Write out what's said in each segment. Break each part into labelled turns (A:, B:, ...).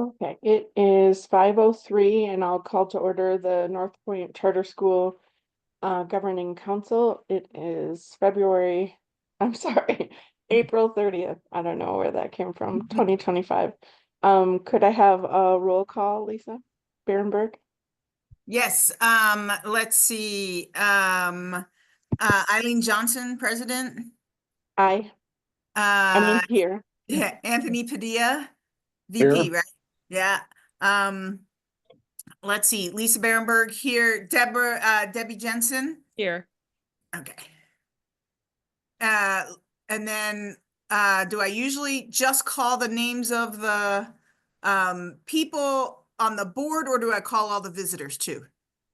A: Okay, it is 5:03 and I'll call to order the Northpoint Charter School Governing Council. It is I'm sorry, April 30th. I don't know where that came from, 2025. Could I have a roll call, Lisa Berenberg?
B: Yes, let's see. Eileen Johnson, President.
A: I mean
B: Uh,
A: here.
B: yeah, Anthony Padilla, VP,
C: Here.
B: right? Yeah. Um, let's see, Lisa Berenberg here, Debbie Jensen.
D: Here.
B: Okay. And then, do I usually just call the names of the people on the board, or do I call all the visitors too?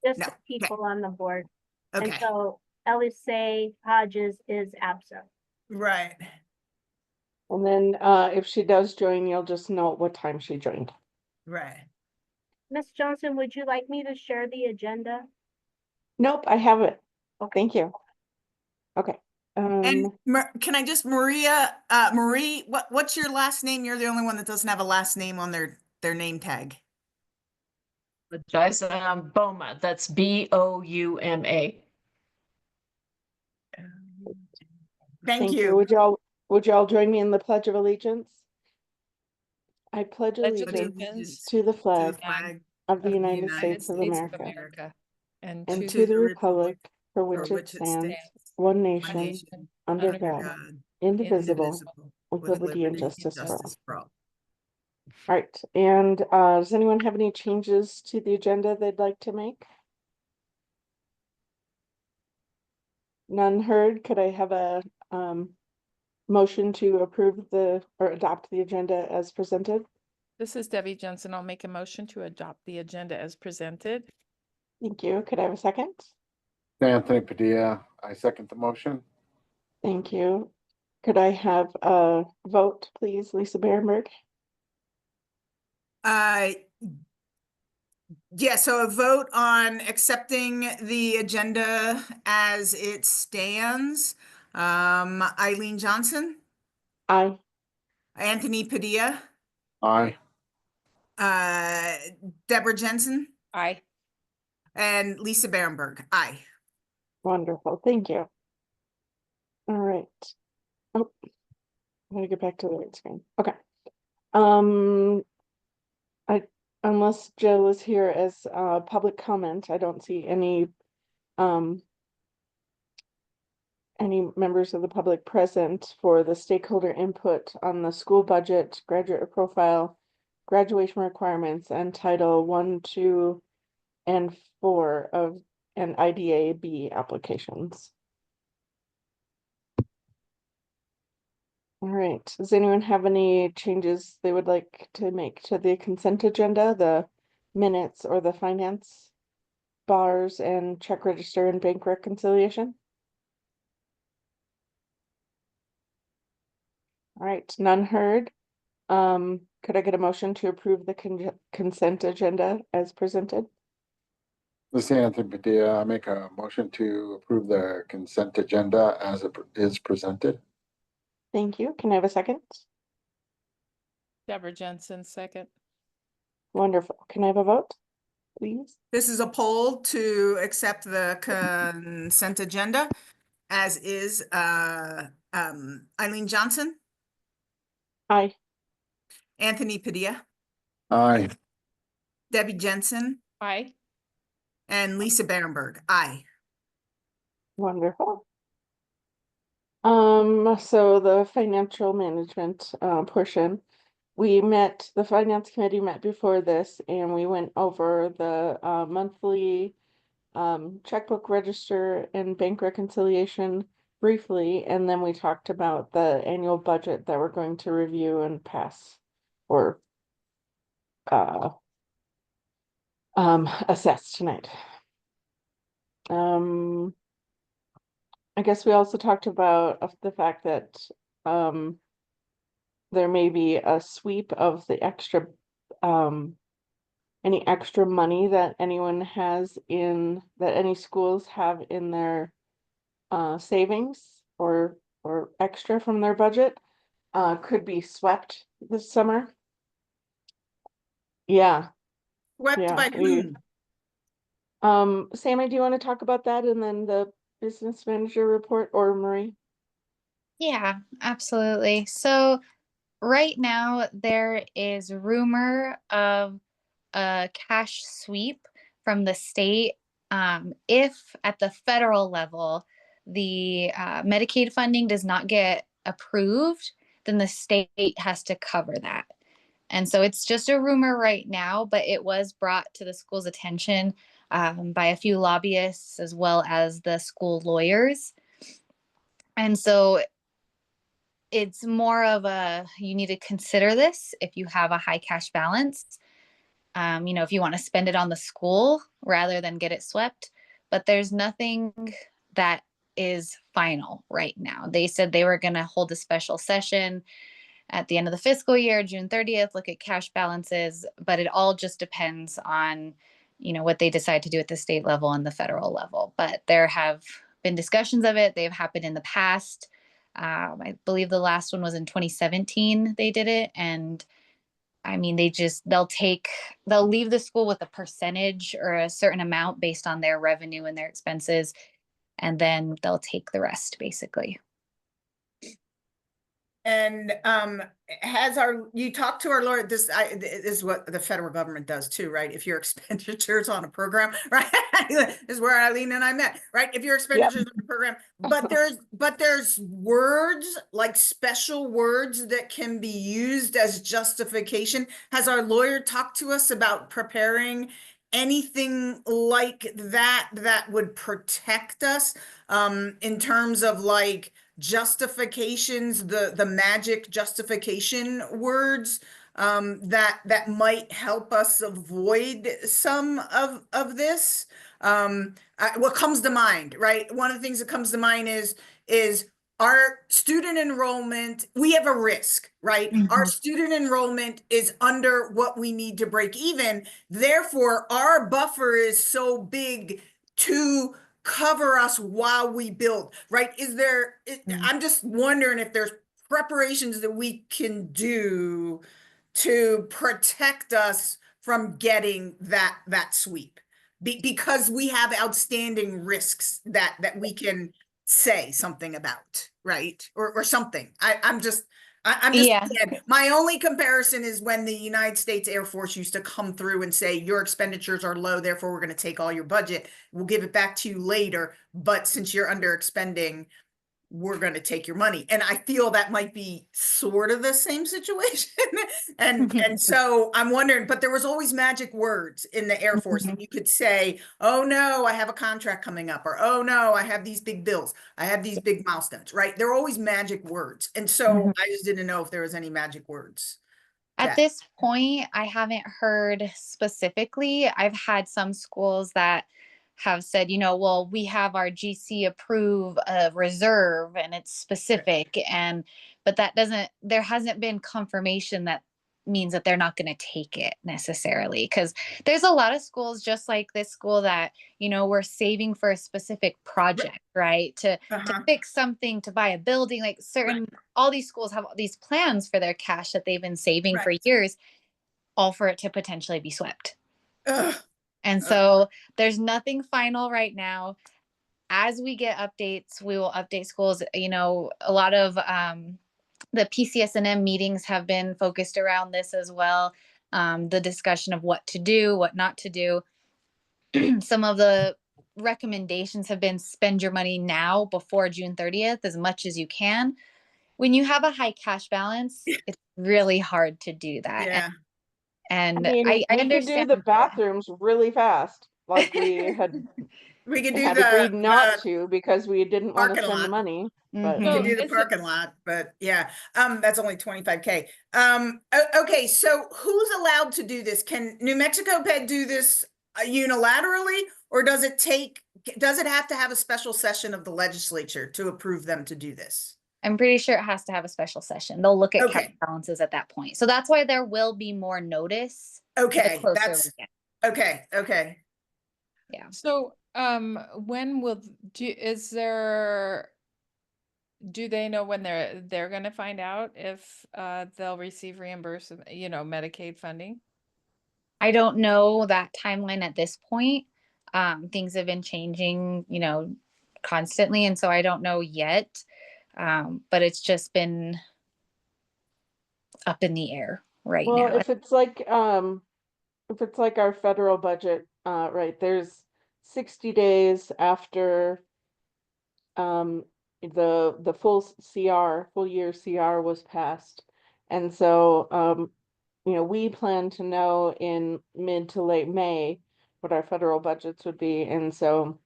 E: Just
B: No.
E: the people on the board.
B: Okay.
E: And so Elise Hodges is absent.
B: Right.
A: And then if she does join, you'll just note what time she joined.
B: Right.
E: Ms. Johnson, would you like me to share the agenda?
A: Nope, I have it. Oh, thank you. Okay.
B: And can I just, Marie, what's your last name? You're the only one that doesn't have a last name on their name tag.
D: Apologize. Boma. That's Bouma.
B: Thank you.
A: Would y'all join me in the Pledge of Allegiance? I pledge allegiance to the flag of the United States of America and to the republic for which it stands, one nation, under God, indivisible, with liberty and justice for all. All right, and does anyone have any changes to the agenda they'd like to make? None heard. Could I have a motion to approve or adopt the agenda as presented?
D: This is Debbie Jensen. I'll make a motion to adopt the agenda as presented.
A: Thank you. Could I have a second?
C: Anthony Padilla, I second the motion.
A: Thank you. Could I have a vote, please, Lisa Berenberg?
B: Yeah, so a vote on accepting the agenda as it stands. Eileen Johnson,
A: Aye.
B: Anthony Padilla,
C: Aye.
B: Deborah Jensen,
D: Aye.
B: and Lisa Berenberg. Aye.
A: Wonderful. Thank you. All right. Oh, I'm gonna get back to the right screen. Okay. Unless Jill is here as public comment, I don't see any members of the public present for the stakeholder input on the school budget, graduate profile, graduation requirements, and Title 1, 2, and 4 of an IDA-B applications. All right, does anyone have any changes they would like to make to the consent agenda, the minutes, or the finance bars and check register and bank reconciliation? All right, none heard. Could I get a motion to approve the consent agenda as presented?
C: This is Anthony Padilla. I make a motion to approve the consent agenda as it is presented.
A: Thank you. Can I have a second?
D: Deborah Jensen, second.
A: Wonderful. Can I have a vote, please?
B: This is a poll to accept the consent agenda as is. Eileen Johnson,
A: Aye.
B: Anthony Padilla,
C: Aye.
B: Debbie Jensen,
D: Aye.
B: and Lisa Berenberg. Aye.
A: Wonderful. So the financial management portion, the finance committee met before this and we went over the monthly checkbook register and bank reconciliation briefly, and then we talked about the annual budget that we're going to review and pass or assess tonight. I guess we also talked about the fact that there may be a sweep of the extra any extra money that anyone has that any schools have in their savings or extra from their budget could be swept this summer. Yeah,
B: Swept
A: Yeah,
B: by
A: we-
B: whom?
A: Sammy, do you want to talk about that and then the business manager report, or Marie?
F: Yeah, absolutely. So right now there is rumor of a cash sweep from the state. If at the federal level, the Medicaid funding does not get approved, then the state has to cover that. And so it's just a rumor right now, but it was brought to the school's attention by a few lobbyists as well as the school lawyers. And so it's more of a, you need to consider this if you have a high cash balance. If you want to spend it on the school rather than get it swept, but there's nothing that is final right now. They said they were going to hold a special session at the end of the fiscal year, June 30th, look at cash balances, but it all just depends on, what they decide to do at the state level and the federal level. But there have been discussions of it. They've happened in the past. I believe the last one was in 2017, they did it. And I mean, they'll leave the school with a percentage or a certain amount based on their revenue and their expenses, and then they'll take the rest basically.
B: And you talked to our lawyer, this is what the federal government does too, right? If your expenditures on a program, right? This is where Eileen and I met, right? If your expenditures on a program, but there's words, like special words that can be used as justification. Has our lawyer talked to us about preparing anything like that would protect us in terms of like justifications, the magic justification words that might help us avoid some of this? What comes to mind, right? One of the things that comes to mind is our student enrollment. We have a risk, right? Our student enrollment is under what we need to break even. Therefore, our buffer is so big to cover us while we build, right? I'm just wondering if there's preparations that we can do to protect us from getting that sweep, because we have outstanding risks that we can say something about, right? Or something. I'm just
F: Yeah.
B: saying, my only comparison is when the United States Air Force used to come through and say, your expenditures are low, therefore we're going to take all your budget. We'll give it back to you later. But since you're under expending, we're going to take your money. And I feel that might be sort of the same situation. and so I'm wondering, but there was always magic words in the Air Force. And you could say, oh no, I have a contract coming up, or oh no, I have these big bills. I have these big milestones, right? There are always magic words. And so I just didn't know if there was any magic words.
F: At this point, I haven't heard specifically. I've had some schools that have said, well, we have our GC approve a reserve and it's specific, but there hasn't been confirmation that means that they're not going to take it necessarily, because there's a lot of schools just like this school that we're saving for a specific project, right? To fix something, to buy a building, like all these schools have these plans for their cash that they've been saving for years, all for it to potentially be swept. And so there's nothing final right now. As we get updates, we will update schools. A lot of the PCS&M meetings have been focused around this as well. The discussion of what to do, what not to do. Some of the recommendations have been spend your money now before June 30th as much as you can. When you have a high cash balance, it's really hard to do that.
B: Yeah.
F: And
A: I mean,
F: I
A: we could
F: understand
A: do the bathrooms really fast, like we had agreed not to because we didn't want to spend the money. But
B: We could do the parking lot, but yeah, that's only 25K. Okay, so who's allowed to do this? Can New Mexico PED do this unilaterally, or does it have to have a special session of the legislature to approve them to do this?
F: I'm pretty sure it has to have a special session. They'll look at cash balances at that point. So that's why there will be more notice.
B: Okay, okay.
F: Yeah.
D: So, when do they know when they're going to find out if they'll receive reimbursement, Medicaid funding?
F: I don't know that timeline at this point. Things have been changing, constantly. And so I don't know yet. But it's just been up in the air right
A: Well,
F: now.
A: if it's like our federal budget, right, there's 60 days after the full year CR was passed. And so we plan to know in mid to late May what our federal budgets would be. And so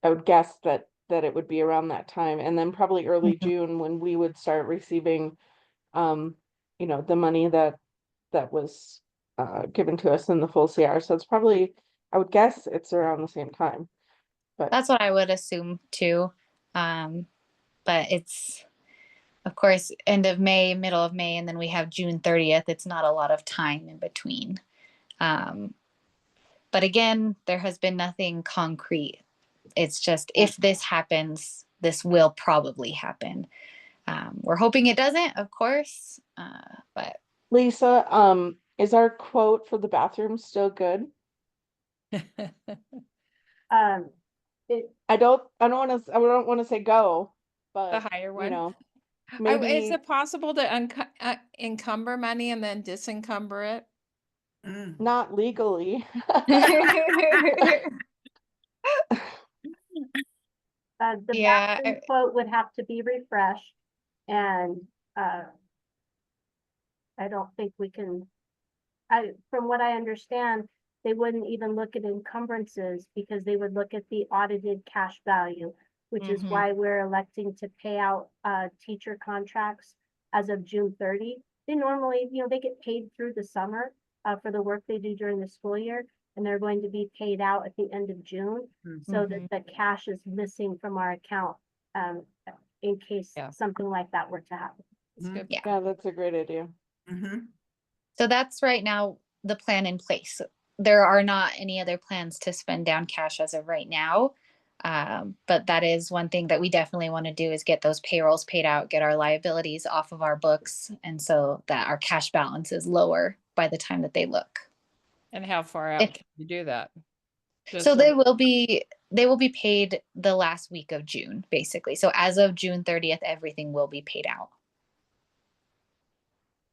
A: I would guess that it would be around that time, and then probably early June when we would start receiving the money that was given to us in the full CR. So it's probably, I would guess it's around the same time. But
F: That's what I would assume too. But it's, of course, end of May, middle of May, and then we have June 30th. It's not a lot of time in between. But again, there has been nothing concrete. It's just, if this happens, this will probably happen. We're hoping it doesn't, of course, but
A: Lisa, is our quote for the bathroom still good? I don't want to say go,
D: The
A: but
D: higher one. Is
A: maybe
D: it possible to encumber money and then disencumber it?
A: not legally.
E: The
F: Yeah,
E: bathroom quote would have to be refreshed, and I don't think we can, from what I understand, they wouldn't even look at encumbrances because they would look at the audited cash value, which is why we're electing to pay out teacher contracts as of June 30. They normally, they get paid through the summer for the work they do during the school year, and they're going to be paid out at the end of June, so that the cash is missing from our account in case something like that were to happen.
D: That's good.
A: Yeah, that's a great idea.
F: So that's right now the plan in place. There are not any other plans to spend down cash as of right now. But that is one thing that we definitely want to do, is get those payrolls paid out, get our liabilities off of our books, and so that our cash balance is lower by the time that they look.
D: And how far out can you do that?
F: So they will be paid the last week of June, basically. So as of June 30th, everything will be paid out.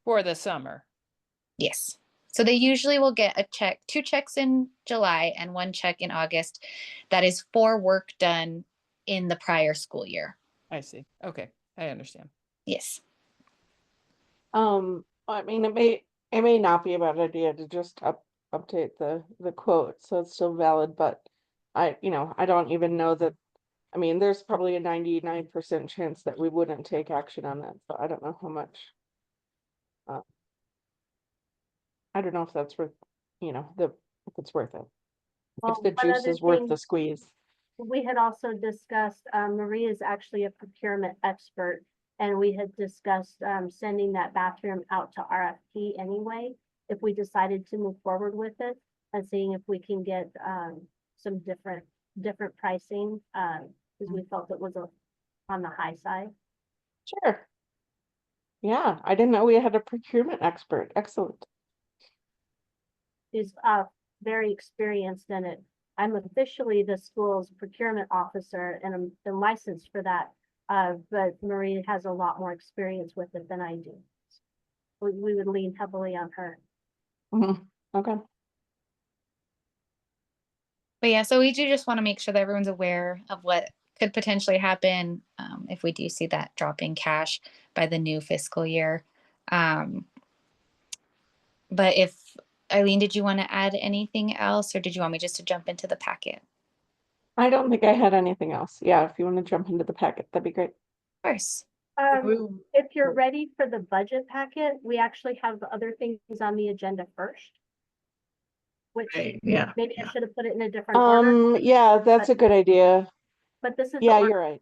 D: For the summer.
F: Yes. So they usually will get a check, 2 checks in July and 1 check in August. That is for work done in the prior school year.
D: I see. Okay. I understand.
F: Yes.
A: I mean, it may not be a bad idea to just update the quote so it's still valid, but I don't even know that. I mean, there's probably a 99% chance that we wouldn't take action on that. So I don't know how much. I don't know if that's worth, if it's worth it.
E: Well,
A: If the
E: one
A: juice
E: other
A: is worth
E: thing
A: the squeeze.
E: we had also discussed, Maria is actually a procurement expert, and we had discussed sending that bathroom out to RFP anyway, if we decided to move forward with it, and seeing if we can get some different pricing, because we felt it was on the high side.
A: Sure. Yeah, I didn't know we had a procurement expert. Excellent.
E: Is very experienced in it. I'm officially the school's procurement officer, and I'm been licensed for that. But Marie has a lot more experience with it than I do. We would lean heavily on her.
A: Okay.
F: But yeah, so we do just want to make sure that everyone's aware of what could potentially happen if we do see that drop in cash by the new fiscal year. But if, Eileen, did you want to add anything else, or did you want me just to jump into the packet?
A: I don't think I had anything else. Yeah, if you want to jump into the packet, that'd be great.
F: Of course.
E: If you're ready for the budget packet, we actually have other things on the agenda first. Which maybe I should have put it in a different order.
A: Yeah, that's a good idea.
E: But this is
A: Yeah, you're right.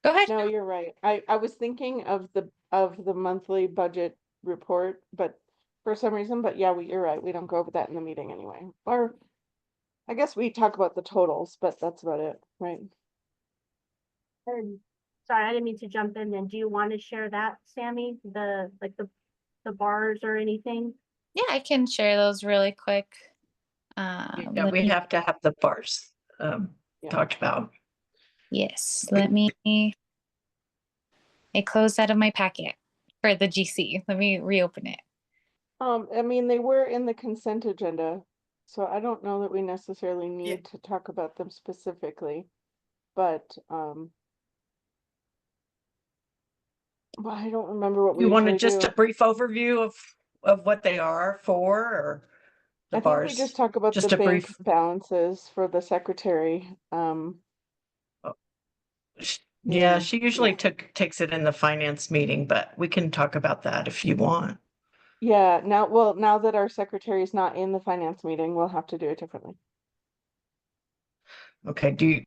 F: Go ahead.
A: No, you're right. I was thinking of the monthly budget report, but for some reason, but yeah, you're right. We don't go over that in the meeting anyway. Or I guess we talk about the totals, but that's about it, right?
E: And sorry, I didn't mean to jump in. And do you want to share that, Sammy? The bars or anything?
F: Yeah, I can share those really quick.
G: Yeah,
F: Let
G: we
F: me-
G: have to have the bars
A: Yeah.
G: talked about.
F: Yes, it closed out of my packet for the GC. Let me reopen it.
A: I mean, they were in the consent agenda, so I don't know that we necessarily need to talk about them specifically, but, well, I don't remember what we
G: You want to
A: usually
G: just
A: do.
G: a brief overview of what they are for, or the
A: I think we
G: bars?
A: just talk about the
G: Just a
A: bank
G: brief.
A: balances for the secretary.
G: Yeah,
A: And
G: she usually takes it in the finance meeting, but we can talk about that if you want.
A: yeah, now that our secretary is not in the finance meeting, we'll have to do it differently.
G: Okay, do you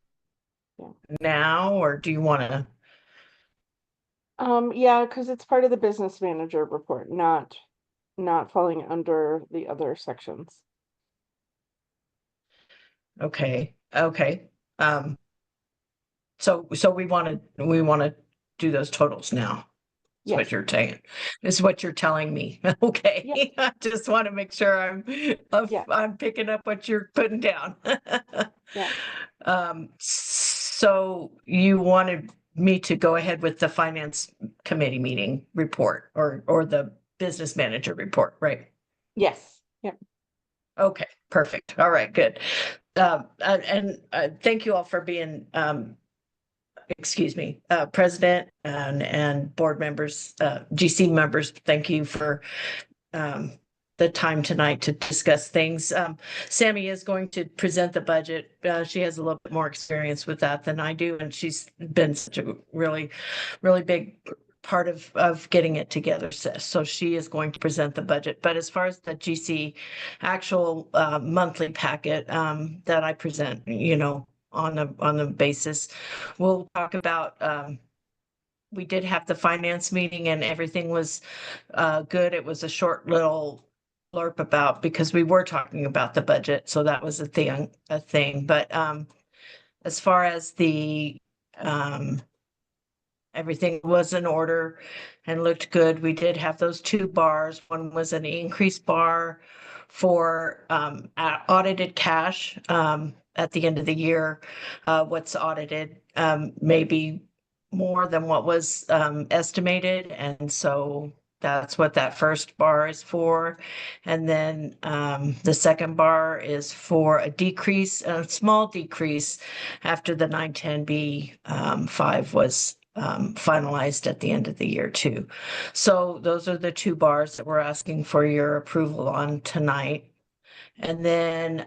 A: Yeah.
G: now, or do you want to?
A: Yeah, because it's part of the business manager report, not falling under the other sections.
G: Okay, okay. So we want to do those totals now. That's what
A: Yes.
G: you're saying. Is what you're telling me. Okay. I just want to make sure I'm picking up what you're putting down.
A: Yeah.
G: So you wanted me to go ahead with the finance committee meeting report or the business manager report, right?
A: Yes. Yep.
G: Okay, perfect. All right, good. And thank you all for being excuse me, president and board members, GC members. Thank you for the time tonight to discuss things. Sammy is going to present the budget. She has a little bit more experience with that than I do, and she's been such a really, really big part of getting it together. So she is going to present the budget. But as far as the GC actual monthly packet that I present, on the basis, we'll talk about. We did have the finance meeting and everything was good. It was a short little blurb about, because we were talking about the budget, so that was a thing. But as far as the everything was in order and looked good. We did have those two bars. One was an increased bar for audited cash at the end of the year. What's audited maybe more than what was estimated, and so that's what that first bar is for. And then the second bar is for a small decrease after the 910B 5 was finalized at the end of the year too. So those are the two bars that we're asking for your approval on tonight. And then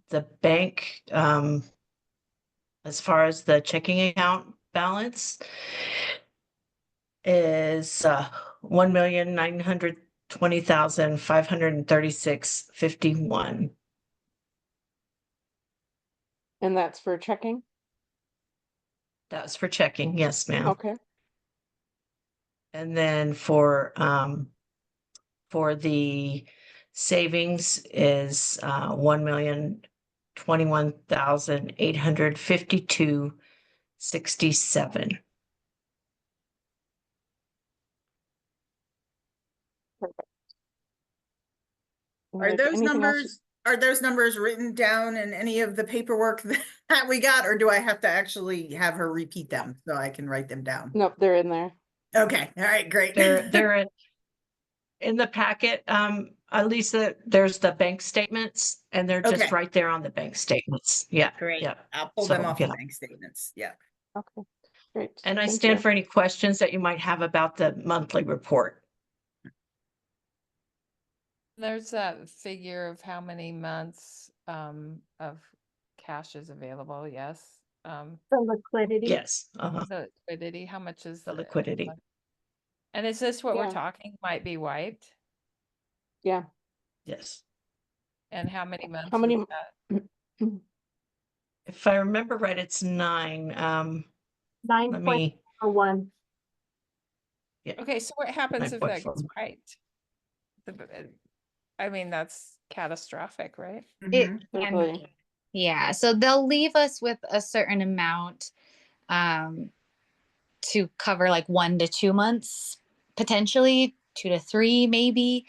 G: the bank, as far as the checking account balance, is 1,920,536.51.
A: And that's for checking?
G: That's for checking, yes, ma'am.
A: Okay.
G: And then for the savings is 1,021,852.67.
A: Perfect. And
B: Are
A: if
B: those
A: anything else
B: numbers, are those numbers written down in any of the paperwork that we got, or do I have to actually have her repeat them so I can write them down?
A: Nope, they're in there.
B: Okay, all right, great.
G: They're in the packet. Lisa, there's the bank statements and they're just
B: Okay.
G: right there on the bank statements. Yeah.
B: Great.
G: Yeah.
B: I'll pull them
G: So,
B: off
G: yeah.
B: the bank statements. Yeah.
A: Okay, great.
G: And I
A: Thank
G: stand
A: you.
G: for any questions that you might have about the monthly report.
D: There's a figure of how many months of cash is available, yes.
E: The liquidity.
G: Yes.
D: The liquidity, how much is
G: The liquidity.
D: And is this what we're
A: Yeah.
D: talking might be wiped?
A: Yeah.
G: Yes.
D: And how many months?
A: How many?
D: is that?
G: If I remember right, it's 9. Let
E: 9.1.
G: me. Yeah.
D: Okay, so what happens if that
G: 9.4.
D: gets wiped? I mean, that's catastrophic, right?
F: It
B: Mhm.
F: can
A: Totally.
F: be. Yeah, so they'll leave us with a certain amount to cover like 1 to 2 months, potentially 2 to 3 maybe.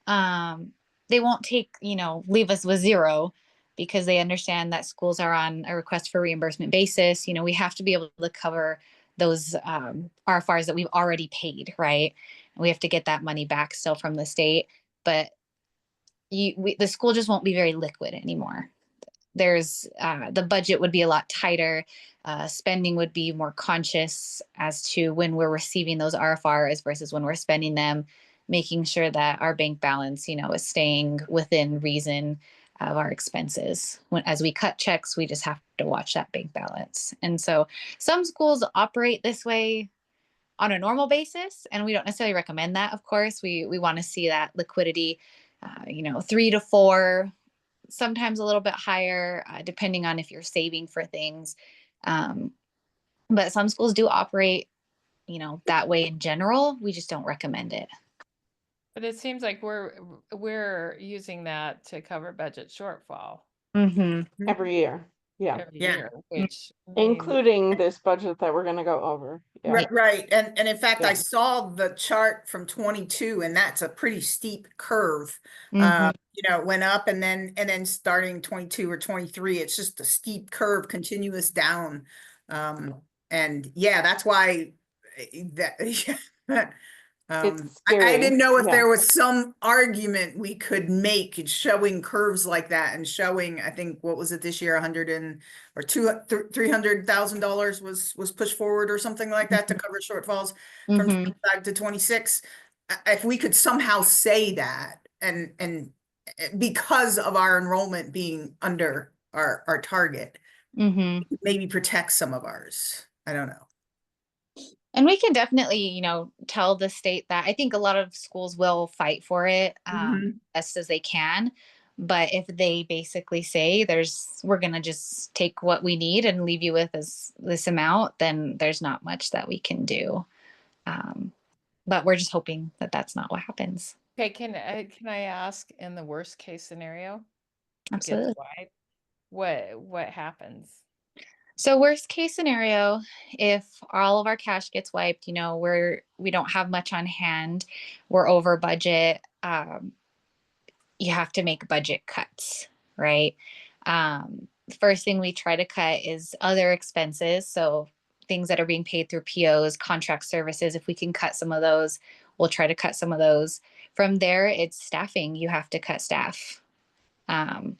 F: They won't take, leave us with zero because they understand that schools are on a request for reimbursement basis. We have to be able to cover those RFRs that we've already paid, right? We have to get that money back still from the state, but the school just won't be very liquid anymore. There's the budget would be a lot tighter. Spending would be more conscious as to when we're receiving those RFRs versus when we're spending them, making sure that our bank balance, is staying within reason of our expenses. As we cut checks, we just have to watch that bank balance. And so some schools operate this way on a normal basis, and we don't necessarily recommend that. Of course, we want to see that liquidity, 3 to 4, sometimes a little bit higher, depending on if you're saving for things. But some schools do operate, that way in general. We just don't recommend it.
D: But it seems like we're using that to cover budget shortfall
A: Every year. Yeah.
D: every
B: Yeah.
D: year, which I mean,
A: Including this budget that we're gonna go over. Yeah.
B: Right. And in fact,
A: Yeah.
B: I saw the chart from 22, and that's a pretty steep curve. It went up and then starting 22 or 23, it's just a steep curve, continuous down. And yeah, that's why that
A: It's
B: I
A: scary.
B: didn't know if
A: Yeah.
B: there was some argument we could make in showing curves like that and showing, I think, what was it this year, $300,000 was pushed forward or something like that to cover shortfalls from 25 to 26. If we could somehow say that and because of our enrollment being under our target, maybe protect some of ours. I don't know.
F: And we can definitely, tell the state that. I think a lot of schools will fight for it best as they can. But if they basically say we're going to just take what we need and leave you with this amount, then there's not much that we can do. But we're just hoping that that's not what happens.
D: okay, can I ask, in the worst case scenario, it gets
F: Absolutely.
D: wide, what happens?
F: So worst case scenario, if all of our cash gets wiped, we don't have much on hand, we're over budget, you have to make budget cuts, right? The first thing we try to cut is other expenses. So things that are being paid through POs, contract services, if we can cut some of those, we'll try to cut some of those. From there, it's staffing. You have to cut staff.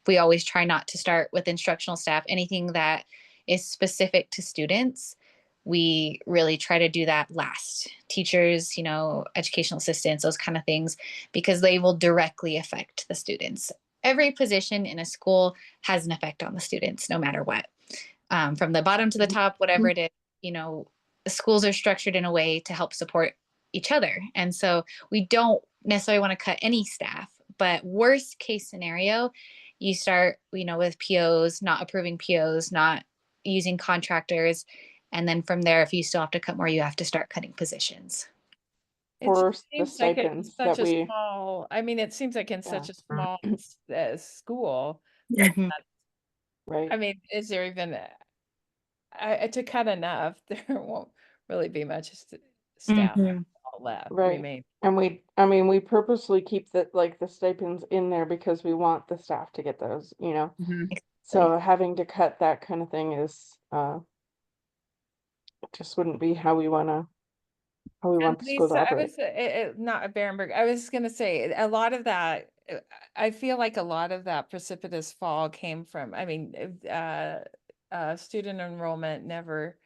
F: We always try not to start with instructional staff. Anything that is specific to students, we really try to do that last. Teachers, educational assistants, those kind of things, because they will directly affect the students. Every position in a school has an effect on the students, no matter what. From the bottom to the top, whatever it is, the schools are structured in a way to help support each other. And so we don't necessarily want to cut any staff. But worst case scenario, you start, with POs, not approving POs, not using contractors. And then from there, if you still have to cut more, you have to start cutting positions.
D: It
A: For
D: just
A: the
D: seems like it's
A: stipends
D: such
A: that
D: a
A: we,
D: small, it seems like in such a small school.
A: right.
D: I mean, is there even to cut enough? There won't really be much staff left
A: Right.
D: remain.
A: And we purposely keep the stipends in there because we want the staff to get those, So having to cut that kind of thing is, just wouldn't be how we want the school to
D: Lisa, I
A: operate.
D: was not a Barenberg. I was going to say a lot of that. I feel like a lot of that precipitous fall came from. Student enrollment never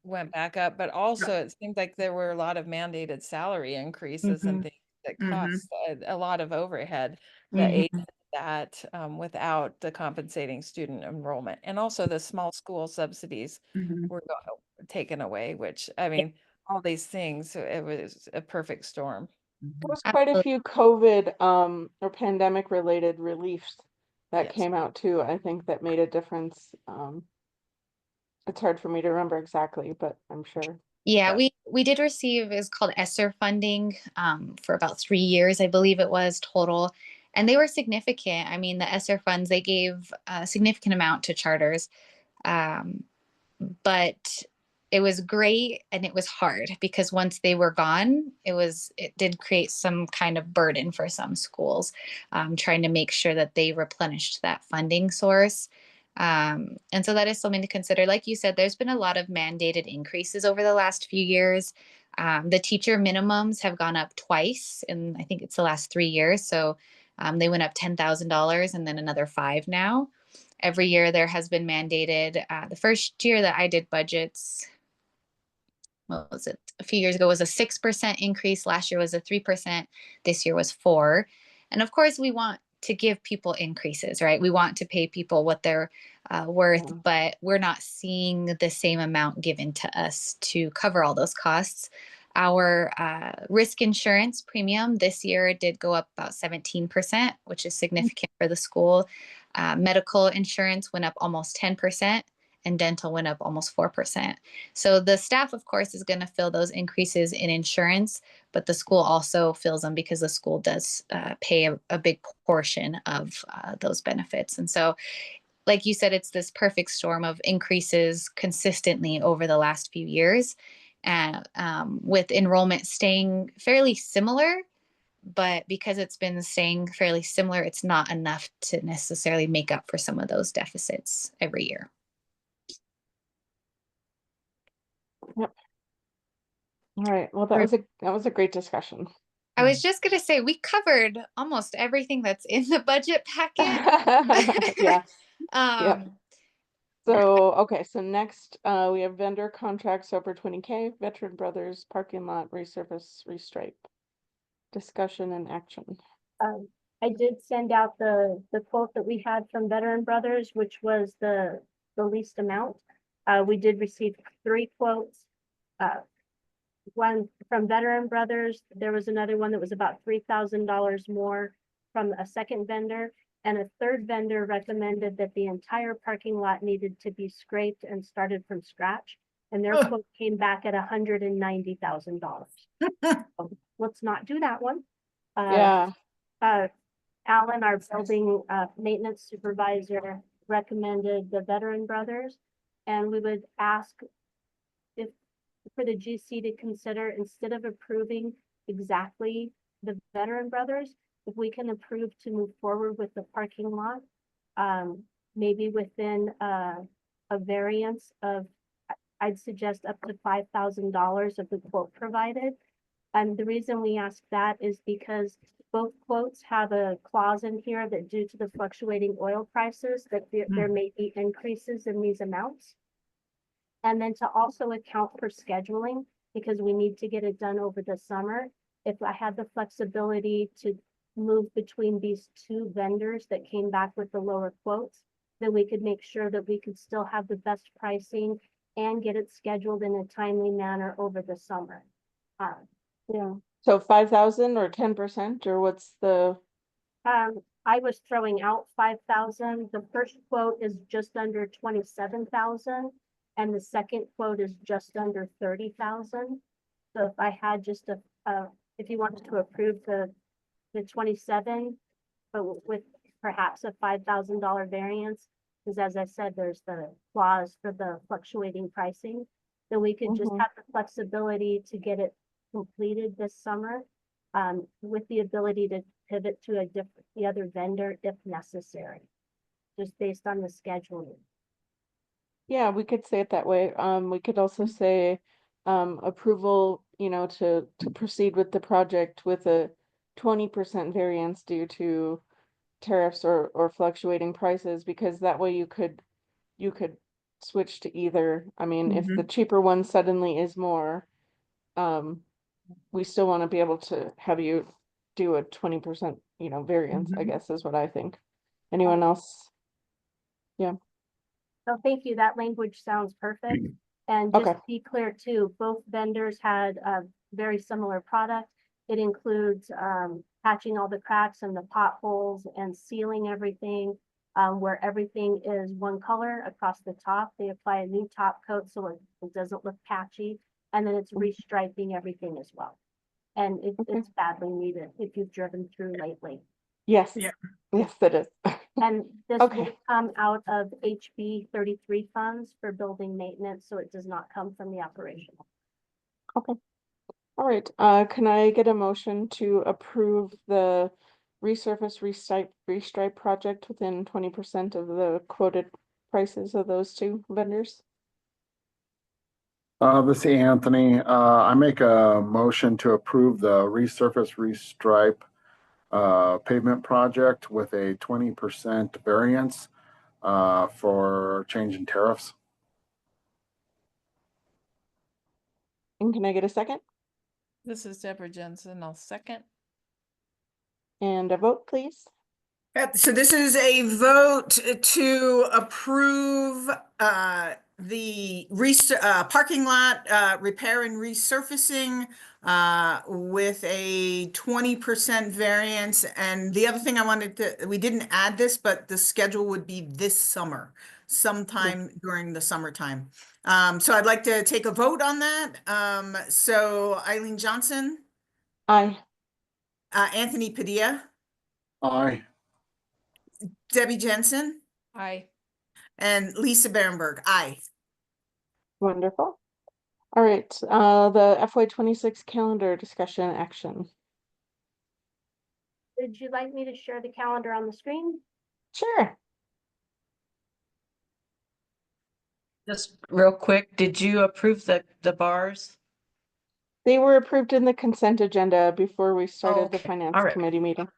D: went back up, but also it seemed like there were a lot of mandated salary increases and things that cost a lot of overhead that aided that without the compensating student enrollment, and also the small school subsidies were taken away, which all these things, it was a perfect storm.
A: There was quite a few COVID or pandemic related reliefs that came out too. I think that made a difference. It's hard for me to remember exactly, but I'm sure.
F: Yeah, we did receive, it's called ESSER funding for about 3 years, I believe it was total. And they were significant. The ESSER funds, they gave a significant amount to charters. But it was great and it was hard because once they were gone, it did create some kind of burden for some schools, trying to make sure that they replenished that funding source. And so that is something to consider. Like you said, there's been a lot of mandated increases over the last few years. The teacher minimums have gone up twice in, I think it's the last 3 years. So they went up $10,000 and then another 5 now. Every year there has been mandated. The first year that I did budgets, what was it? A few years ago was a 6% increase. Last year was a 3%. This year was 4%. And of course, we want to give people increases, right? We want to pay people what they're worth, but we're not seeing the same amount given to us to cover all those costs. Our risk insurance premium this year did go up about 17%, which is significant for the school. Medical insurance went up almost 10%. And dental went up almost 4%. So the staff, of course, is going to fill those increases in insurance, but the school also fills them because the school does pay a big portion of those benefits. And so, like you said, it's this perfect storm of increases consistently over the last few years, and with enrollment staying fairly similar. But because it's been staying fairly similar, it's not enough to necessarily make up for some of those deficits every year.
A: Yep. All right. Well, that was a great discussion.
F: I was just going to say, we covered almost everything that's in the budget packet.
A: Yeah. Yep. So, okay. So next, we have vendor contracts over 20K, Veteran Brothers parking lot resurface restripe. Discussion and action.
E: I did send out the quote that we had from Veteran Brothers, which was the least amount. We did receive 3 quotes. One from Veteran Brothers. There was another one that was about $3,000 more from a second vendor, and a third vendor recommended that the entire parking lot needed to be scraped and started from scratch. And their quote came back at $190,000. So let's not do that one.
A: Yeah.
E: Alan, our building maintenance supervisor, recommended the Veteran Brothers, and we would ask if for the GC to consider, instead of approving exactly the Veteran Brothers, if we can approve to move forward with the parking lot, maybe within a variance of, I'd suggest up to $5,000 of the quote provided. And the reason we ask that is because both quotes have a clause in here that due to the fluctuating oil prices, that there may be increases in these amounts. And then to also account for scheduling, because we need to get it done over the summer. If I had the flexibility to move between these 2 vendors that came back with the lower quotes, then we could make sure that we could still have the best pricing and get it scheduled in a timely manner over the summer.
A: Yeah. So 5,000 or 10%, or what's the?
E: I was throwing out 5,000. The first quote is just under 27,000. And the second quote is just under 30,000. So if I had just if you wanted to approve the 27, but with perhaps a $5,000 variance, because as I said, there's the clause for the fluctuating pricing, then we could just have the flexibility to get it completed this summer, with the ability to pivot to the other vendor if necessary, just based on the scheduling.
A: Yeah, we could say it that way. We could also say approval, to proceed with the project with a 20% variance due to tariffs or fluctuating prices, because that way you could switch to either. I mean, if the cheaper one suddenly is more, we still want to be able to have you do a 20%, variance, I guess is what I think. Anyone else? Yeah.
E: So thank you. That language sounds perfect. And just to be clear too, both vendors had a very similar product. It includes patching all the cracks and the potholes and sealing everything, where everything is one color across the top. They apply a new top coat so it doesn't look patchy. And then it's restriping everything as well. And it's badly needed if you've driven through lately.
A: Yes. Yeah. Yes, it is.
E: And this
A: Okay.
E: will come out of HB 33 funds for building maintenance, so it does not come from the operational.
A: Okay. All right, can I get a motion to approve the resurface restripe project within 20% of the quoted prices of those two vendors?
C: This is Anthony. I make a motion to approve the resurface restripe pavement project with a 20% variance for change in tariffs.
A: And can I get a second?
D: This is Deborah Jensen. I'll second.
A: And a vote, please.
B: So this is a vote to approve the parking lot repair and resurfacing with a 20% variance. And the other thing I wanted to, we didn't add this, but the schedule would be this summer, sometime during the summertime. So I'd like to take a vote on that. So Eileen Johnson,
A: Aye.
B: Anthony Padilla,
C: Aye.
B: Debbie Jensen,
D: Aye.
B: and Lisa Berenberg. Aye.
A: Wonderful. All right, the FY26 calendar discussion action.
E: Would you like me to share the calendar on the screen?
A: Sure.
G: Just real quick, did you approve the bars?
A: They were approved in the consent agenda before we started the
G: okay.
A: finance
G: All right.
A: committee meeting.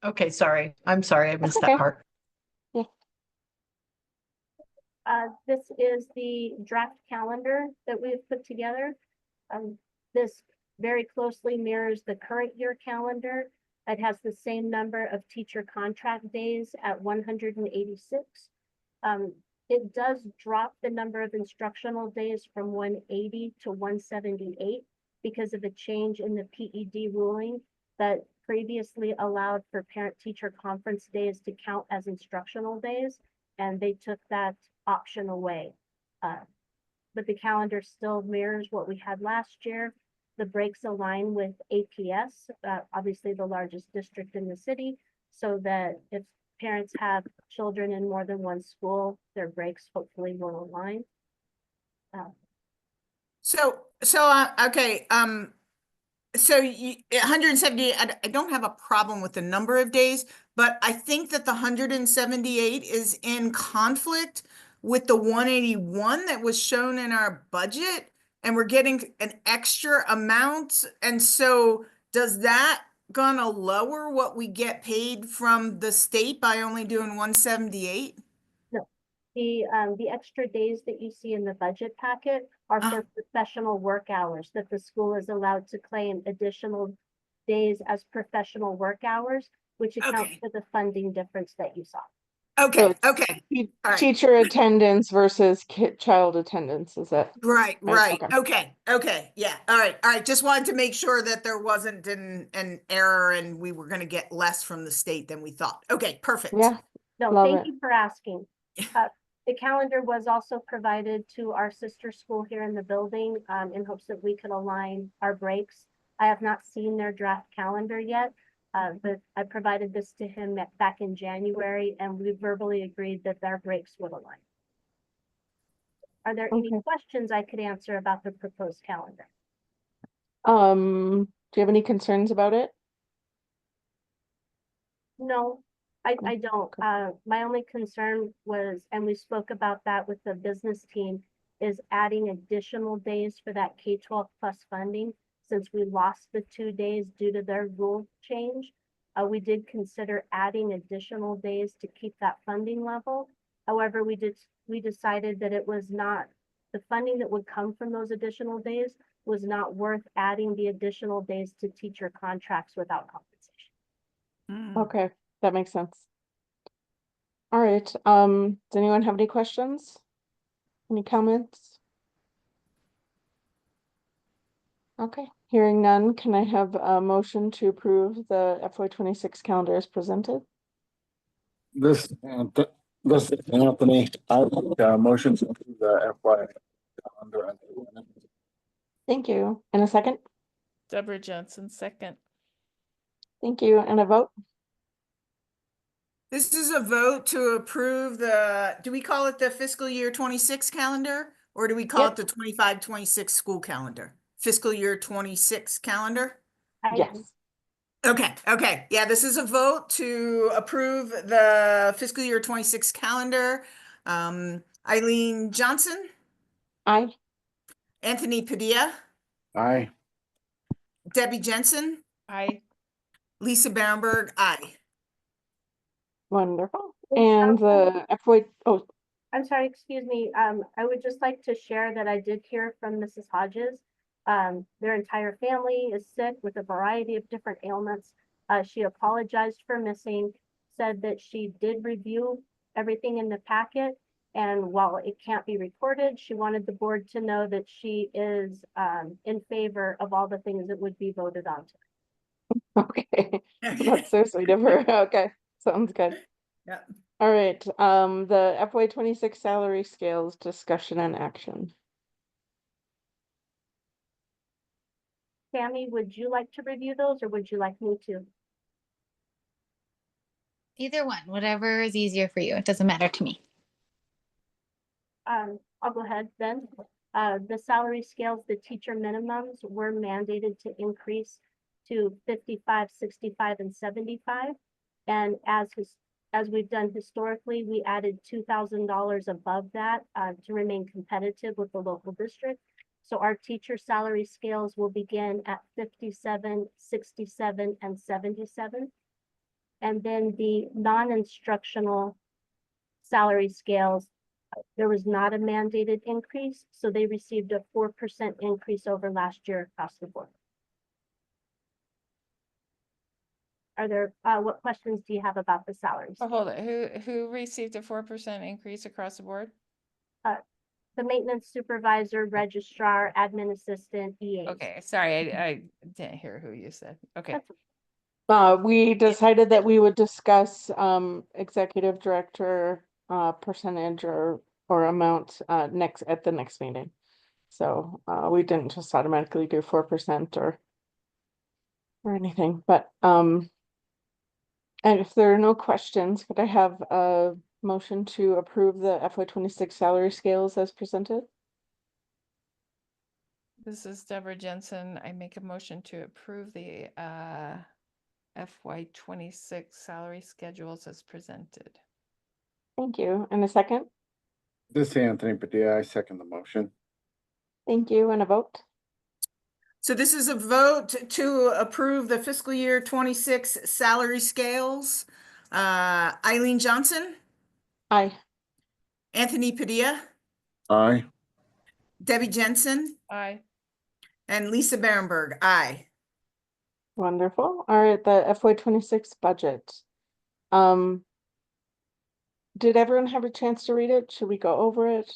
G: Okay, sorry. I'm sorry, I missed
A: okay.
G: that part.
E: This is the draft calendar that we have put together. This very closely mirrors the current year calendar. It has the same number of teacher contract days at 186. It does drop the number of instructional days from 180 to 178 because of a change in the PED ruling that previously allowed for parent-teacher conference days to count as instructional days, and they took that option away. But the calendar still mirrors what we had last year. The breaks align with APS, obviously the largest district in the city, so that if parents have children in more than one school, their breaks hopefully will align.
B: Okay. So 178, I don't have a problem with the number of days, but I think that the 178 is in conflict with the 181 that was shown in our budget, and we're getting an extra amount. And so does that gonna lower what we get paid from the state by only doing 178?
E: No, the extra days that you see in the budget packet are for professional work hours, that the school is allowed to claim additional days as professional work hours, which accounts for the funding difference that you saw.
B: Okay,
A: So
B: okay.
A: Teacher attendance versus child attendance, is that?
B: Right.
A: Okay.
B: Yeah. All right. Just wanted to make sure that there wasn't an error and we were going to get less from the state than we thought. Okay, perfect.
A: Yeah.
E: No, thank you for asking. The calendar was also provided to our sister school here in the building in hopes that we could align our breaks. I have not seen their draft calendar yet, but I provided this to him back in January, and we verbally agreed that their breaks would align. Are there any questions I could answer about the proposed calendar?
A: Do you have any concerns about it?
E: No, I don't. My only concern was, and we spoke about that with the business team, is adding additional days for that K-12 plus funding. Since we lost the 2 days due to their rule change, we did consider adding additional days to keep that funding level. However, we decided that it was not, the funding that would come from those additional days was not worth adding the additional days to teacher contracts without compensation.
A: Okay, that makes sense. All right, does anyone have any questions? Any comments? Okay, hearing none, can I have a motion to approve the FY26 calendar as presented?
C: This is Anthony. I make a motion to approve the FY calendar as presented.
A: Thank you. And a second?
D: Deborah Jensen, second.
A: Thank you. And a vote?
B: This is a vote to approve the, do we call it the fiscal year 26 calendar? Or do we call it the 25-26 school calendar? Fiscal year 26 calendar?
A: Yes.
B: Okay. Yeah, this is a vote to approve the fiscal year 26 calendar. Eileen Johnson,
A: Aye.
B: Anthony Padilla,
C: Aye.
B: Debbie Jensen,
D: I,
B: Lisa Bamberg, aye.
A: Wonderful.
E: Yes,
A: And the FY, oh,
E: I'm sorry, excuse me. I would just like to share that I did hear from Mrs. Hodges. Their entire family is sick with a variety of different ailments. She apologized for missing, said that she did review everything in the packet. And while it can't be recorded, she wanted the board to know that she is in favor of all the things that would be voted on today.
A: okay. That's so sweet of her. Okay, sounds good.
B: Yeah.
A: All right, the FY 26 salary scales discussion and action.
E: Tammy, would you like to review those or would you like me to?
F: Either one, whatever is easier for you. It doesn't matter to me.
E: I'll go ahead then. The salary scales, the teacher minimums were mandated to increase to 55, 65, and 75. And as we've done historically, we added $2,000 above that to remain competitive with the local district. So our teacher salary scales will begin at 57, 67, and 77. And then the non-instructional salary scales, there was not a mandated increase, so they received a 4% increase over last year across the board. Are there, what questions do you have about the salaries?
D: oh, hold it. Who received a 4% increase across the board?
E: The maintenance supervisor, registrar, admin assistant, EAs.
D: Okay, sorry, I didn't hear who you said. Okay.
A: We decided that we would discuss executive director percentage or amount at the next meeting. So we didn't just automatically do 4% or anything, but and if there are no questions, could I have a motion to approve the FY 26 salary scales as presented?
D: This is Deborah Jensen. I make a motion to approve the FY 26 salary schedules as presented.
A: Thank you. And a second?
C: This is Anthony Padilla. I second the motion.
A: Thank you. And a vote?
B: So this is a vote to approve the fiscal year 26 salary scales. Eileen Johnson,
A: Aye.
B: Anthony Padilla,
C: Aye.
B: Debbie Jensen,
D: Aye.
B: and Lisa Bamberg, aye.
A: Wonderful. All right, the FY 26 budget. Did everyone have a chance to read it? Should we go over it?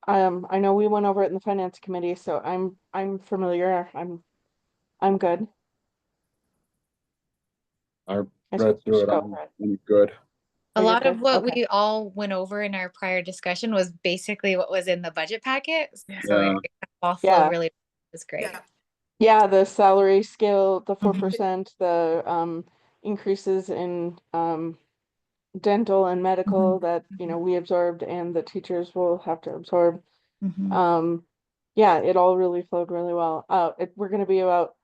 A: I know we went over it in the finance committee, so I'm familiar. I'm good.
C: I
A: I
C: read
A: suppose we
C: through
A: should
C: it.
A: go
C: I'm
A: over it.
C: good.
F: A
A: Oh, you're
F: lot of
A: good?
F: what
A: Okay.
F: we all went over in our prior discussion was basically what was in the budget packet. So
C: Yeah.
F: it all
A: Yeah.
F: flowed really, it was great.
B: Yeah.
A: Yeah, the salary scale, the 4%,
F: Mhm.
A: the increases in dental and medical that we absorbed and the teachers will have to absorb.
F: Mhm.
A: Yeah, it all really flowed really well. We're gonna be about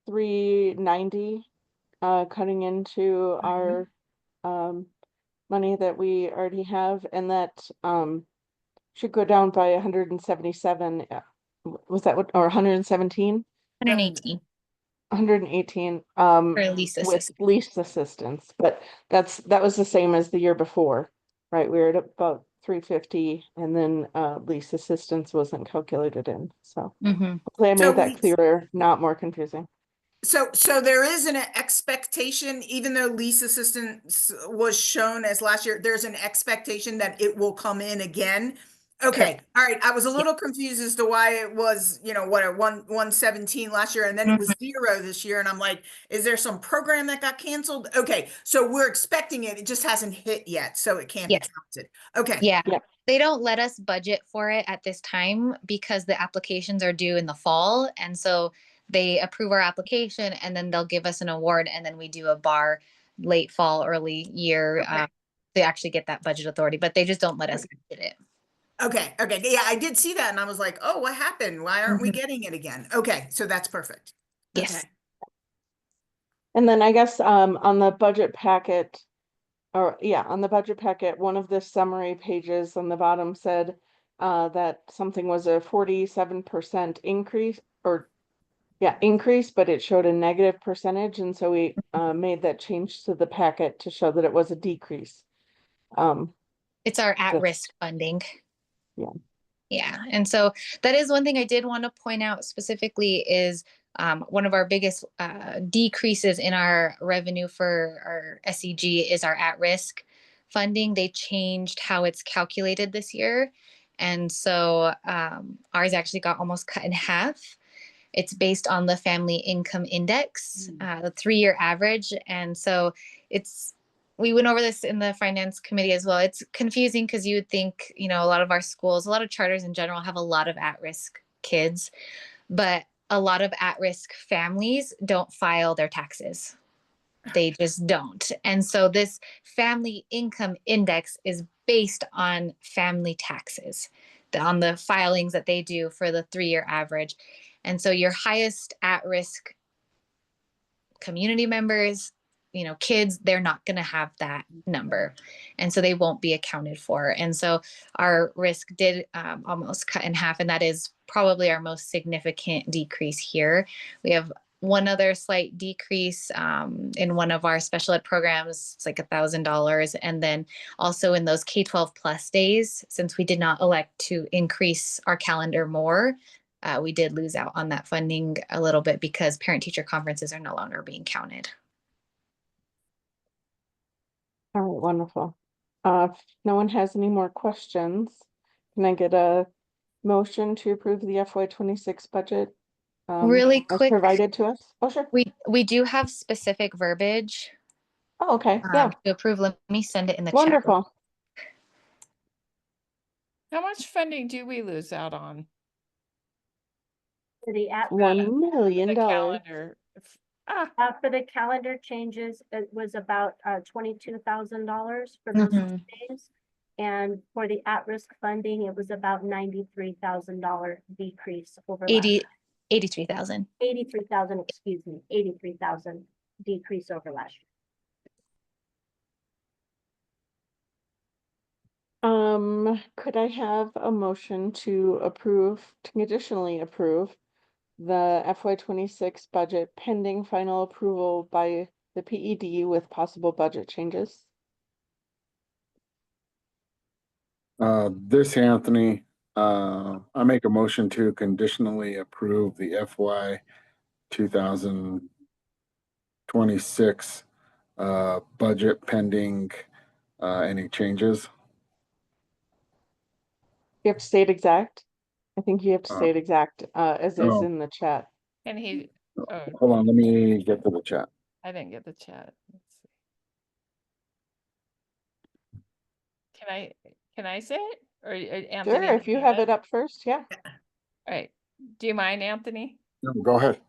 A: 390 cutting into our money that we already have, and that should go down by 177. Was that what, or 117?
F: 118
A: 118
F: for lease
A: with
F: assistance.
A: lease assistance, but that was the same as the year before, right? We were at about 350 and then lease assistance wasn't calculated in. So
F: Mhm.
A: hopefully I
B: So
A: made that clearer, not more confusing.
B: So there is an expectation, even though lease assistance was shown as last year, there's an expectation that it will come in again. Okay,
F: Correct.
B: all right. I was a little confused as to why it was, what, a 117 last year, and then it was 0 this year. And I'm like, is there some program that got canceled? Okay, so we're expecting it. It just hasn't hit yet, so it can't be
F: Yes.
B: counted. Okay.
F: Yeah.
A: Yeah.
F: They don't let us budget for it at this time because the applications are due in the fall. And so they approve our application and then they'll give us an award and then we do a bar late fall, early year
B: Okay.
F: to actually get that budget authority, but they just don't let us get it.
B: Okay, okay, yeah, I did see that and I was like, oh, what happened? Why aren't we getting it again? Okay, so that's perfect.
F: Yes.
B: Okay.
A: And then I guess on the budget packet, or yeah, on the budget packet, one of the summary pages on the bottom said that something was a 47% increase, or yeah, increase, but it showed a negative percentage, and so we made that change to the packet to show that it was a decrease.
F: It's our at-risk funding.
A: Yeah.
F: Yeah. And so that is one thing I did want to point out specifically is one of our biggest decreases in our revenue for our SEG is our at-risk funding. They changed how it's calculated this year. And so ours actually got almost cut in half. It's based on the family income index, the 3-year average. And so we went over this in the finance committee as well. It's confusing because you would think, a lot of our schools, a lot of charters in general have a lot of at-risk kids, but a lot of at-risk families don't file their taxes. They just don't. And so this family income index is based on family taxes, on the filings that they do for the 3-year average. And so your highest at-risk community members, kids, they're not going to have that number. And so they won't be accounted for. And so our risk did almost cut in half. And that is probably our most significant decrease here. We have one other slight decrease in one of our special ed programs. It's like $1,000. And then also in those K-12 plus days, since we did not elect to increase our calendar more, we did lose out on that funding a little bit because parent-teacher conferences are no longer being counted.
A: All right, wonderful. If no one has any more questions, can I get a motion to approve the FY26 budget
F: Really
A: as
F: quick,
A: provided to us? Oh, sure.
F: we do have specific verbiage
A: Oh, okay. Yeah.
F: to approve. Let me send it in the chat.
A: Wonderful.
D: How much funding do we lose out on?
E: For the
A: $1 million.
D: The calendar.
E: for the calendar changes, it was about $22,000 for those days. And for the at-risk funding, it was about $93,000 decrease over last year.
F: 83,000.
E: 83,000, excuse me, 83,000 decrease over last year.
A: Could I have a motion to conditionally approve the FY26 budget pending final approval by the PED with possible budget changes?
C: This Anthony, I make a motion to conditionally approve the FY 2026 budget pending any changes.
A: You have to state exact. I think you have to state exact as is in the chat.
D: And he,
C: hold on, let me get to the chat.
D: I didn't get the chat. Let's see. Can I say it? Or Anthony?
A: Sure, if you have it up first, yeah.
D: All right. Do you mind, Anthony?
C: No, go ahead.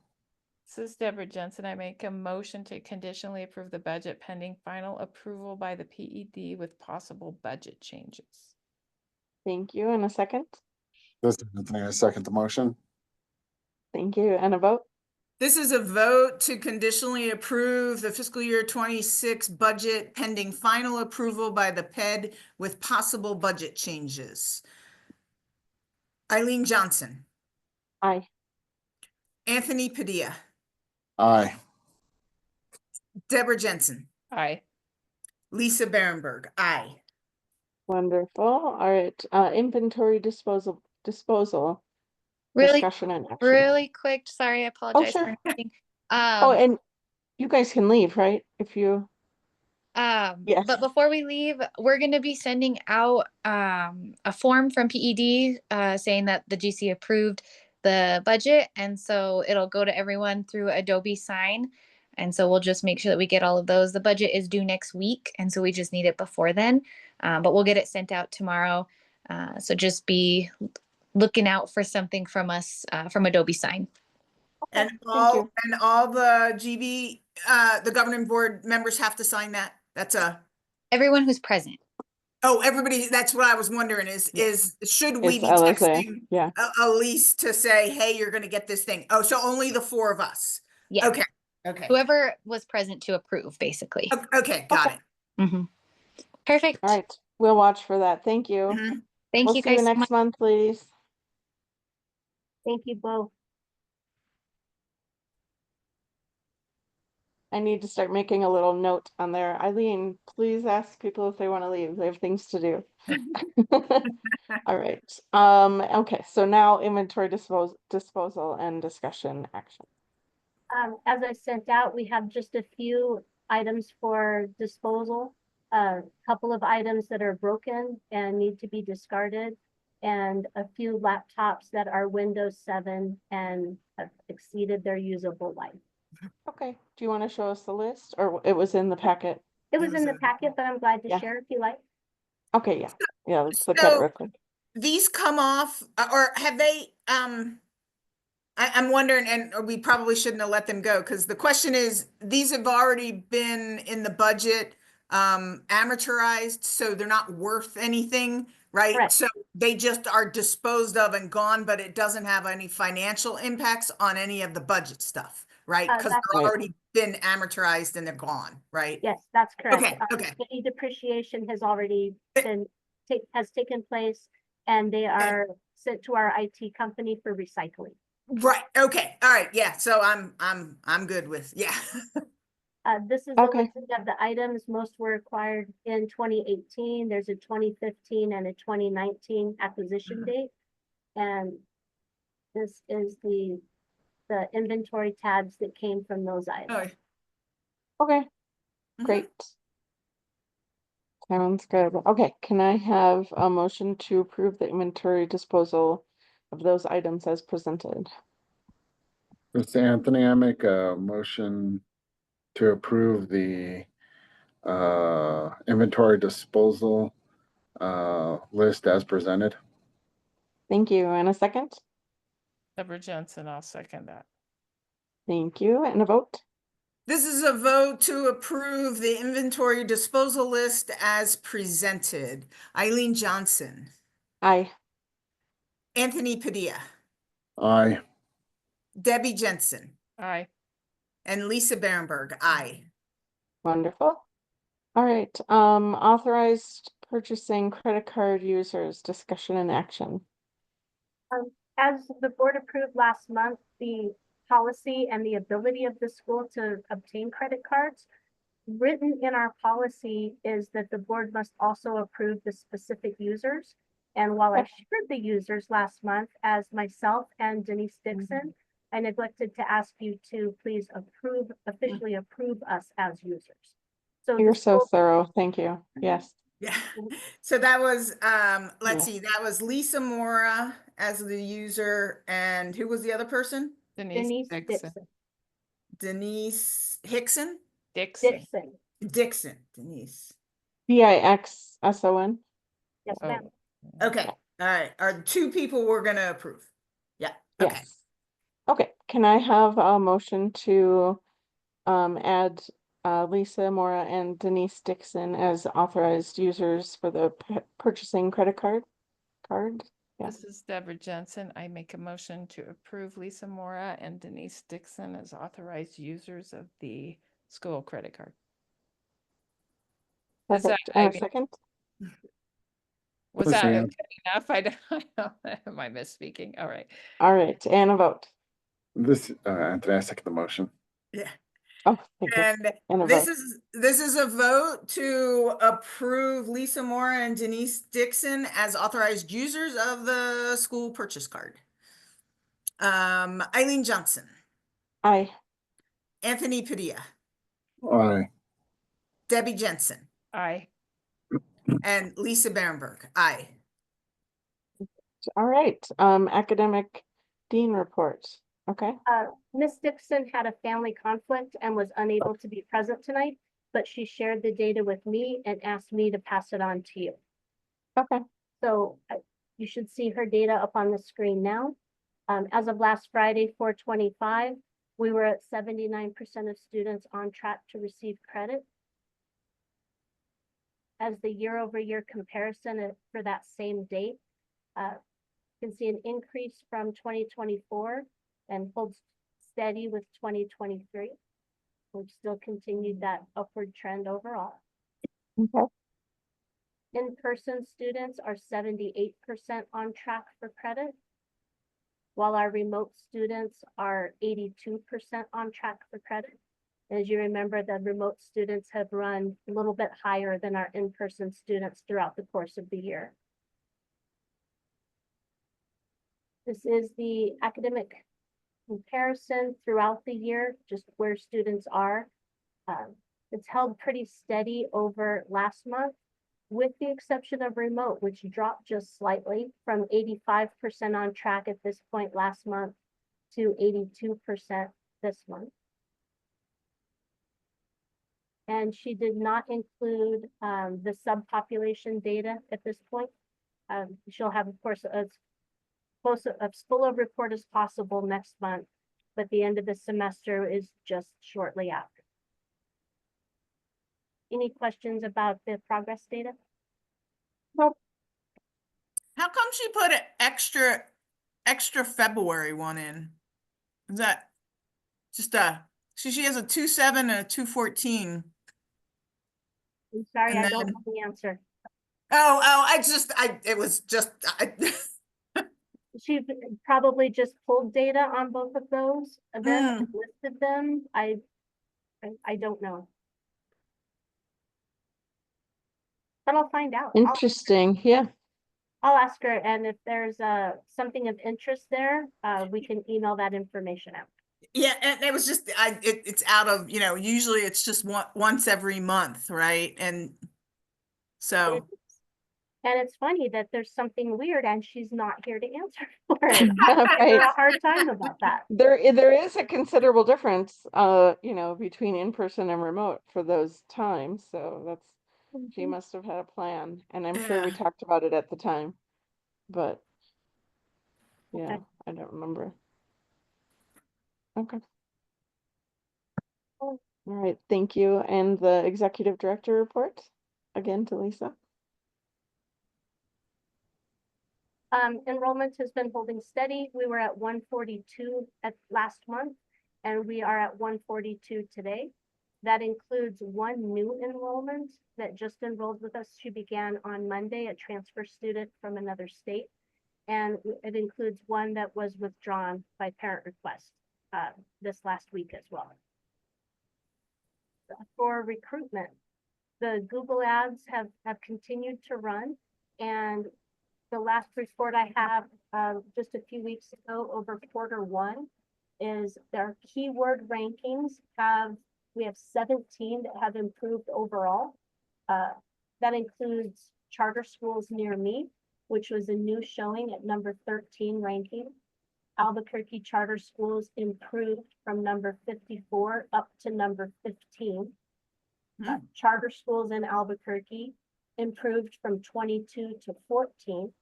D: This is Deborah Jensen. I make a motion to conditionally approve the budget pending final approval by the PED with possible budget changes.
A: Thank you. And a second?
C: This is Anthony, I second the motion.
A: Thank you. And a vote?
B: This is a vote to conditionally approve the fiscal year 26 budget pending final approval by the PED with possible budget changes. Eileen Johnson.
A: Aye.
B: Anthony Padilla.
C: Aye.
B: Deborah Jensen.
D: Aye.
B: Lisa Berenberg. Aye.
A: Wonderful. All right. Inventory disposal
F: Really,
A: discussion and action.
F: really quick. Sorry, I apologize
A: sure.
F: for anything.
A: Oh, and you guys can leave, right? If you yes.
F: But before we leave, we're going to be sending out a form from PED saying that the GC approved the budget. And so it'll go to everyone through Adobe Sign. And so we'll just make sure that we get all of those. The budget is due next week. And so we just need it before then. But we'll get it sent out tomorrow. So just be looking out for something from us from Adobe Sign.
B: And all the GB the governing board members have to sign that? That's
F: Everyone who's present.
B: oh, everybody, that's what I was wondering should we
A: It's
B: be
A: LSA,
B: texting
A: yeah.
B: Elise to say, hey, you're gonna get this thing? Oh, so only the 4 of us?
F: Yeah.
B: Okay, okay.
F: Whoever was present to approve, basically.
B: Okay, got it.
F: Mhm. Perfect.
A: All right, we'll watch for that. Thank you.
B: Mhm.
F: Thank
A: We'll
F: you
A: see you
F: guys so
A: next
F: much.
A: month, please.
E: Thank you both.
A: I need to start making a little note on there. Eileen, please ask people if they want to leave. They have things to do. All right. Okay, so now inventory disposal and discussion action.
E: As I sent out, we have just a few items for disposal. A couple of items that are broken and need to be discarded, and a few laptops that are Windows 7 and have exceeded their usable life.
A: Okay, do you want to show us the list, or it was in the packet?
E: It was in the packet, but I'm glad to
A: Yeah.
E: share if you like.
A: Okay, yeah, let's look at it real quick.
B: These come off, or have they, I'm wondering, and we probably shouldn't have let them go, because the question is, these have already been in the budget, amortized, so they're not worth anything, right?
E: Correct.
B: So they just are disposed of and gone, but it doesn't have any financial impacts on any of the budget stuff, right? Because
E: That's
B: they're
A: right.
B: already been amortized and they're gone, right?
E: Yes, that's correct.
B: Okay, okay.
E: Any depreciation has already been has taken place, and they are sent to our IT company for recycling.
B: Right. Okay. All right. Yeah. So I'm good with, yeah.
E: This is a listing of the items. Most were acquired in 2018. There's a 2015 and a 2019 acquisition date. And this is the inventory tabs that came from those items.
A: Okay, great. Sounds good. Okay, can I have a motion to approve the inventory disposal of those items as presented?
C: Mr. Anthony, I make a motion to approve the inventory disposal list as presented.
A: Thank you. And a second?
D: Deborah Jensen, I'll second that.
A: Thank you. And a vote?
B: This is a vote to approve the inventory disposal list as presented. Eileen Johnson,
A: Aye.
B: Anthony Padilla,
C: Aye.
B: Debbie Jensen,
D: Aye.
B: and Lisa Berenberg. Aye.
A: Wonderful. All right. Authorized purchasing credit card users, discussion and action.
E: As the board approved last month, the policy and the ability of the school to obtain credit cards, written in our policy is that the board must also approve the specific users. And while I shared the users last month as myself and Denise Dixon, I neglected to ask you to please officially approve us as users. So
A: You're so thorough. Thank you. Yes.
B: Yeah. So that was, let's see, that was Lisa Mora as the user, and who was the other person?
E: Denise Dixon.
B: Denise Hickson?
D: Dixon.
B: Dixon, Denise.
A: Dixson.
E: Yes,
D: Oh.
E: ma'am.
B: Okay, all right. Are 2 people we're gonna approve? Yeah, okay.
A: Yes. Okay, can I have a motion to add Lisa Mora and Denise Dixon as authorized users for the purchasing credit card? Yeah.
D: This is Deborah Jensen. I make a motion to approve Lisa Mora and Denise Dixon as authorized users of the school credit card.
A: Perfect. And a second?
D: Was
C: Lisa,
D: that
C: yeah.
D: okay enough? I don't, am I misspeaking? All right.
A: All right, and a vote.
C: This Anthony, I second the motion.
B: Yeah.
A: Oh, thank you.
B: And
A: And a
B: this
A: vote.
B: is a vote to approve Lisa Mora and Denise Dixon as authorized users of the school purchase card. Eileen Johnson,
A: Aye.
B: Anthony Padilla,
C: Aye.
B: Debbie Jensen,
D: Aye.
B: and Lisa Berenberg. Aye.
A: All right, academic dean report. Okay.
E: Ms. Dixon had a family conflict and was unable to be present tonight, but she shared the data with me and asked me to pass it on to you.
A: Okay.
E: So you should see her data up on the screen now. As of last Friday, 4/25, We were at 79% of students on track to receive credit. As the year-over-year comparison for that same date, you can see an increase from 2024 and holds steady with 2023. We've still continued that upward trend overall.
A: Okay.
E: In-person students are 78% on track for credit, while our remote students are 82% on track for credit. As you remember, the remote students have run a little bit higher than our in-person students throughout the course of the year. This is the academic comparison throughout the year, just where students are. It's held pretty steady over last month, with the exception of remote, which dropped just slightly from 85% on track at this point last month to 82% this month. And she did not include the subpopulation data at this point. She'll have, of course, as close as full a report as possible next month, but the end of the semester is just shortly after. Any questions about the progress data?
A: Nope.
B: How come she put an extra February one in? Is that just she has a 2.7 and a 2.14.
E: I'm sorry,
B: And
E: I don't
B: then-
E: have the answer.
B: It was just,
E: She probably just pulled data on both of those events and listed them. I don't know. But I'll find out.
A: Interesting. Yeah.
E: I'll ask her, and if there's something of interest there, we can email that information out.
B: yeah, and it was just, it's out of, usually it's just once every month, right? And so.
E: And it's funny that there's something weird and she's not here to answer for it.
A: Right.
E: I have a hard time about that.
A: There is a considerable difference, between in-person and remote for those times. So that's, she must have had a plan, and I'm sure we
B: Yeah.
A: talked about it at the time, but yeah,
E: Okay.
A: I don't remember. Okay. All right, thank you. And the executive director report, again to Lisa.
E: Enrollment has been holding steady. We were at 142 at last month, and we are at 142 today. That includes one new enrollment that just enrolled with us. She began on Monday, a transfer student from another state. And it includes one that was withdrawn by parent request this last week as well. For recruitment, the Google ads have continued to run, and the last report I have just a few weeks ago over Q1 is their keyword rankings we have 17 that have improved overall. That includes charter schools near me, which was a new showing at number 13 ranking. Albuquerque charter schools improved from number 54 up to number 15. Charter schools in Albuquerque improved from 22 to 14.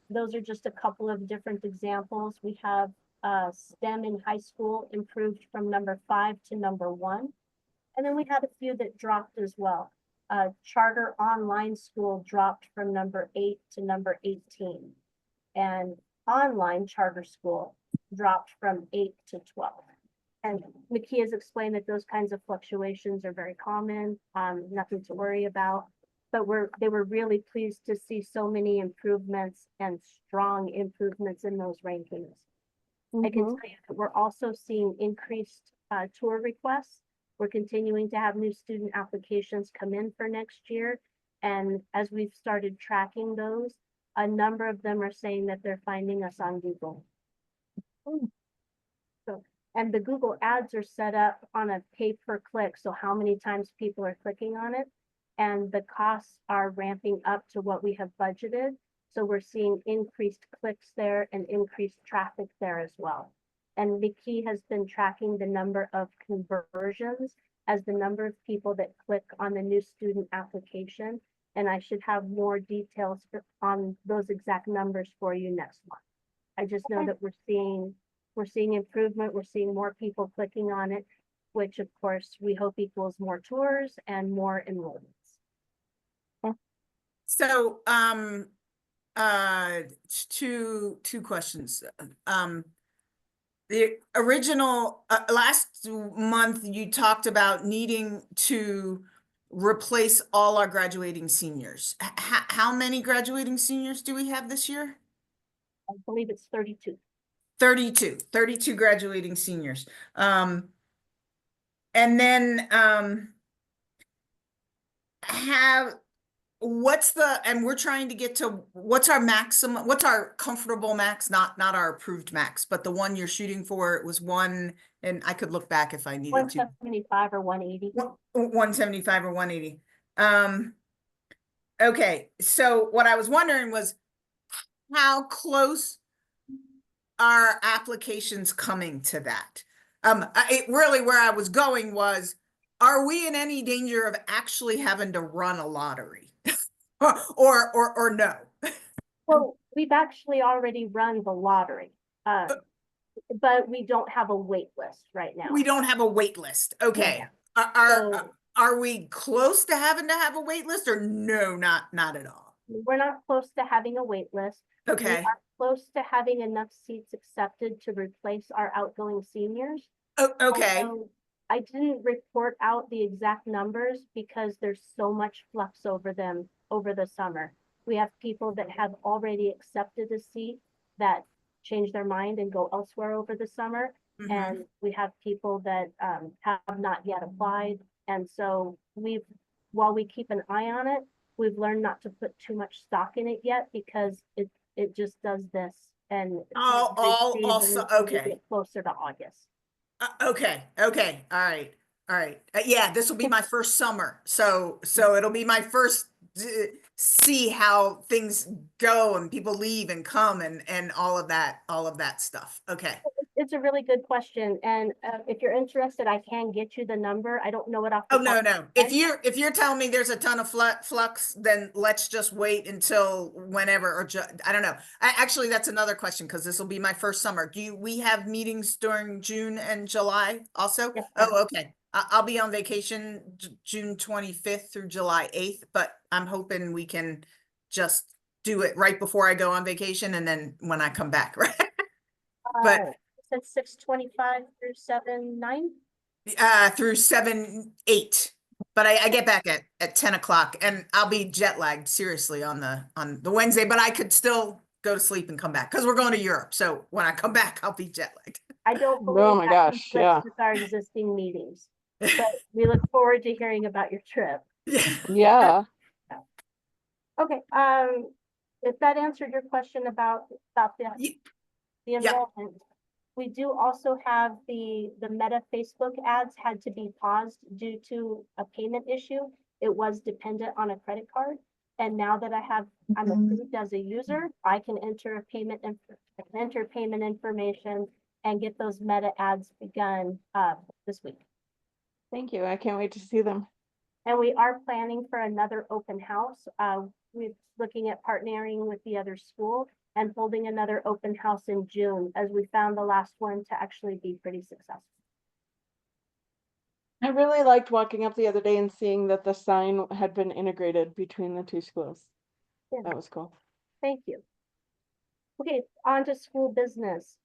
E: Those are just a couple of different examples. We have STEM in high school improved from number 5 to number 1. And then we had a few that dropped as well. Charter online school dropped from number 8 to number 18. And online charter school dropped from 8 to 12. And McKee has explained that those kinds of fluctuations are very common, nothing to worry about. But they were really pleased to see so many improvements and strong improvements in those rankings. I can tell you that we're also seeing increased tour requests. We're continuing to have new student applications come in for next year. And as we've started tracking those, a number of them are saying that they're finding us on Google. So, and the Google ads are set up on a pay per click. So how many times people are clicking on it, and the costs are ramping up to what we have budgeted. So we're seeing increased clicks there and increased traffic there as well. And McKee has been tracking the number of conversions as the number of people that click on the new student application. And I should have more details on those exact numbers for you next month. I just know that we're seeing we're seeing improvement. We're seeing more people clicking on it, which of course we hope equals more tours and more enrollments.
B: So, two questions. The original, last month, you talked about needing to replace all our graduating seniors. How many graduating seniors do we have this year?
E: I believe it's 32.
B: 32 graduating seniors. And then, and we're trying to get to, what's our maximum, what's our comfortable max, not our approved max, but the one you're shooting for, it was one, and I could look back if I needed to.
E: 175 or 180.
B: 175 or 180. Okay, so what I was wondering was how close are applications coming to that? Really where I was going was, are we in any danger of actually having to run a lottery? or no?
E: Well, we've actually already run the lottery, but we don't have a wait list right now.
B: We don't have a wait list. Okay.
E: Yeah.
B: Are we close to having to have a wait list, or no, not at all?
E: We're not close to having a wait list.
B: Okay.
E: We are close to having enough seats accepted to replace our outgoing seniors.
B: Oh, okay.
E: Although I didn't report out the exact numbers because there's so much flux over them over the summer. We have people that have already accepted a seat that change their mind and go elsewhere over the summer.
B: Mm-hmm.
E: And we have people that have not yet applied. And so while we keep an eye on it, we've learned not to put too much stock in it yet because it just does this. And
B: also, okay.
E: Get closer to August.
B: Okay. All right. Yeah, this will be my first summer. So it'll be my first see how things go and people leave and come and all of that stuff. Okay.
E: It's a really good question. And if you're interested, I can get you the number. I don't know it off the
B: top. No. If you're telling me there's a ton of flux, then let's just wait until whenever, or I don't know. Actually, that's another question, because this will be my first summer. We have meetings during June and July also?
E: Yes,
B: oh, okay. I'll be on vacation June 25th through July 8th, but I'm hoping we can just do it right before I go on vacation and then when I come back, right? But
E: since 6:25 through 7:09?
B: Through 7:08. But I get back at 10 o'clock, and I'll be jet lagged seriously on the Wednesday, but I could still go to sleep and come back because we're going to Europe. So when I come back, I'll be jet lagged.
E: I don't believe
A: oh my gosh, yeah.
E: with our existing meetings, but we look forward to hearing about your trip.
A: Yeah.
E: Okay. If that answered your question about the enrollment, we do also have the Meta Facebook ads had to be paused due to a payment issue. It was dependent on a credit card. And now that I'm approved as a user, I can enter payment information and get those Meta ads begun this week.
A: Thank you. I can't wait to see them.
E: And we are planning for another open house. We're looking at partnering with the other school and holding another open house in June, as we found the last one to actually be pretty successful.
A: I really liked walking up the other day and seeing that the sign had been integrated between the two schools. Yeah. That was cool.
E: Thank you. Okay, on to school business.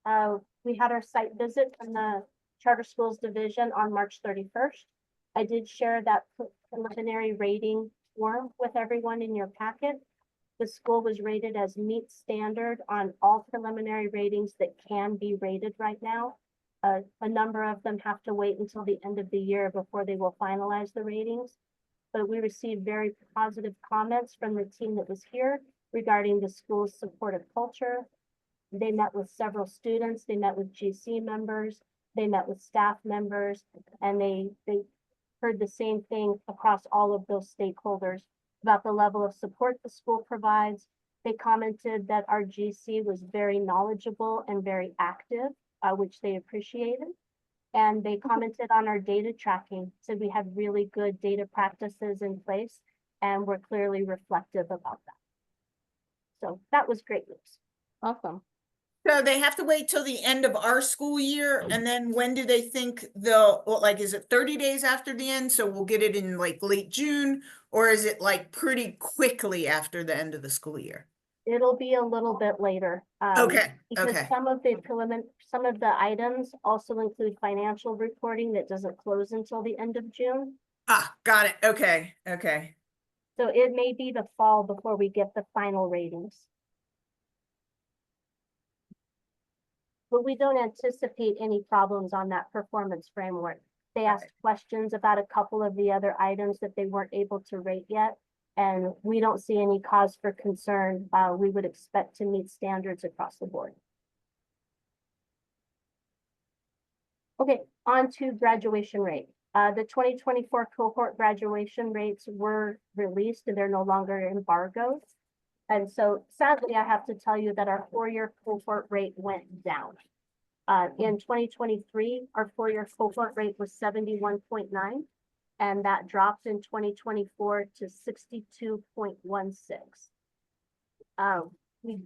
E: We had our site visit from the Charter Schools Division on March 31st. I did share that preliminary rating form with everyone in your packet. The school was rated as meet standard on all preliminary ratings that can be rated right now. A number of them have to wait until the end of the year before they will finalize the ratings. But we received very positive comments from the team that was here regarding the school's supportive culture. They met with several students, they met with GC members, they met with staff members, and they heard the same thing across all of those stakeholders about the level of support the school provides. They commented that our GC was very knowledgeable and very active, which they appreciated. And they commented on our data tracking, said we have really good data practices in place, and we're clearly reflective about that. So that was great news.
A: Awesome.
B: So they have to wait till the end of our school year, and then when do they think they'll, well, like, is it 30 days after the end? So we'll get it in like late June, or is it like pretty quickly after the end of the school year?
E: It'll be a little bit later.
B: Okay,
E: Because
B: okay.
E: some of the items also include financial reporting that doesn't close until the end of June.
B: Ah, got it. Okay, okay.
E: So it may be the fall before we get the final ratings. But we don't anticipate any problems on that performance framework. They asked questions about a couple of the other items that they weren't able to rate yet, and we don't see any cause for concern. We would expect to meet standards across the board. Okay, on to graduation rate. The 2024 cohort graduation rates were released and they're no longer embargoed. And so sadly, I have to tell you that our four-year cohort rate went down. In 2023, our four-year cohort rate was 71.9, and that dropped in 2024 to 62.16. We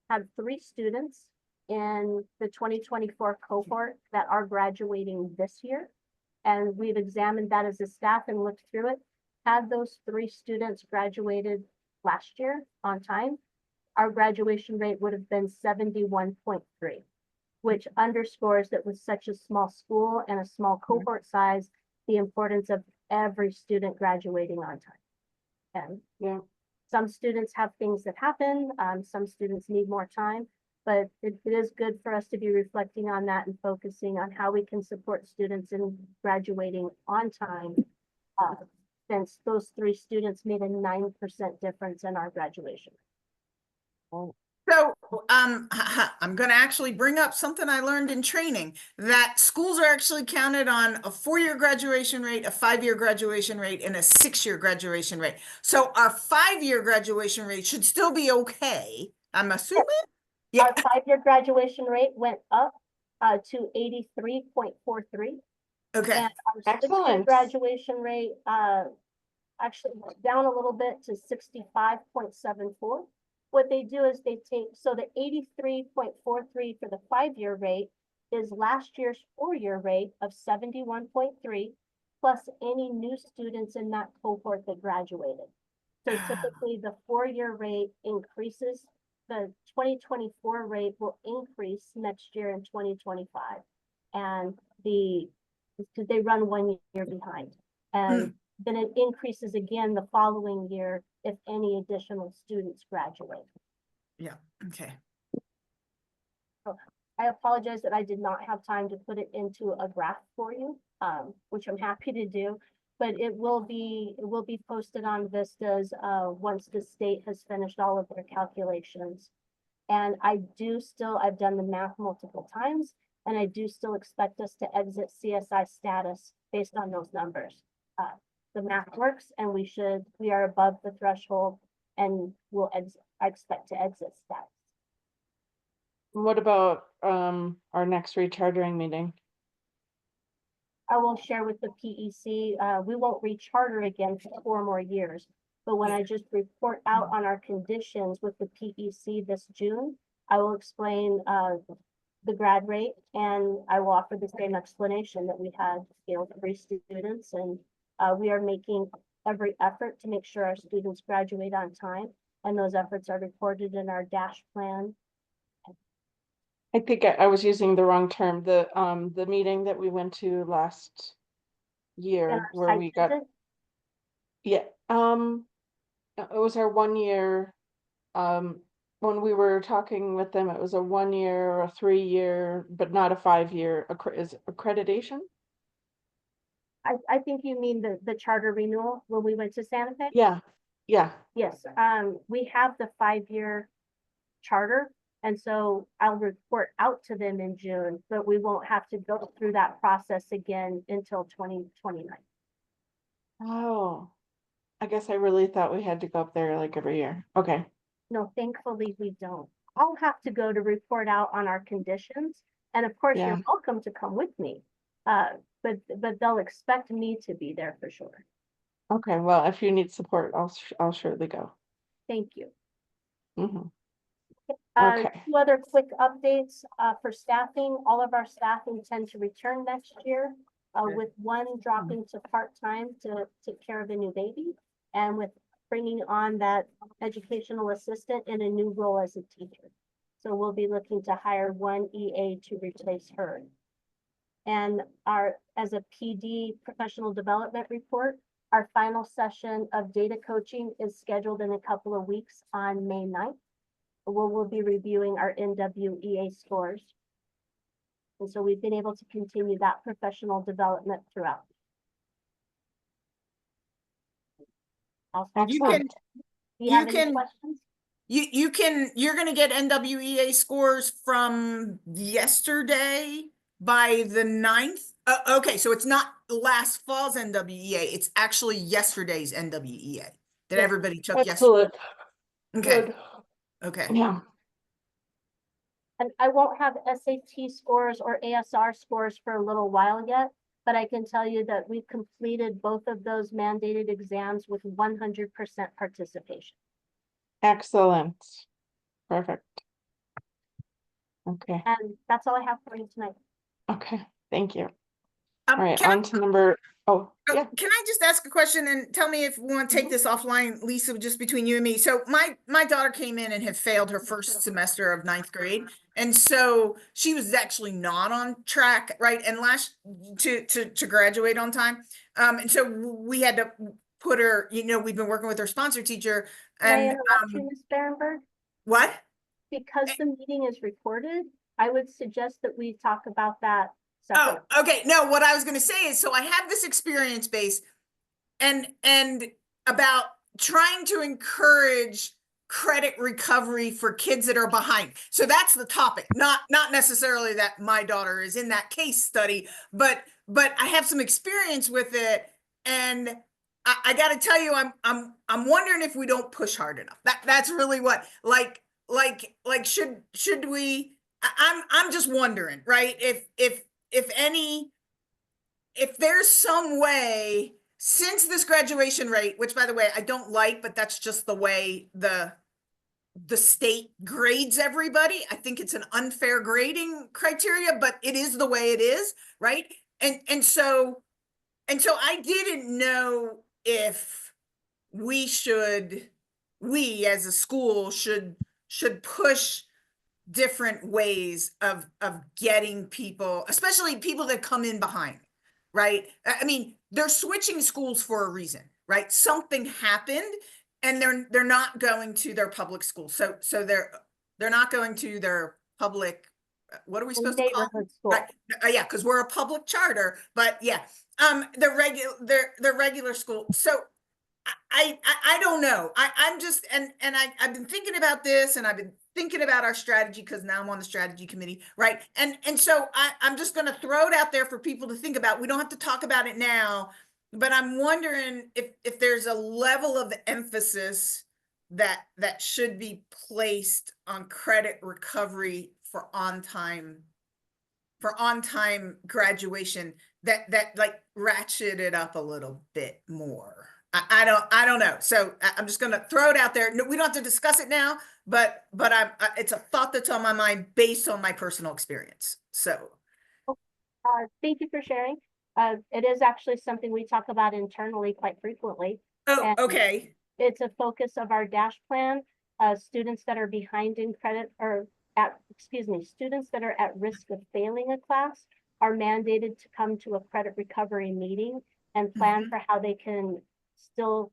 E: had 3 students in the 2024 cohort that are graduating this year, and we've examined that as a staff and looked through it. Had those 3 students graduated last year on time, our graduation rate would have been 71.3. which underscores that with such a small school and a small cohort size, the importance of every student graduating on time. And
A: Yeah.
E: some students have things that happen, some students need more time, but it is good for us to be reflecting on that and focusing on how we can support students in graduating on time, since those 3 students made a 9% difference in our graduation.
B: So I'm going to actually bring up something I learned in training, that schools are actually counted on a 4-year graduation rate, a 5-year graduation rate, and a 6-year graduation rate. So our 5-year graduation rate should still be okay, I'm assuming.
E: Yeah. Our 5-year graduation rate went up to 83.43.
B: Okay.
E: And our 6-year graduation rate actually went down a little bit to 65.74. What they do is they take, so the 83.43 for the 5-year rate is last year's 4-year rate of 71.3 plus any new students in that cohort that graduated. So typically the 4-year rate increases, the 2024 rate will increase next year in 2025. And because they run 1 year behind. And then it increases again the following year if any additional students graduate.
B: Yeah, okay.
E: So I apologize that I did not have time to put it into a graph for you, which I'm happy to do, but it will be posted on Vistas once the state has finished all of their calculations. And I've done the math multiple times, and I do still expect us to exit CSI status based on those numbers. The math works, and we are above the threshold, and I expect to exit status.
A: What about our next rechartering meeting?
E: I will share with the PEC. We won't recharter again for 4 more years, but when I just report out on our conditions with the PEC this June, I will explain the grad rate, and I will offer the same explanation that we had, 3 students, and we are making every effort to make sure our students graduate on time, and those efforts are recorded in our dash plan.
A: I think I was using the wrong term. The meeting that we went to last year where we got, yeah, it was our 1 year, when we were talking with them, it was a 1 year or a 3 year, but not a 5-year accreditation.
E: I think you mean the charter renewal when we went to Santa Fe?
A: Yeah.
E: Yes, we have the 5-year charter, and so I'll report out to them in June, but we won't have to go through that process again until 2029.
A: Oh, I guess I really thought we had to go up there like every year. Okay.
E: No, thankfully we don't. I'll have to go to report out on our conditions, and of course you're welcome to come with me. But they'll expect me to be there for sure.
A: Okay, well, if you need support, I'll surely go.
E: Thank you.
A: Okay.
E: Two other quick updates for staffing. All of our staff intend to return next year, with one dropping to part-time to take care of a new baby, and with bringing on that educational assistant in a new role as a teacher. So we'll be looking to hire one EA to replace her. And as a PD professional development report, our final session of data coaching is scheduled in a couple of weeks on May 9th. Where we'll be reviewing our NWEA scores. And so we've been able to continue that professional development throughout.
B: You can,
E: you have any questions?
B: You're going to get NWEA scores from yesterday by the 9th. Okay, so it's not last fall's NWEA, it's actually yesterday's NWEA that everybody took yesterday. Okay.
A: Good.
B: Okay.
A: Yeah.
E: And I won't have SAT scores or ASR scores for a little while yet, but I can tell you that we completed both of those mandated exams with 100% participation.
A: Excellent. Perfect. Okay.
E: And that's all I have for you tonight.
A: Okay. Thank you. All right.
B: Can
A: On to number. Oh, yeah.
B: Can I just ask a question and tell me if we want to take this offline, Lisa, just between you and me? So my daughter came in and had failed her first semester of 9th grade. And so she was actually not on track, right? And to graduate on time. And so we had to put her, we've been working with her sponsor teacher.
E: Can I
B: And
E: interrupt you, Ms. Berenberg?
B: what?
E: Because the meeting is recorded, I would suggest that we talk about that.
B: Oh, okay. No, what I was going to say is, so I have this experience base and about trying to encourage credit recovery for kids that are behind. So that's the topic, not necessarily that my daughter is in that case study, but I have some experience with it. And I got to tell you, I'm wondering if we don't push hard enough. That's really what, like, should we, I'm just wondering, right? If there's some way, since this graduation rate, which by the way, I don't like, but that's just the way the state grades everybody. I think it's an unfair grading criteria, but it is the way it is, right? And so I didn't know if we as a school should push different ways of getting people, especially people that come in behind, right? I mean, they're switching schools for a reason, right? Something happened and they're not going to their public school. So they're not going to their public, what are we supposed to call it? Right. Yeah, because we're a public charter, but yeah, the regular school. So I don't know. I'm just, I've been thinking about this, and I've been thinking about our strategy because now I'm on the strategy committee, right? And so I'm just going to throw it out there for people to think about. We don't have to talk about it now, but I'm wondering if there's a level of emphasis that should be placed on credit recovery for on-time graduation that like ratchet it up a little bit more. I don't know. So I'm just going to throw it out there. No, we don't have to discuss it now, but it's a thought that's on my mind based on my personal experience. So.
E: Thank you for sharing. It is actually something we talk about internally quite frequently.
B: Oh, okay.
E: It's a focus of our DASH plan. Students that are behind in credit students that are at risk of failing a class are mandated to come to a credit recovery meeting and plan for how they can still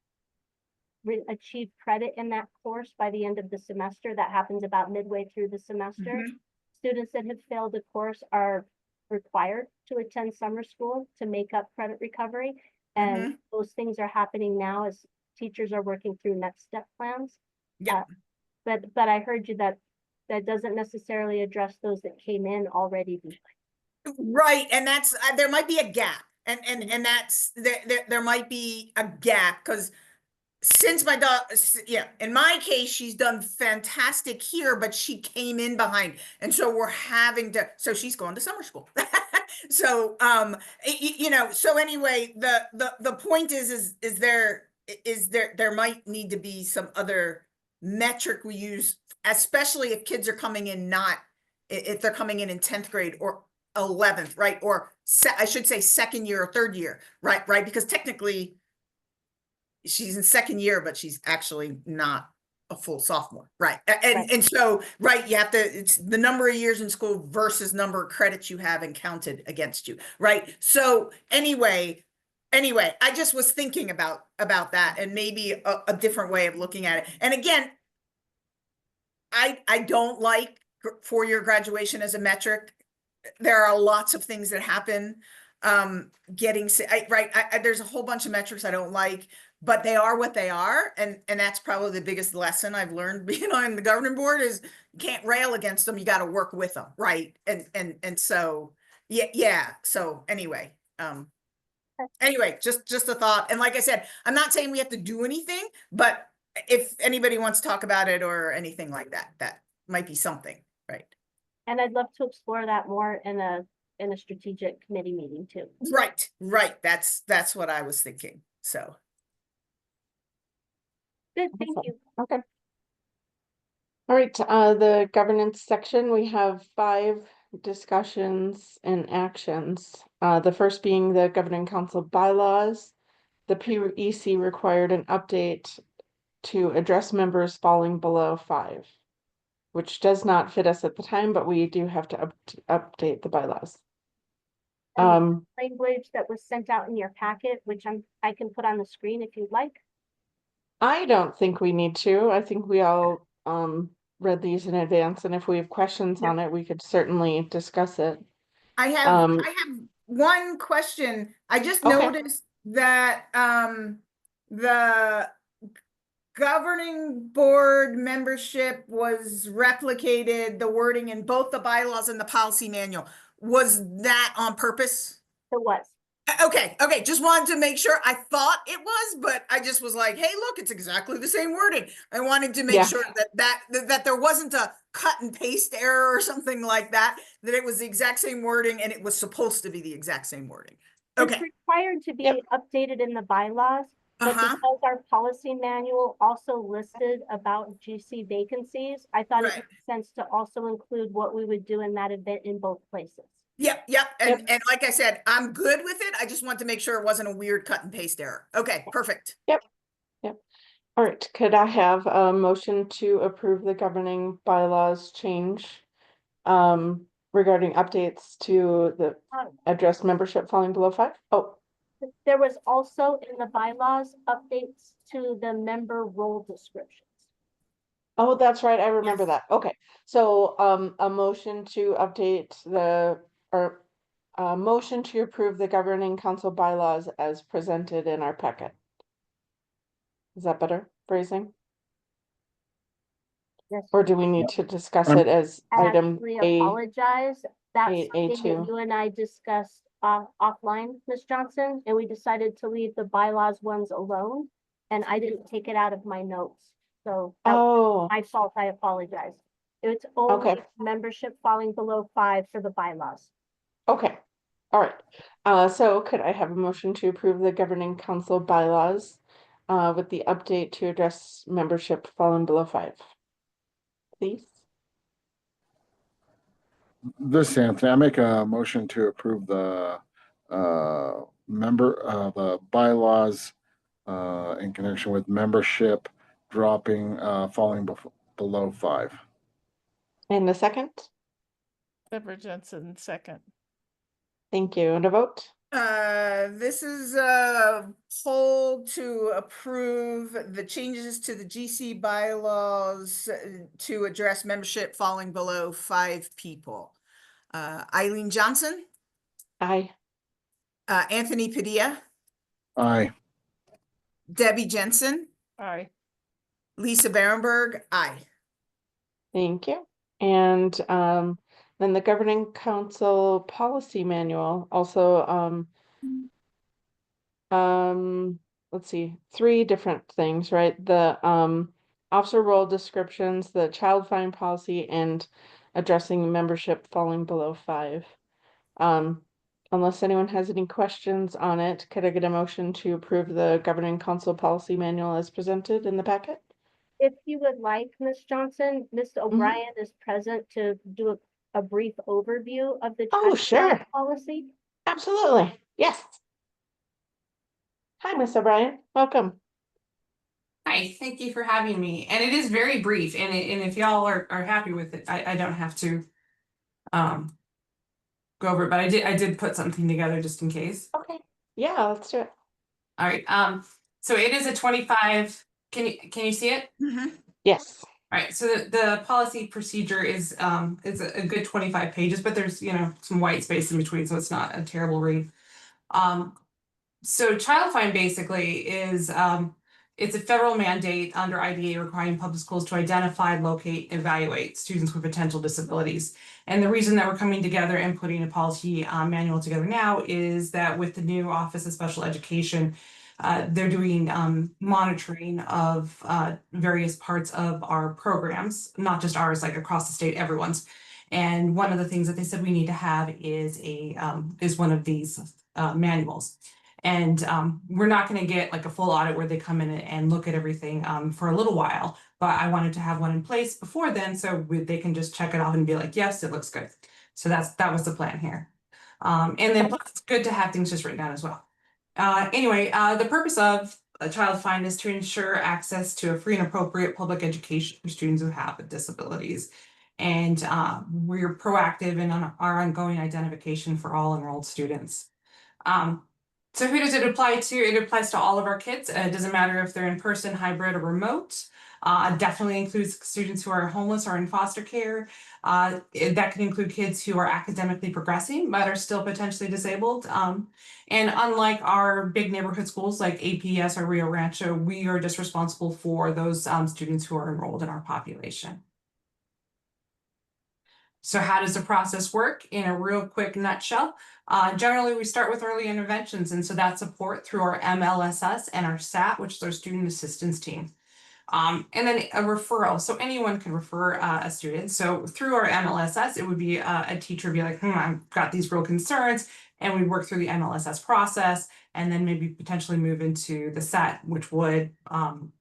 E: achieve credit in that course by the end of the semester. That happens about midway through the semester. Students that have failed a course are required to attend summer school to make up credit recovery. And those things are happening now as teachers are working through next step plans.
B: Yeah.
E: But I heard you that doesn't necessarily address those that came in already behind.
B: Right. And that's, there might be a gap. And that's, there might be a gap because since my daughter, in my case, she's done fantastic here, but she came in behind. And so we're having to, so she's going to summer school. So, so anyway, the point is there might need to be some other metric we use especially if kids are coming in if they're coming in 10th grade or 11th, right? Or I should say second year or third year, right? Right? Because technically she's in second year, but she's actually not a full sophomore, right? And so, right, you have to, it's the number of years in school versus number of credits you have and counted against you, right? So anyway, I just was thinking about that and maybe a different way of looking at it. And again, I don't like four-year graduation as a metric. There are lots of things that happen. There's a whole bunch of metrics I don't like, but they are what they are, and that's probably the biggest lesson I've learned being on the governing board is you can't rail against them, you got to work with them, right? And so yeah. So anyway, just a thought. And like I said, I'm not saying we have to do anything, but if anybody wants to talk about it or anything like that, that might be something, right?
E: And I'd love to explore that more in a strategic committee meeting too.
B: Right. That's what I was thinking. So.
E: Good, thank you.
A: Okay. All right, the governance section, we have 5 discussions and actions. The first being the governing council bylaws. The PEC required an update to address members falling below 5, which does not fit us at the time, but we do have to update the bylaws.
E: Language that was sent out in your packet, which I can put on the screen if you'd like.
A: I don't think we need to. I think we all read these in advance, and if we have questions on it, we could certainly discuss it.
B: I have one question. I just noticed that the governing board membership was replicated, the wording in both the bylaws and the policy manual. Was that on purpose?
E: It was.
B: Okay. Just wanted to make sure. I thought it was, but I just was like, hey, look, it's exactly the same wording. I wanted to make sure that there wasn't a cut and paste error or something like that, that it was the exact same wording and it was supposed to be the exact same wording. Okay.
E: It's required to be updated in the bylaws, but because our policy manual also listed about GC vacancies, I thought it made sense to also include what we would do in that event in both places.
B: Yep. And like I said, I'm good with it. I just want to make sure it wasn't a weird cut and paste error. Okay, perfect.
A: Yep. All right, could I have a motion to approve the governing bylaws change regarding updates to the address membership falling below 5?
E: There was also in the bylaws updates to the member role descriptions.
A: Oh, that's right. I remember that. Okay. So a motion to update motion to approve the governing council bylaws as presented in our packet. Is that better phrasing?
E: Yes.
A: Or do we need to discuss it as item A?
E: Apologize. That's something that
A: A2.
E: you and I discussed offline, Ms. Johnson, and we decided to leave the bylaws ones alone, and I didn't take it out of my notes. So that was my fault. I apologize. It's only membership falling below 5 for the bylaws.
A: Okay. All right. So could I have a motion to approve the governing council bylaws with the update to address membership falling below 5? Please.
C: This is Anthony. I make a motion to approve the the bylaws in connection with membership dropping, falling below 5.
A: And a second?
D: Deborah Jensen, second.
A: Thank you. And a vote?
B: This is a poll to approve the changes to the GC bylaws to address membership falling below 5 people. Eileen Johnson?
A: Aye.
B: Anthony Padilla?
C: Aye.
B: Debbie Jensen?
D: Aye.
B: Lisa Berenberg? Aye.
A: Thank you. And then the governing council policy manual also let's see, 3 different things, right? The officer role descriptions, the child find policy, and addressing membership falling below 5. Unless anyone has any questions on it, could I get a motion to approve the governing council policy manual as presented in the packet?
E: If you would like, Ms. Johnson, Ms. O'Brien is present to do a brief overview of the
A: Oh,
E: child
A: sure.
E: policy.
A: Absolutely. Yes. Hi, Miss O'Brien. Welcome.
H: Hi, thank you for having me. And it is very brief, and if y'all are happy with it, I don't have to go over it, but I did put something together just in case.
A: Okay. Yeah, let's do it.
H: All right. So it is a 25. Can you see it?
A: Yes.
H: All right. So the policy procedure is a good 25 pages, but there's some white space in between, so it's not a terrible read. So Child Find basically is it's a federal mandate under IDA requiring public schools to identify, locate, evaluate students with potential disabilities. And the reason that we're coming together and putting a policy manual together now is that with the new Office of Special Education, they're doing monitoring of various parts of our programs, not just ours, like across the state, everyone's. And one of the things that they said we need to have is one of these manuals. And we're not going to get like a full audit where they come in and look at everything for a little while, but I wanted to have one in place before then so they can just check it off and be like, yes, it looks good. So that was the plan here. And then plus it's good to have things just written down as well. Anyway, the purpose of a Child Find is to ensure access to a free and appropriate public education for students who have disabilities. And we're proactive in our ongoing identification for all enrolled students. So who does it apply to? It applies to all of our kids. It doesn't matter if they're in person, hybrid, or remote. Definitely includes students who are homeless or in foster care. That could include kids who are academically progressing but are still potentially disabled. And unlike our big neighborhood schools like APS or Rio Rancho, we are just responsible for those students who are enrolled in our population. So how does the process work? In a real quick nutshell, generally we start with early interventions, and so that's support through our MLSS and our SAT, which is our student assistance team. And then a referral, so anyone can refer a student. So through our MLSS, it would be a teacher be like, I've got these real concerns, and we work through the MLSS process, and then maybe potentially move into the SAT, which would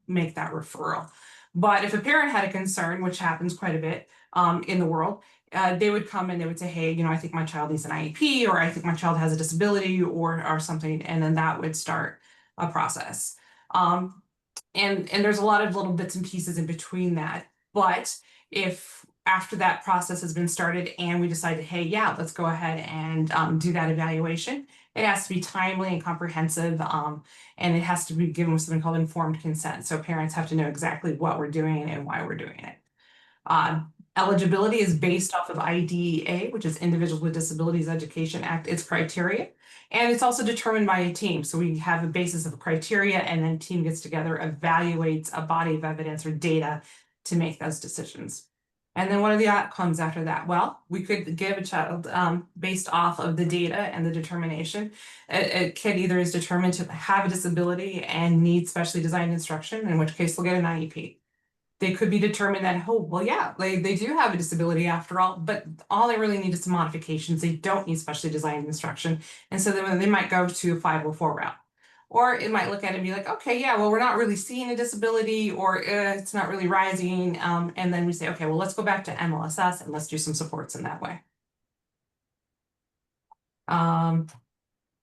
H: make that referral. But if a parent had a concern, which happens quite a bit in the world, they would come and they would say, hey, I think my child needs an IEP, or I think my child has a disability or something, and then that would start a process. And there's a lot of little bits and pieces in between that. But if after that process has been started and we decided, hey, yeah, let's go ahead and do that evaluation, it has to be timely and comprehensive, and it has to be given with something called informed consent. So parents have to know exactly what we're doing and why we're doing it. Eligibility is based off of IDEA, which is Individuals with Disabilities Education Act, its criteria. And it's also determined by a team. So we have a basis of criteria, and then a team gets together, evaluates a body of evidence or data to make those decisions. And then what are the outcomes after that? Well, we could give a child, based off of the data and the determination, a kid either is determined to have a disability and needs specially designed instruction, in which case they'll get an IEP. They could be determined that, oh, well, yeah, they do have a disability after all, but all they really need is some modifications. They don't need specially designed instruction. And so then they might go to a 504 route. Or it might look at it and be like, okay, yeah, well, we're not really seeing a disability, or it's not really rising. And then we say, okay, well, let's go back to MLSS and let's do some supports in that way.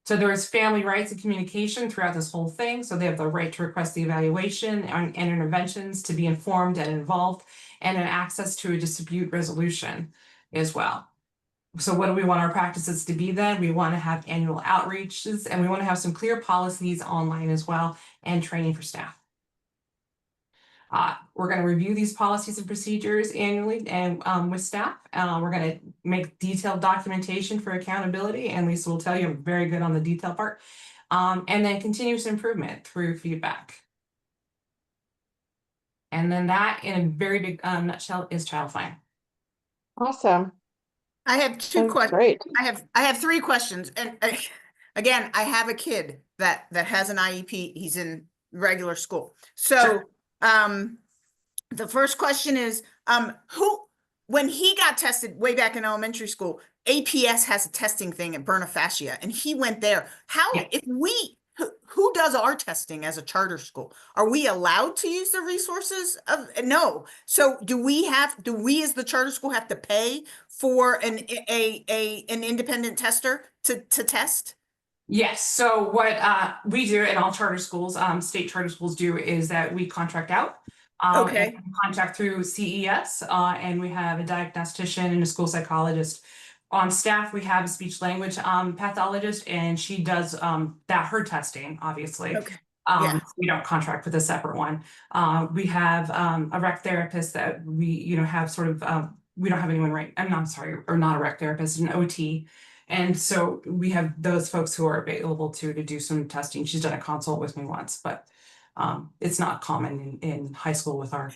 H: So there is family rights and communication throughout this whole thing. So they have the right to request the evaluation and interventions, to be informed and involved, and an access to a dispute resolution as well. So what do we want our practices to be then? We want to have annual outreaches, and we want to have some clear policies online as well, and training for staff. We're going to review these policies and procedures annually and with staff. We're going to make detailed documentation for accountability, and Lisa will tell you I'm very good on the detail part. And then continuous improvement through feedback. And then that, in a very big nutshell, is Child Find.
A: Awesome.
B: I have two questions.
A: Great.
B: I have three questions. And again, I have a kid that has an IEP. He's in regular school. So
H: Sure.
B: The first question is, when he got tested way back in elementary school, APS has a testing thing at Bernifascia, and he went there. How,
H: Yeah.
B: if we who does our testing as a charter school? Are we allowed to use the resources of, no. So do we as the charter school have to pay for an independent tester to test?
H: Yes, so what we do in all charter schools, state charter schools do, is that we contract out.
B: Okay.
H: And contract through CES, and we have a diagnostician and a school psychologist. On staff, we have a speech language pathologist, and she does her testing, obviously.
B: Okay. Yeah.
H: We don't contract with a separate one. We have a rec therapist that we, have sort of, we don't have anyone I'm sorry, or not a rec therapist, an OT. And so we have those folks who are available to do some testing. She's done a consult with me once, but it's not common in high school with our.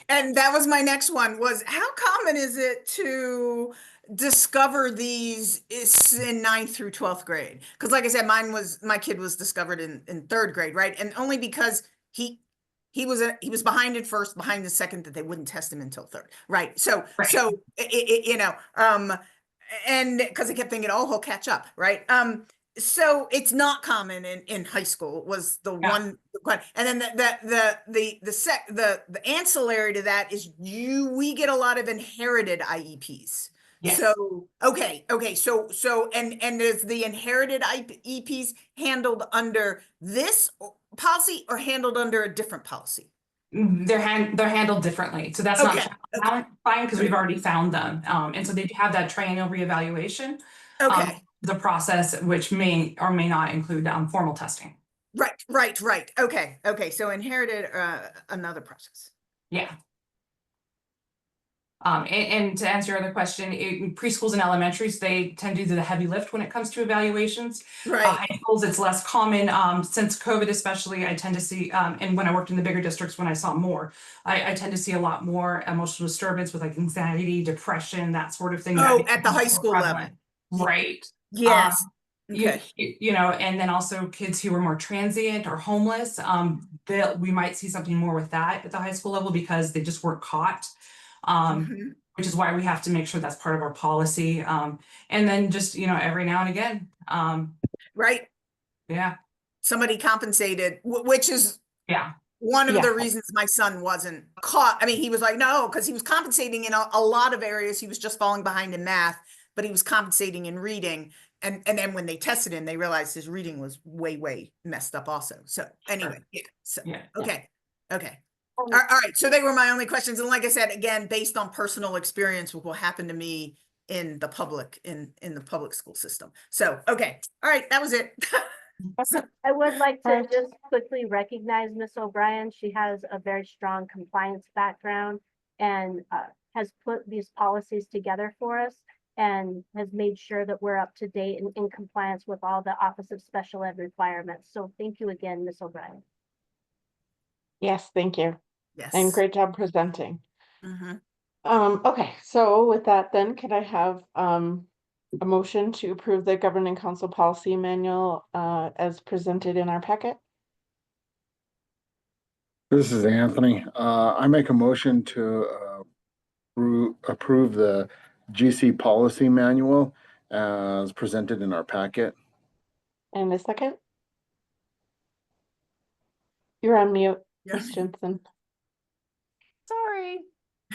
B: And that was my next one, was how common is it to discover these in 9th through 12th grade? Because like I said, my kid was discovered in 3rd grade, right? And only because he was behind in 1st, behind in 2nd, that they wouldn't test him until 3rd, right? So and because I kept thinking, oh, he'll catch up, right? So it's not common in high school, was the one, and then the ancillary to that is we get a lot of inherited IEPs.
H: Yes.
B: So okay, so and is the inherited IEPs handled under this policy or handled under a different policy?
H: They're handled differently, so that's not fine, because we've already found them, and so they have that triennial reevaluation.
B: Okay.
H: The process, which may or may not include formal testing.
B: Right. Okay. So inherited another process.
H: Yeah. And to answer your other question, in preschools and elementaries, they tend to do the heavy lift when it comes to evaluations.
B: Right.
H: High schools, it's less common. Since COVID, especially, I tend to see, and when I worked in the bigger districts, when I saw more, I tend to see a lot more emotional disturbance with like anxiety, depression, that sort of thing.
B: Oh, at the high school level.
H: Right.
B: Yes. Okay.
H: And then also kids who are more transient or homeless, we might see something more with that at the high school level because they just weren't caught. Which is why we have to make sure that's part of our policy. And then just, every now and again.
B: Right.
H: Yeah.
B: Somebody compensated, which is one of the reasons my son wasn't caught. I mean, he was like, no, because he was compensating in a lot of areas. He was just falling behind in math, but he was compensating in reading. And then when they tested him, they realized his reading was way messed up also. So anyway, okay. All right. So they were my only questions. And like I said, again, based on personal experience with what happened to me in the public, in the public school system. So, okay. All right. That was it.
E: I would like to just quickly recognize Miss O'Brien. She has a very strong compliance background and has put these policies together for us and has made sure that we're up to date and in compliance with all the Office of Special Ed requirements. So thank you again, Miss O'Brien.
A: Yes, thank you.
B: Yes.
A: And great job presenting. Okay, so with that then, could I have a motion to approve the Governing Council Policy Manual as presented in our packet?
C: This is Anthony. I make a motion to approve the GC Policy Manual as presented in our packet.
A: And a second? You're on mute, Ms. Jensen.
D: Sorry.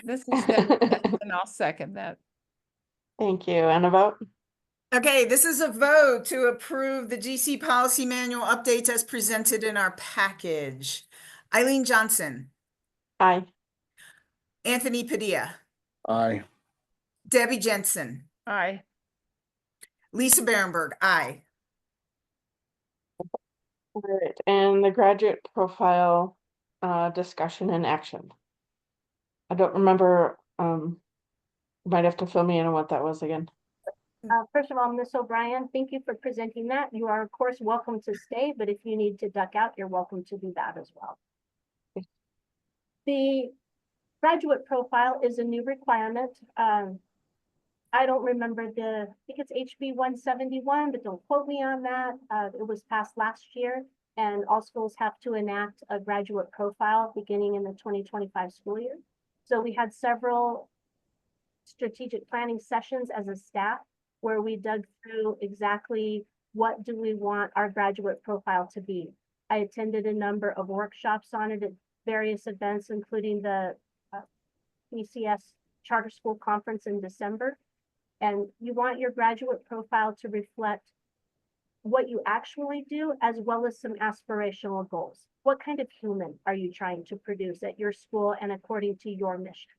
D: This is Jensen, and I'll second that.
A: Thank you. And a vote?
B: Okay, this is a vote to approve the GC Policy Manual updates as presented in our package. Eileen Johnson.
A: Aye.
B: Anthony Padilla.
C: Aye.
B: Debbie Jensen.
D: Aye.
B: Lisa Berenberg. Aye.
A: All right, and the graduate profile discussion and action. I don't remember, you might have to fill me in on what that was again.
E: First of all, Miss O'Brien, thank you for presenting that. You are, of course, welcome to stay, but if you need to duck out, you're welcome to do that as well. The graduate profile is a new requirement. I don't remember I think it's HB 171, but don't quote me on that. It was passed last year, and all schools have to enact a graduate profile beginning in the 2025 school year. So we had several strategic planning sessions as a staff where we dug through exactly what do we want our graduate profile to be? I attended a number of workshops on it at various events, including the BCS Charter School Conference in December. And you want your graduate profile to reflect what you actually do, as well as some aspirational goals. What kind of human are you trying to produce at your school and according to your mission?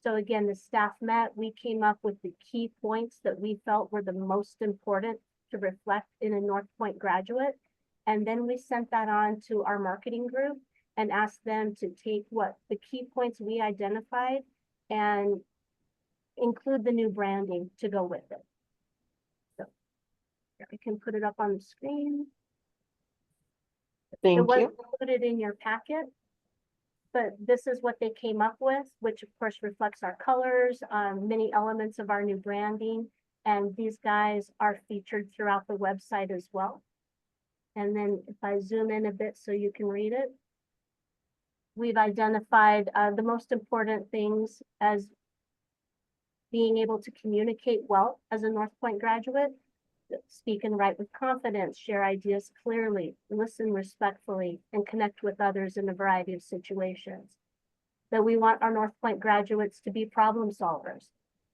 E: So again, the staff met, we came up with the key points that we felt were the most important to reflect in a Northpoint graduate. And then we sent that on to our marketing group and asked them to take what the key points we identified and include the new branding to go with it. So I can put it up on the screen.
A: Thank
E: It was
A: you.
E: included in your packet, but this is what they came up with, which of course reflects our colors, many elements of our new branding. And these guys are featured throughout the website as well. And then if I zoom in a bit so you can read it, we've identified the most important things as being able to communicate well as a Northpoint graduate, speak and write with confidence, share ideas clearly, listen respectfully, and connect with others in a variety of situations. That we want our Northpoint graduates to be problem solvers.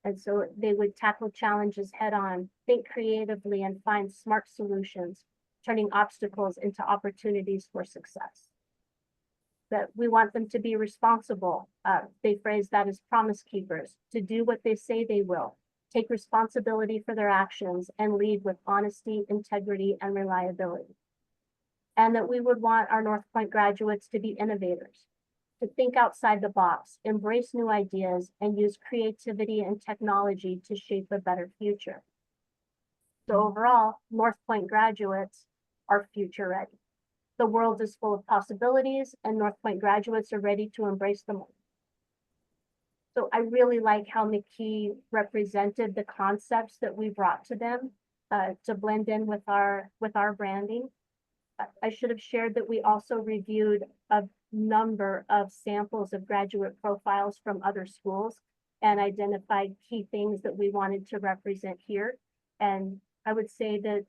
E: And so they would tackle challenges head on, think creatively, and find smart solutions, turning obstacles into opportunities for success. That we want them to be responsible. They phrase that as promise keepers, to do what they say they will, take responsibility for their actions, and lead with honesty, integrity, and reliability. And that we would want our Northpoint graduates to be innovators, to think outside the box, embrace new ideas, and use creativity and technology to shape a better future. So overall, Northpoint graduates are future ready. The world is full of possibilities, and Northpoint graduates are ready to embrace them all. So I really like how McKee represented the concepts that we brought to them to blend in with our branding. I should have shared that we also reviewed a number of samples of graduate profiles from other schools and identified key things that we wanted to represent here. And I would say that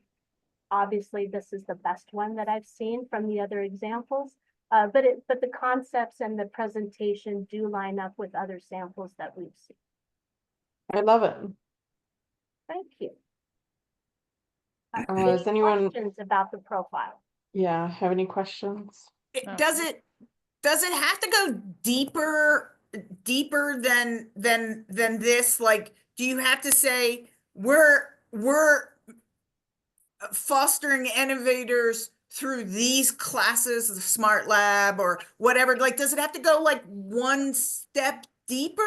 E: obviously this is the best one that I've seen from the other examples, but the concepts and the presentation do line up with other samples that we've seen.
A: I love it.
E: Thank you.
A: Does anyone
E: questions about the profile?
A: Yeah, have any questions?
B: Does it have to go deeper than this? Like, do you have to say we're fostering innovators through these classes, the Smart Lab or whatever? Like, does it have to go like one step deeper?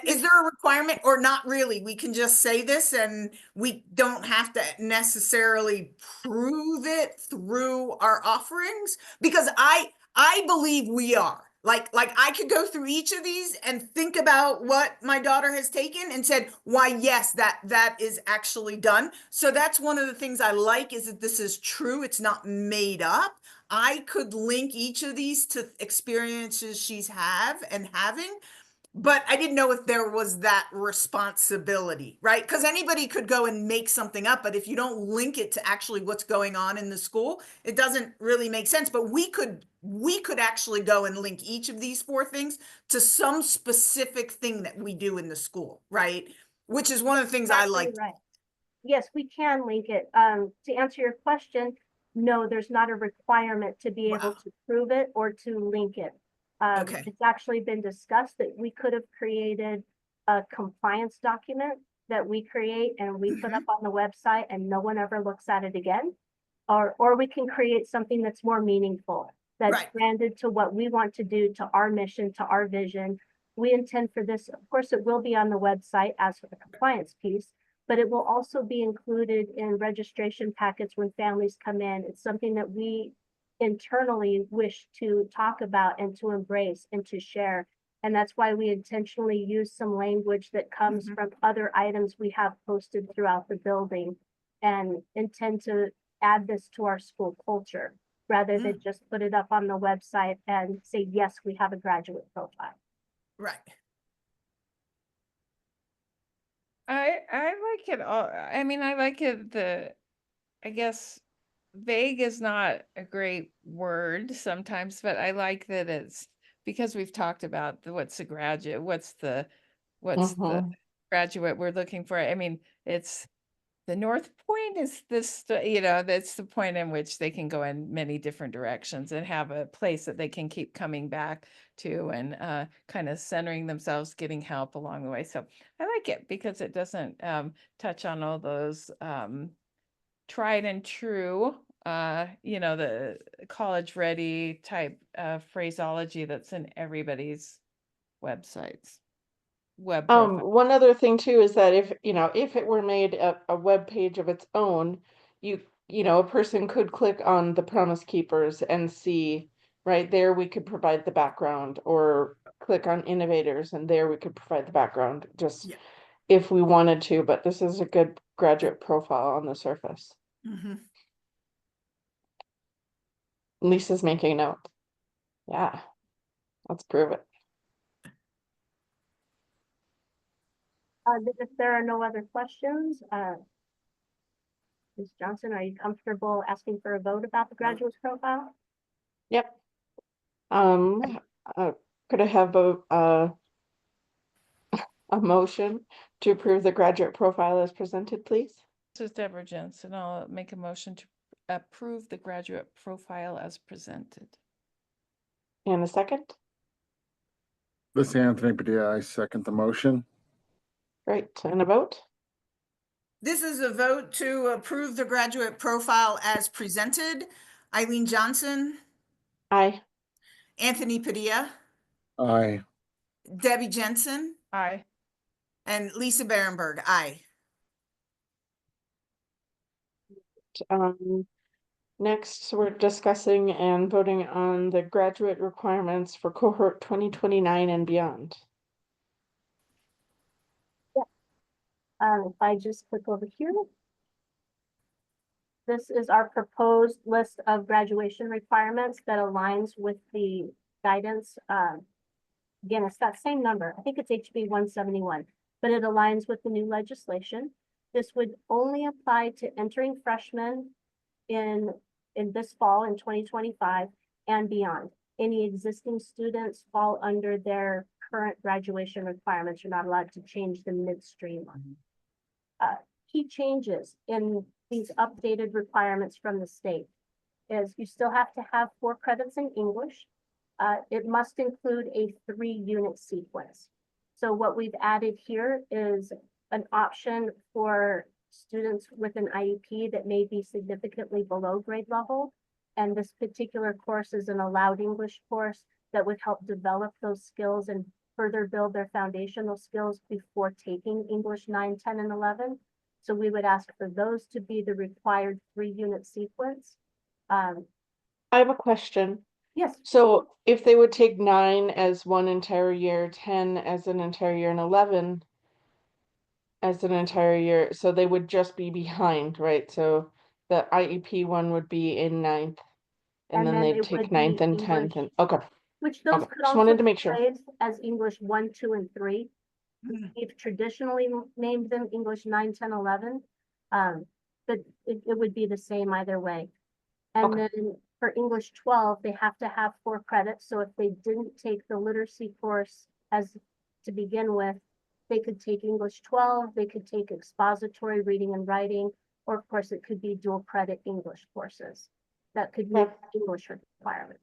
B: Is there a requirement or not really? We can just say this and we don't have to necessarily prove it through our offerings, because I believe we are. Like I could go through each of these and think about what my daughter has taken and said, why, yes, that is actually done. So that's one of the things I like, is that this is true. It's not made up. I could link each of these to experiences she's having. But I didn't know if there was that responsibility, right? Because anybody could go and make something up, but if you don't link it to actually what's going on in the school, it doesn't really make sense. But we could actually go and link each of these 4 things to some specific thing that we do in the school, right? Which is one of the things I like.
E: Right. Yes, we can link it. To answer your question, no, there's not a requirement to be able to prove it or to link it.
B: Okay.
E: It's actually been discussed that we could have created a compliance document that we create and we put up on the website and no one ever looks at it again. Or we can create something that's more meaningful, that's branded to what we want to do, to our mission, to our vision. We intend for this, of course, it will be on the website as for the compliance piece, but it will also be included in registration packets when families come in. It's something that we internally wish to talk about and to embrace and to share. And that's why we intentionally use some language that comes from other items we have posted throughout the building and intend to add this to our school culture rather than just put it up on the website and say, yes, we have a graduate profile.
B: Right.
D: I like it all. I mean, I like it, I guess vague is not a great word sometimes, but I like that it's because we've talked about what's the graduate, what's the graduate we're looking for. I mean, it's the North Point is this, that's the point in which they can go in many different directions and have a place that they can keep coming back to and kind of centering themselves, getting help along the way. So I like it because it doesn't touch on all those tried and true, the college ready type phraseology that's in everybody's websites, web profile.
A: One other thing too is that if it were made a web page of its own, a person could click on the Promise Keepers and see right there we could provide the background, or click on Innovators and there we could provide the background, just
B: Yeah.
A: if we wanted to, but this is a good graduate profile on the surface. Lisa's making a note. Yeah, let's prove it.
E: If there are no other questions, Ms. Johnson, are you comfortable asking for a vote about the graduate's profile?
A: Yep. Could I have a motion to approve the graduate profile as presented, please?
D: This is Deborah Jensen. I'll make a motion to approve the graduate profile as presented.
A: And a second?
C: This is Anthony Padilla. I second the motion.
A: Great, and a vote?
B: This is a vote to approve the graduate profile as presented. Eileen Johnson,
A: Aye.
B: Anthony Padilla,
C: Aye.
B: Debbie Jensen,
D: Aye.
B: and Lisa Berenberg. Aye.
A: Next, we're discussing and voting on the graduate requirements for cohort 2029 and beyond.
E: If I just click over here. This is our proposed list of graduation requirements that aligns with the guidance. Again, it's that same number. I think it's HB 171, but it aligns with the new legislation. This would only apply to entering freshmen in this fall in 2025 and beyond. Any existing students fall under their current graduation requirements. You're not allowed to change them midstream. Key changes in these updated requirements from the state is you still have to have 4 credits in English. It must include a 3-unit sequence. So what we've added here is an option for students with an IEP that may be significantly below grade level. And this particular course is an allowed English course that would help develop those skills and further build their foundational skills before taking English 9, 10, and 11. So we would ask for those to be the required 3-unit sequence.
A: I have a question.
E: Yes.
A: So if they would take 9 as one entire year, 10 as an entire year, and 11 as an entire year, so they would just be behind, right? So the IEP one would be in 9th, and then they'd take 9th and 10th, and okay.
E: Which those
A: Okay,
E: could
A: just
E: also
A: wanted to
E: be
A: make sure.
E: placed as English 1, 2, and 3. We've traditionally named them English 9, 10, 11. But it would be the same either way. And
A: Okay.
E: then for English 12, they have to have 4 credits. So if they didn't take the literacy course as to begin with, they could take English 12, they could take expository reading and writing, or of course it could be dual credit English courses that could meet English requirement.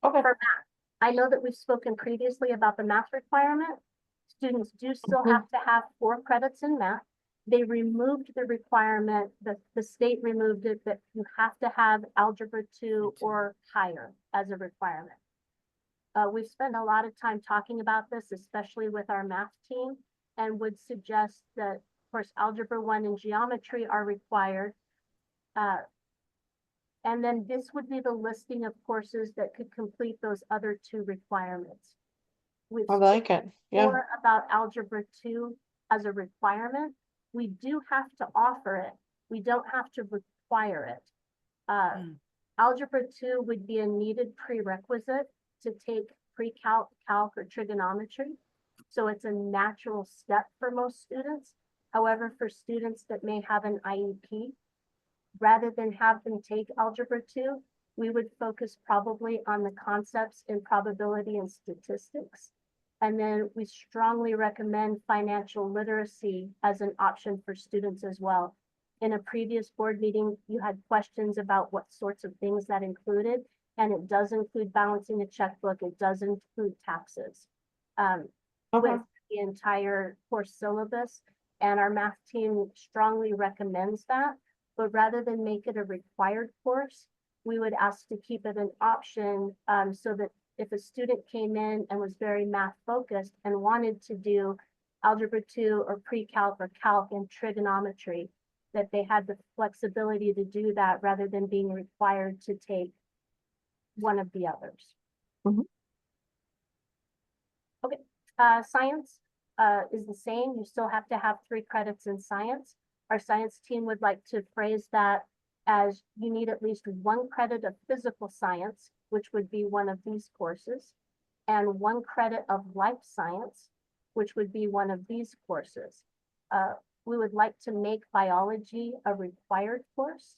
A: Okay.
E: For math, I know that we've spoken previously about the math requirement. Students do still have to have 4 credits in math. They removed the requirement, the state removed it, that you have to have Algebra 2 or higher as a requirement. We've spent a lot of time talking about this, especially with our math team, and would suggest that, of course, Algebra 1 and geometry are required. And then this would be the listing of courses that could complete those other 2 requirements.
A: I like it. Yeah.
E: More about Algebra 2 as a requirement. We do have to offer it. We don't have to require it. Algebra 2 would be a needed prerequisite to take pre-calc, calc, or trigonometry. So it's a natural step for most students. However, for students that may have an IEP, rather than have them take Algebra 2, we would focus probably on the concepts in probability and statistics. And then we strongly recommend financial literacy as an option for students as well. In a previous board meeting, you had questions about what sorts of things that included, and it does include balancing a checkbook. It does include taxes with the entire course syllabus. And our math team strongly recommends that. But rather than make it a required course, we would ask to keep it an option so that if a student came in and was very math focused and wanted to do Algebra 2 or pre-calc or calc and trigonometry, that they had the flexibility to do that rather than being required to take one of the others. Okay, science is the same. You still have to have 3 credits in science. Our science team would like to phrase that as you need at least 1 credit of physical science, which would be one of these courses, and 1 credit of life science, which would be one of these courses. We would like to make biology a required course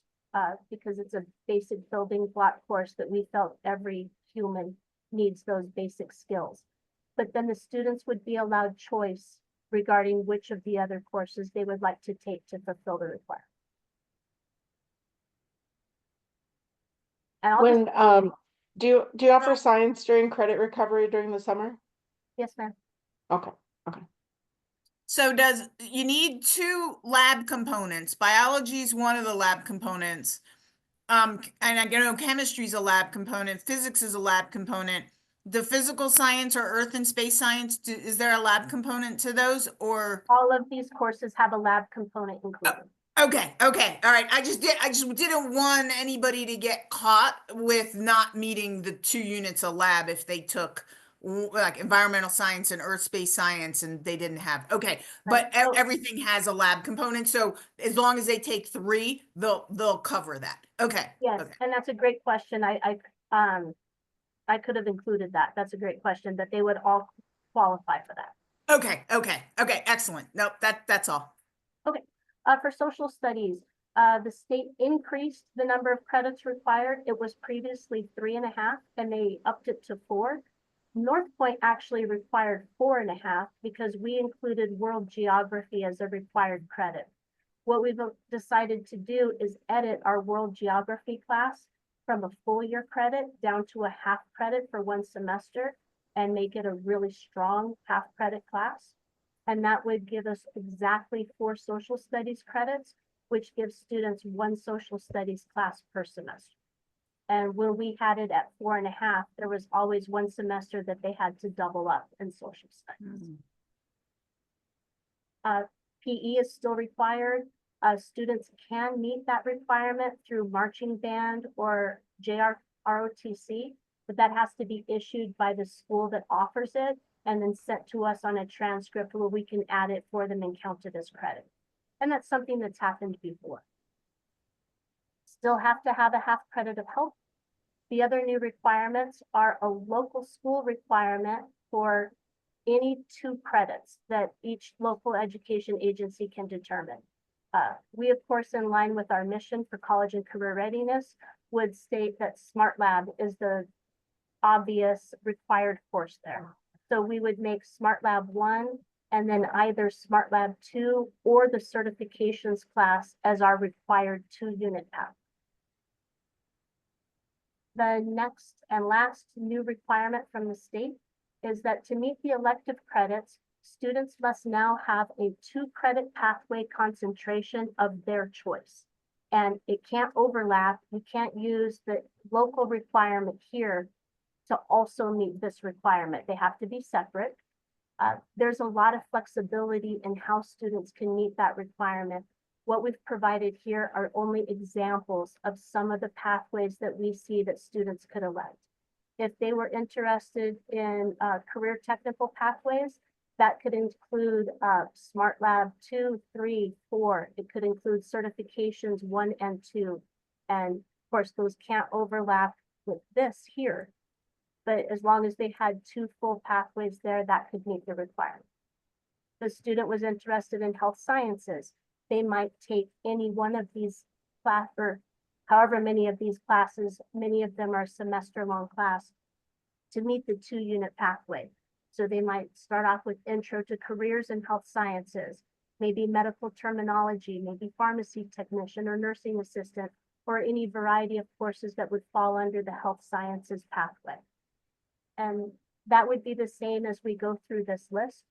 E: because it's a basic building block course that we felt every human needs those basic skills. But then the students would be allowed choice regarding which of the other courses they would like to take to fulfill the requirement. And
A: When do you offer science during credit recovery during the summer?
E: Yes, ma'am. Okay.
B: So you need 2 lab components. Biology is one of the lab components. And I know chemistry is a lab component. Physics is a lab component. The physical science or earth and space science, is there a lab component to those, or?
E: All of these courses have a lab component included.
B: Okay. All right. I just didn't want anybody to get caught with not meeting the 2 units of lab if they took like environmental science and earth space science and they didn't have. Okay. But everything has a lab component. So as long as they take 3, they'll cover that. Okay.
E: Yes.
B: Okay.
E: And that's a great question. I could have included that. That's a great question, that they would all qualify for that.
B: Okay. Excellent. Nope. That's all.
E: Okay. For social studies, the state increased the number of credits required. It was previously 3.5, and they upped it to 4. Northpoint actually required 4.5 because we included world geography as a required credit. What we've decided to do is edit our world geography class from a full year credit down to a half credit for 1 semester and make it a really strong half credit class. And that would give us exactly 4 social studies credits, which gives students 1 social studies class per semester. And when we had it at 4.5, there was always 1 semester that they had to double up in social studies. PE is still required. Students can meet that requirement through marching band or JROTC, but that has to be issued by the school that offers it and then sent to us on a transcript where we can add it for them and count it as credit. And that's something that's happened before. Still have to have a half credit of health. The other new requirements are a local school requirement for any 2 credits that each local education agency can determine. We, of course, in line with our mission for college and career readiness, would state that Smart Lab is the obvious required course there. So we would make Smart Lab 1 and then either Smart Lab 2 or the certifications class as our required 2-unit path. The next and last new requirement from the state is that to meet the elective credits, students must now have a 2-credit pathway concentration of their choice. And it can't overlap. You can't use the local requirement here to also meet this requirement. They have to be separate. There's a lot of flexibility in how students can meet that requirement. What we've provided here are only examples of some of the pathways that we see that students could elect. If they were interested in career technical pathways, that could include Smart Lab 2, 3, 4. It could include certifications 1 and 2. And of course, those can't overlap with this here. But as long as they had 2 full pathways there, that could meet the requirement. The student was interested in health sciences. They might take any one of these class, or however many of these classes, many of them are semester-long class, to meet the 2-unit pathway. So they might start off with intro to careers in health sciences, maybe medical terminology, maybe pharmacy technician or nursing assistant, or any variety of courses that would fall under the health sciences pathway. And that would be the same as we go through this list.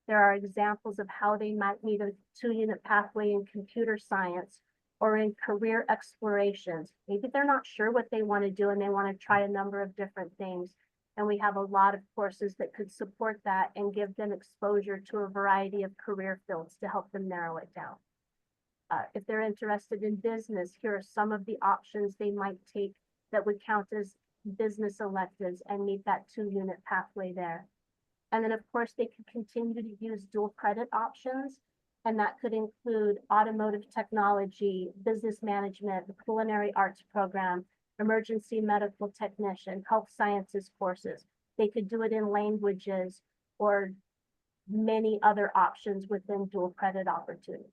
E: There are examples of how they might meet a 2-unit pathway in computer science or in career explorations. Maybe they're not sure what they want to do and they want to try a number of different things. And we have a lot of courses that could support that and give them exposure to a variety of career fields to help them narrow it down. If they're interested in business, here are some of the options they might take that would count as business electives and meet that 2-unit pathway there. And then of course they could continue to use dual credit options, and that could include automotive technology, business management, the culinary arts program, emergency medical technician, health sciences courses. They could do it in languages or many other options within dual credit opportunities.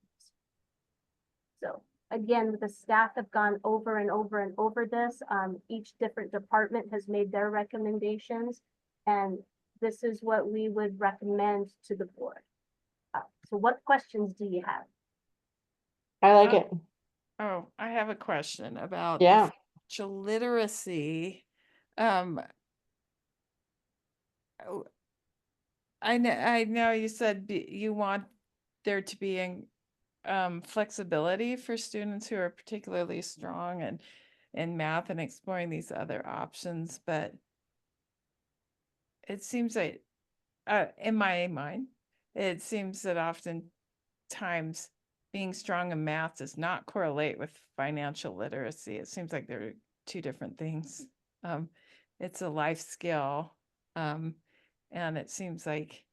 E: So again, the staff have gone over and over and over this. Each different department has made their recommendations, and this is what we would recommend to the board. So what questions do you have?
A: I like it.
D: Oh, I have a question about
A: Yeah.
D: the financial literacy. I know you said you want there to be flexibility for students who are particularly strong in math and exploring these other options, but it seems like in my mind, it seems that oftentimes being strong in math does not correlate with financial literacy. It seems like they're two different things. It's a life skill. And it seems like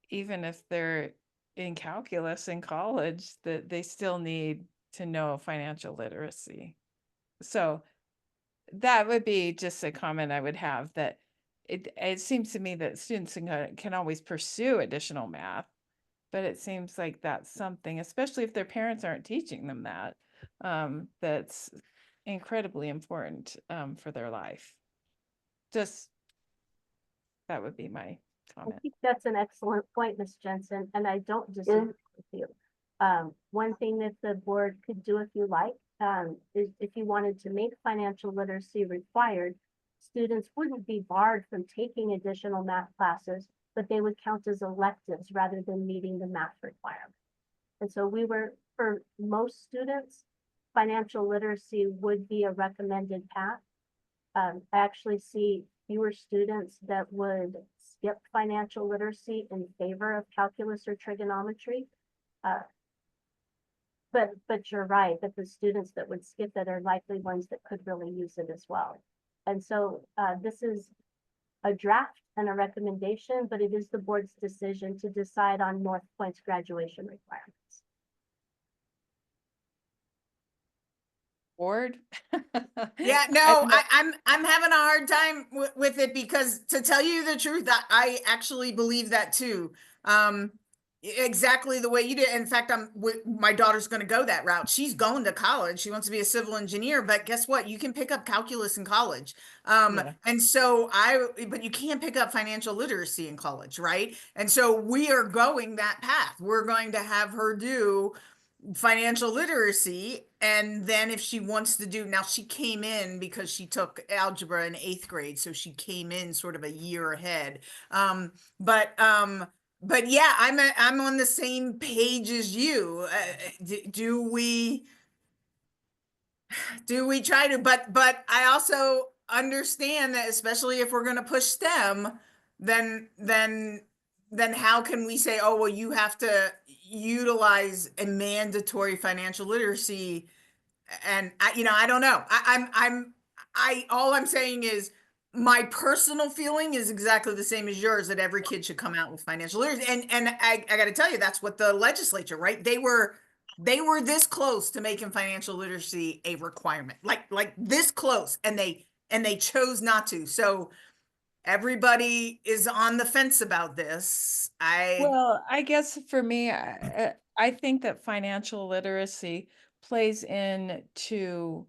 D: even if they're in calculus in college, that they still need to know financial literacy. So that would be just a comment I would have, that it seems to me that students can always pursue additional math, but it seems like that's something, especially if their parents aren't teaching them that, that's incredibly important for their life. Just, that would be my
E: I
D: comment.
E: think that's an excellent point, Ms. Jensen, and I don't disagree with you. One thing that the board could do, if you like, is if you wanted to make financial literacy required, students wouldn't be barred from taking additional math classes, but they would count as electives rather than meeting the math requirement. And so for most students, financial literacy would be a recommended path. I actually see fewer students that would skip financial literacy in favor of calculus or trigonometry. But you're right that the students that would skip it are likely ones that could really use it as well. And so this is a draft and a recommendation, but it is the board's decision to decide on Northpoint's graduation requirements.
D: Board?
B: Yeah, no, I'm having a hard time with it, because to tell you the truth, I actually believe that too. Exactly the way you did. In fact, my daughter's going to go that route. She's going to college. She wants to be a civil engineer, but guess what? You can pick up calculus in college.
D: Yeah.
B: And so but you can't pick up financial literacy in college, right? And so we are going that path. We're going to have her do financial literacy, and then if she wants to do, now she came in because she took algebra in 8th grade, so she came in sort of a year ahead. But yeah, I'm on the same page as you. Do we try to, but I also understand that, especially if we're going to push STEM, then how can we say, oh, well, you have to utilize a mandatory financial literacy? And I don't know. All I'm saying is my personal feeling is exactly the same as yours, that every kid should come out with financial literacy. And I got to tell you, that's what the legislature, right? They were this close to making financial literacy a requirement, like this close, and they chose not to. So everybody is on the fence about this.
D: Well, I guess for me, I think that financial literacy plays into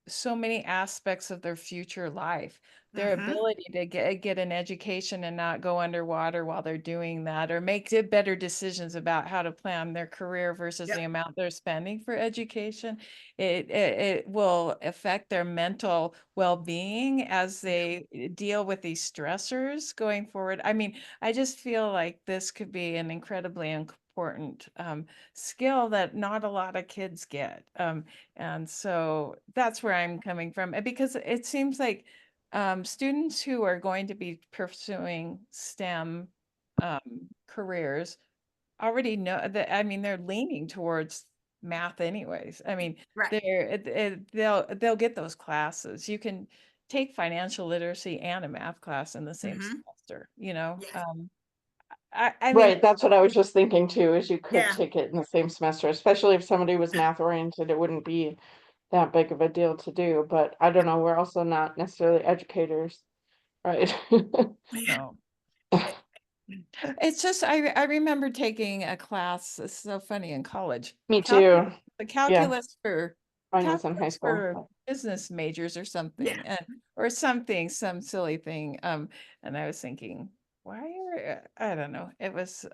D: so many aspects of their future life. Their ability to get an education and not go underwater while they're doing that, or make better decisions about how to plan their career versus the amount they're spending for education. It will affect their mental well-being as they deal with these stressors going forward. I mean, I just feel like this could be an incredibly important skill that not a lot of kids get. And so that's where I'm coming from, because it seems like students who are going to be pursuing STEM careers already know that. I mean, they're leaning towards math anyways. I mean, they'll get those classes. You can take financial literacy and a math class in the same semester, you know. I mean,
A: right, that's what I was just thinking too, is you could take it in the same semester, especially if somebody was math oriented, it wouldn't be that big of a deal to do, but I don't know, we're also not necessarily educators, right?
D: no. It's just I remember taking a class, it's so funny, in college.
A: Me too.
D: The calculus for
A: Mine was in high school.
D: business majors or something, or something, some silly thing. And I was thinking, why are I don't know. It was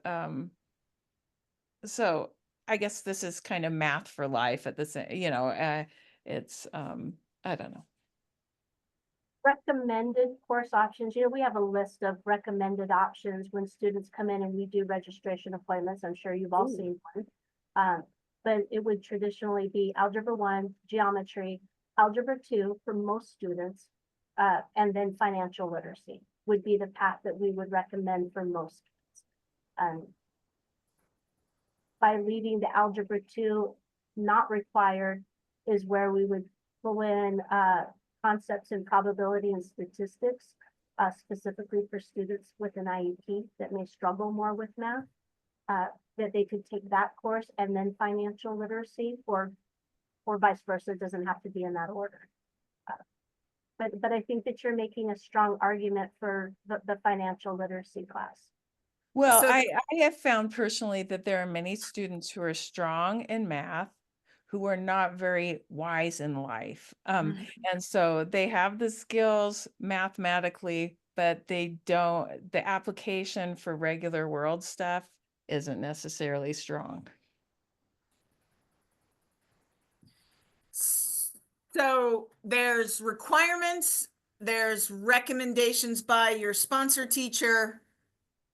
D: so I guess this is kind of math for life at the same, you know, it's I don't know.
E: Recommended course options, you know, we have a list of recommended options when students come in and we do registration appointments. I'm sure you've all seen one. But it would traditionally be Algebra 1, Geometry, Algebra 2 for most students, and then financial literacy would be the path that we would recommend for most kids. By leaving the Algebra 2 not required is where we would pull in concepts in probability and statistics, specifically for students with an IEP that may struggle more with math, that they could take that course and then financial literacy, or vice versa. It doesn't have to be in that order. But I think that you're making a strong argument for the financial literacy class.
D: Well, I have found personally that there are many students who are strong in math who are not very wise in life. And so they have the skills mathematically, but they don't, the application for regular world stuff isn't necessarily strong.
B: So there's requirements, there's recommendations by your sponsor teacher,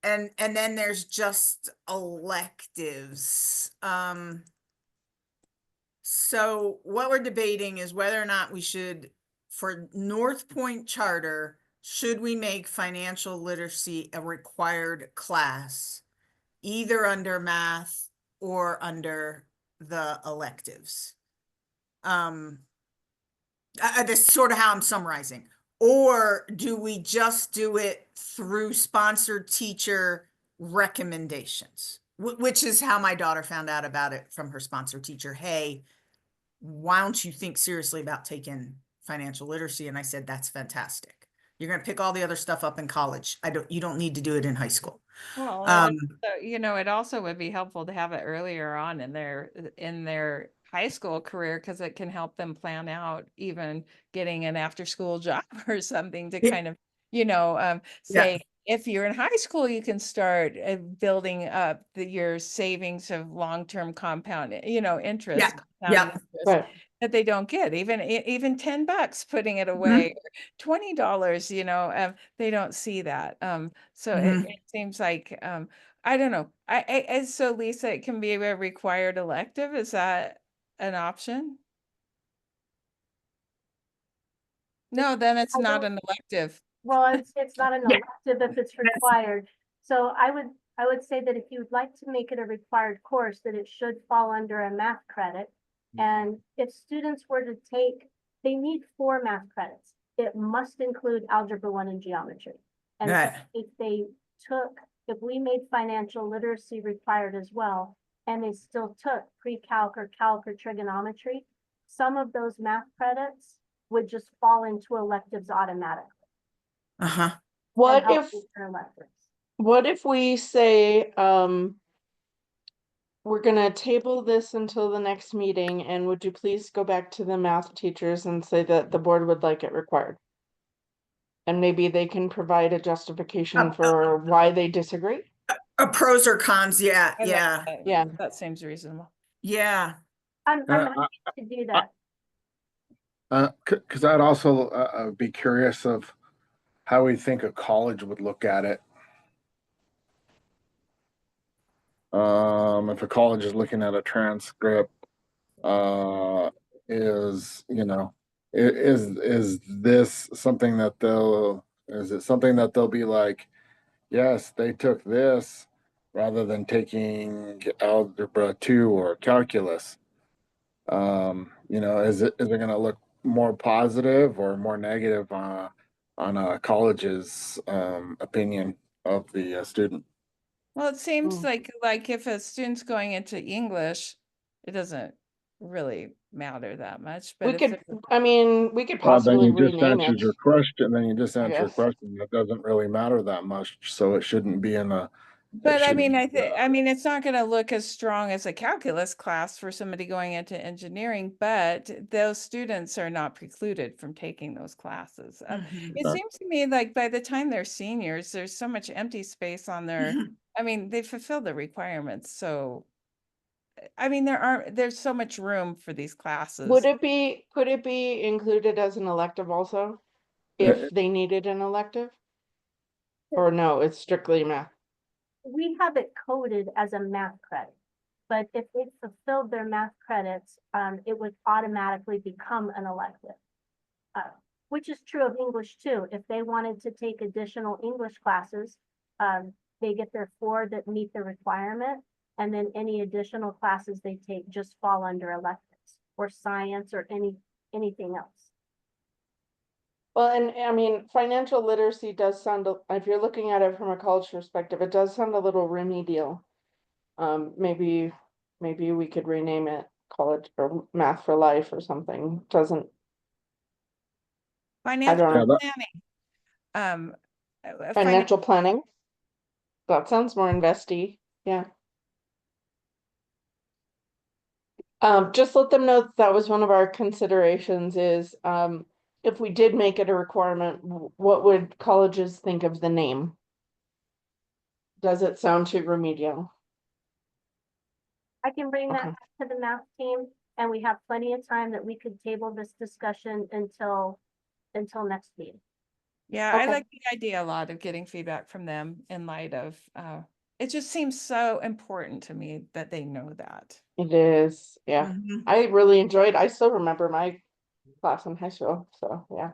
B: and then there's just electives. So what we're debating is whether or not we should, for Northpoint charter, should we make financial literacy a required class, either under math or under the electives? That's sort of how I'm summarizing. Or do we just do it through sponsored teacher recommendations? Which is how my daughter found out about it, from her sponsor teacher. Hey, why don't you think seriously about taking financial literacy? And I said, that's fantastic. You're going to pick all the other stuff up in college. You don't need to do it in high school.
D: Well, you know, it also would be helpful to have it earlier on in their high school career, because it can help them plan out even getting an after school job or something to kind of, you know, say, if you're in high school, you can start building up your savings of long-term compound, you know, interest, interest that they don't get, even $10 putting it away, or $20, you know, they don't see that. So it seems like, I don't know. So Lisa, it can be a required elective. Is that an option? No, then it's not an elective.
E: Well, it's not an elective if it's required. So I would say that if you would like to make it a required course, that it should fall under a math credit. And if students were to take, they need 4 math credits. It must include Algebra 1 and Geometry. And so if we made financial literacy required as well, and they still took pre-calc or calc or trigonometry, some of those math credits would just fall into electives automatically.
A: What if we say, we're gonna table this until the next meeting, and would you please go back to the math teachers and say that the board would like it required? And maybe they can provide a justification for why they disagree?
B: Pros or cons, yeah,
D: I like
B: yeah,
D: that.
A: Yeah.
D: That seems reasonable.
B: yeah.
E: I'm
C: Uh,
E: happy to do that.
C: Because I'd also be curious of how we think a college would look at it. If a college is looking at a transcript, is, you know, is this something that is it something that they'll be like, yes, they took this rather than taking algebra 2 or calculus? You know, is it going to look more positive or more negative on a college's opinion of the student?
D: Well, it seems
A: Mm.
D: like if a student's going into English, it doesn't really matter that much.
A: We
D: But if
A: could,
D: they're
A: I mean, we could
C: Well, then
A: possibly
C: you just
A: rename
C: answered
A: it,
C: your question. Then you just
A: I
C: answered your
A: guess.
C: question. That doesn't really matter that much, so it shouldn't be in a.
D: But I mean,
C: shouldn't,
D: I mean, it's not going to look as strong as a calculus class for somebody going into engineering, but those students are not precluded from taking those classes. It
C: Right.
D: seems to me like by the time they're seniors, there's so much empty space on their, I mean, they fulfill the requirements. So, I mean, there's so much room for these classes.
A: Could it be included as an elective also?
C: Uh,
A: If they needed an elective? Or no, it's strictly math?
E: We have it coded as a math credit. But if they fulfilled their math credits, it would automatically become an elective. Which is true of English too. If they wanted to take additional English classes, they get their 4 that meet the requirement, and then any additional classes they take just fall under electives or science or anything else.
A: Well, and I mean, financial literacy does sound, if you're looking at it from a college perspective, it does sound a little remedial. Maybe we could rename it college or math for life or something. Doesn't,
D: Financial
A: don't
C: know.
D: planning.
A: financial planning? That sounds more investy, yeah. Just let them know that was one of our considerations is, if we did make it a requirement, what would colleges think of the name? Does it sound too remedial?
E: I can bring that
A: Okay.
E: back to the math team, and we have plenty of time that we could table this discussion until next meeting.
D: Yeah, I
A: Okay.
D: like the idea a lot of getting feedback from them in light of, it just seems so important to me that they know that.
A: It is, yeah. I really enjoyed, I still remember my class in high school, so yeah.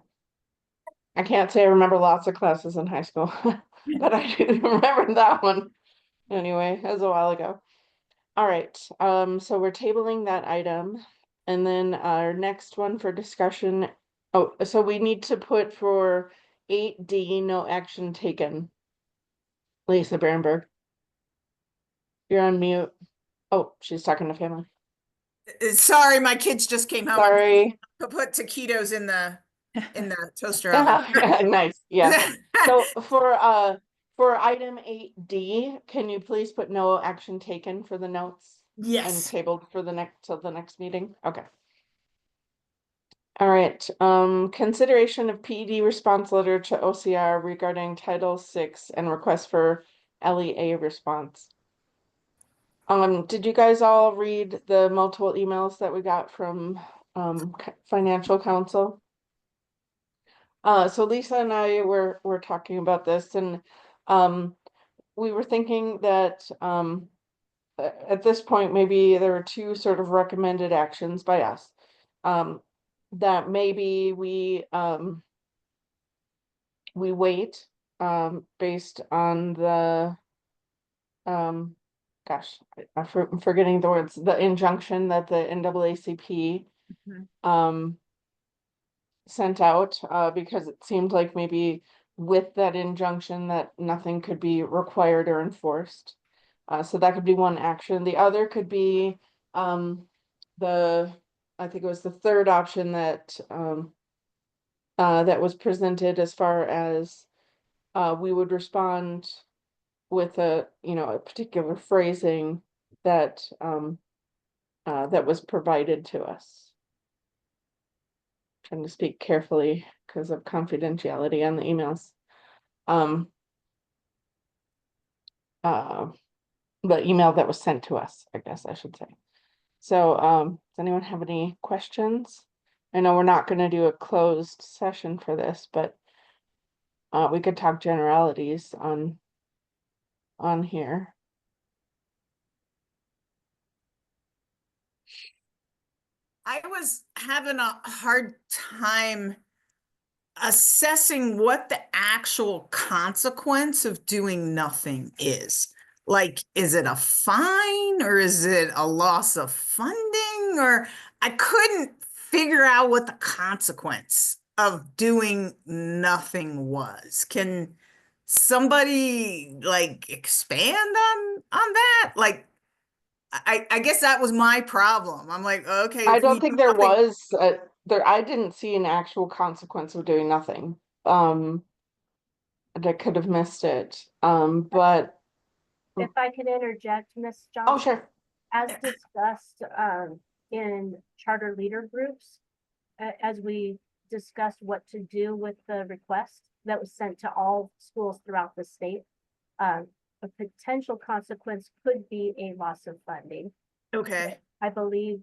A: I can't say I remember lots of classes in high school, but I do remember that one. Anyway, that was a while ago. All right, so we're tabling that item. And then our next one for discussion, oh, so we need to put for 8D, no action taken. Lisa Bernberg. You're on mute. Oh, she's talking to family.
B: Sorry, my kids just came home.
A: Sorry.
B: I put taquitos in the toaster oven.
A: Nice, yeah. So for item 8D, can you please put no action taken for the notes and
B: Yes.
A: tabled for the next meeting? Okay. All right, consideration of PED response letter to OCR regarding Title VI and request for LEA response. Did you guys all read the multiple emails that we got from financial counsel? So Lisa and I were talking about this, and we were thinking that at this point maybe there were 2 sort of recommended actions by us. That maybe we wait based on the gosh, I'm forgetting the words, the injunction that the NAACP sent out, because it seemed like maybe with that injunction that nothing could be required or enforced. So that could be one action. The other could be I think it was the third option that that was presented, as far as we would respond with a particular phrasing that, that was provided to us. Trying to speak carefully because of confidentiality on the emails. The email that was sent to us, I guess I should say. So, does anyone have any questions? I know we're not going to do a closed session for this, but we could talk generalities on here.
B: I was having a hard time assessing what the actual consequence of doing nothing is. Like, is it a fine or is it a loss of funding? Or I couldn't figure out what the consequence of doing nothing was. Can somebody like expand on that? Like, I guess that was my problem. I'm like, okay,
A: I
B: if we
A: don't
B: do
A: think there
B: nothing-
A: was there. I didn't see an actual consequence of doing nothing. I could have missed it. But
E: If I could interject, Ms.
A: oh,
E: Johnson,
A: sure.
E: as discussed in charter leader groups, as we discussed what to do with the request that was sent to all schools throughout the state, a potential consequence could be a loss of funding.
B: Okay.
E: I believe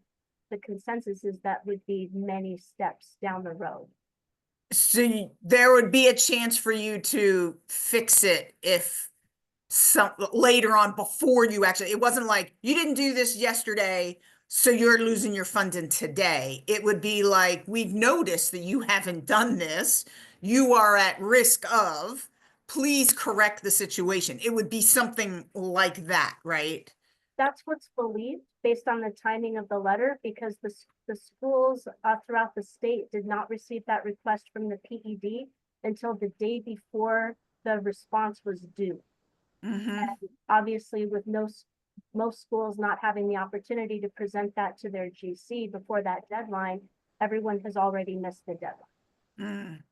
E: the consensus is that would be many steps down the road.
B: So there would be a chance for you to fix it if some later on before you actually, it wasn't like you didn't do this yesterday, so you're losing your funding today. It would be like, we've noticed that you haven't done this. You are at risk of, please correct the situation. It would be something like that, right?
E: That's what's believed based on the timing of the letter, because the schools throughout the state did not receive that request from the PED until the day before the response was due. And obviously, with most schools not having the opportunity to present that to their GC before that deadline, everyone has already missed the deadline.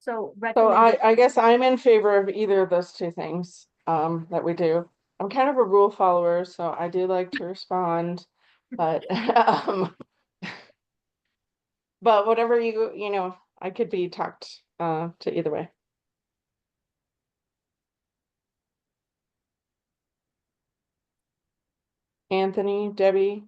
E: So
A: I guess I'm in favor of either of those two things that we do. I'm kind of a rule follower, so I do like to respond, but but whatever you know, I could be talked to either way. Anthony, Debbie,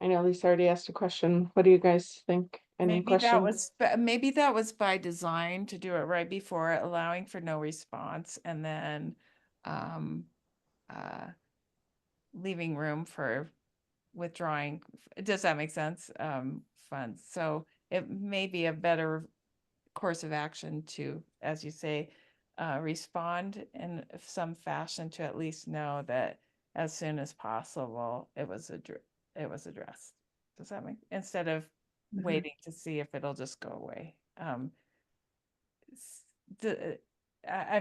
A: I know Lisa already asked a question. What do you guys think? Any questions?
D: Maybe that was by design to do it right before, allowing for no response, and then leaving room for withdrawing. Does that make sense? Funds. So it may be a better course of action to, as you say, respond in some fashion to at least know that as soon as possible it was addressed. Does that make, instead of waiting to see if it'll just go away? I'm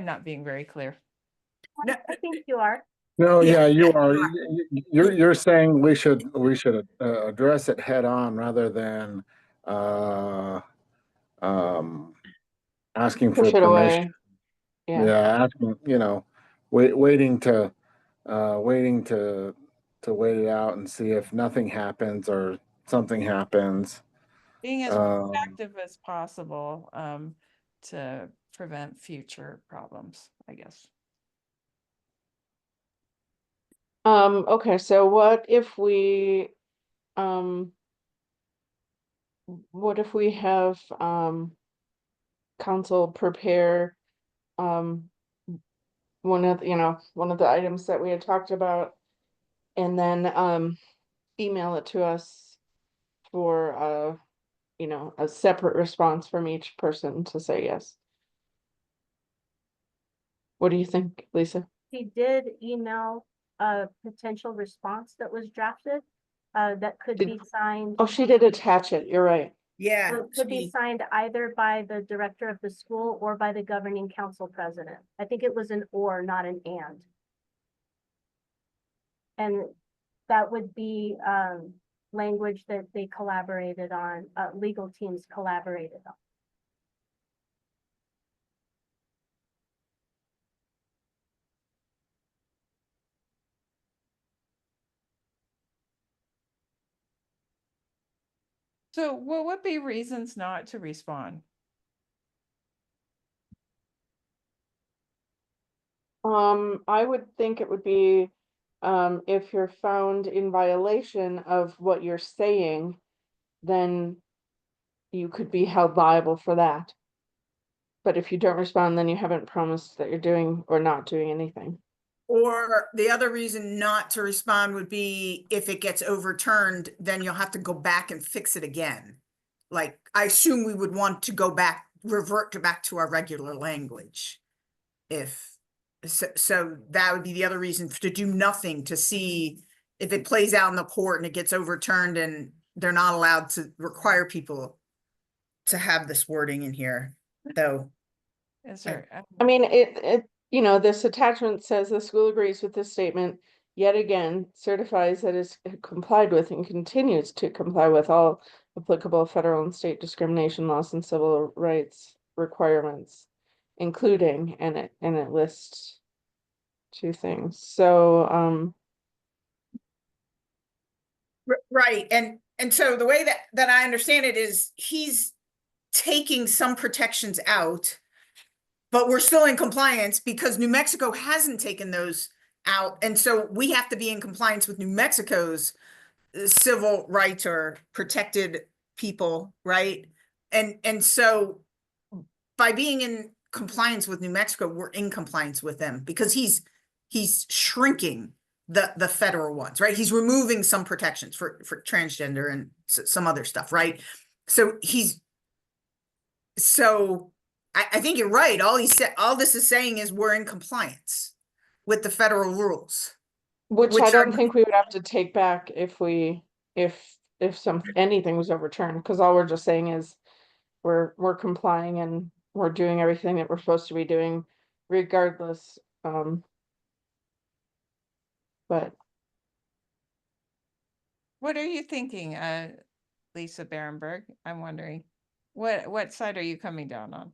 D: not being very clear.
E: I think you are.
C: No,
B: Yeah.
C: yeah, you are. You're saying we should address it head on rather than asking
A: Push
C: for
A: it
C: permission.
A: away. Yeah.
C: Yeah, asking, waiting to wait it out and see if nothing happens or something happens.
D: Being as proactive as possible to prevent future problems, I guess.
A: Okay, so what if we have council prepare one of the items that we had talked about, and then email it to us for a separate response from each person to say yes. What do you think, Lisa?
E: He did email a potential response that was drafted that could be signed.
A: Oh, she did attach it. You're right.
B: Yeah.
E: It could be signed either by the director of the school or by the governing council president. I think it was an or, not an and. And that would be language that they collaborated on, legal teams collaborated on.
D: So what would be reasons not to respond?
A: I would think it would be, if you're found in violation of what you're saying, then you could be held liable for that. But if you don't respond, then you haven't promised that you're doing or not doing anything.
B: Or the other reason not to respond would be if it gets overturned, then you'll have to go back and fix it again. Like, I assume we would want to go back, back to our regular language. So that would be the other reason to do nothing, to see if it plays out in the court and it gets overturned and they're not allowed to require people to have this wording in here, though.
D: Is there?
A: I mean, this attachment says the school agrees with this statement, yet again certifies that it's complied with and continues to comply with all applicable federal and state discrimination laws and civil rights requirements, including, and it lists two things. So,
B: Right. And so the way that I understand it is he's taking some protections out, but we're still in compliance because New Mexico hasn't taken those out. And so we have to be in compliance with New Mexico's civil rights or protected people, right? And so by being in compliance with New Mexico, we're in compliance with them because he's shrinking the federal ones, right? He's removing some protections for transgender and some other stuff, right? So I think you're right. All this is saying is we're in compliance with the federal rules.
A: which I don't think we would have to take back if anything was overturned, because all we're just saying is we're complying and we're doing everything that we're supposed to be doing regardless. But
D: What are you thinking, Lisa Berenberg? I'm wondering, what side are you coming down on?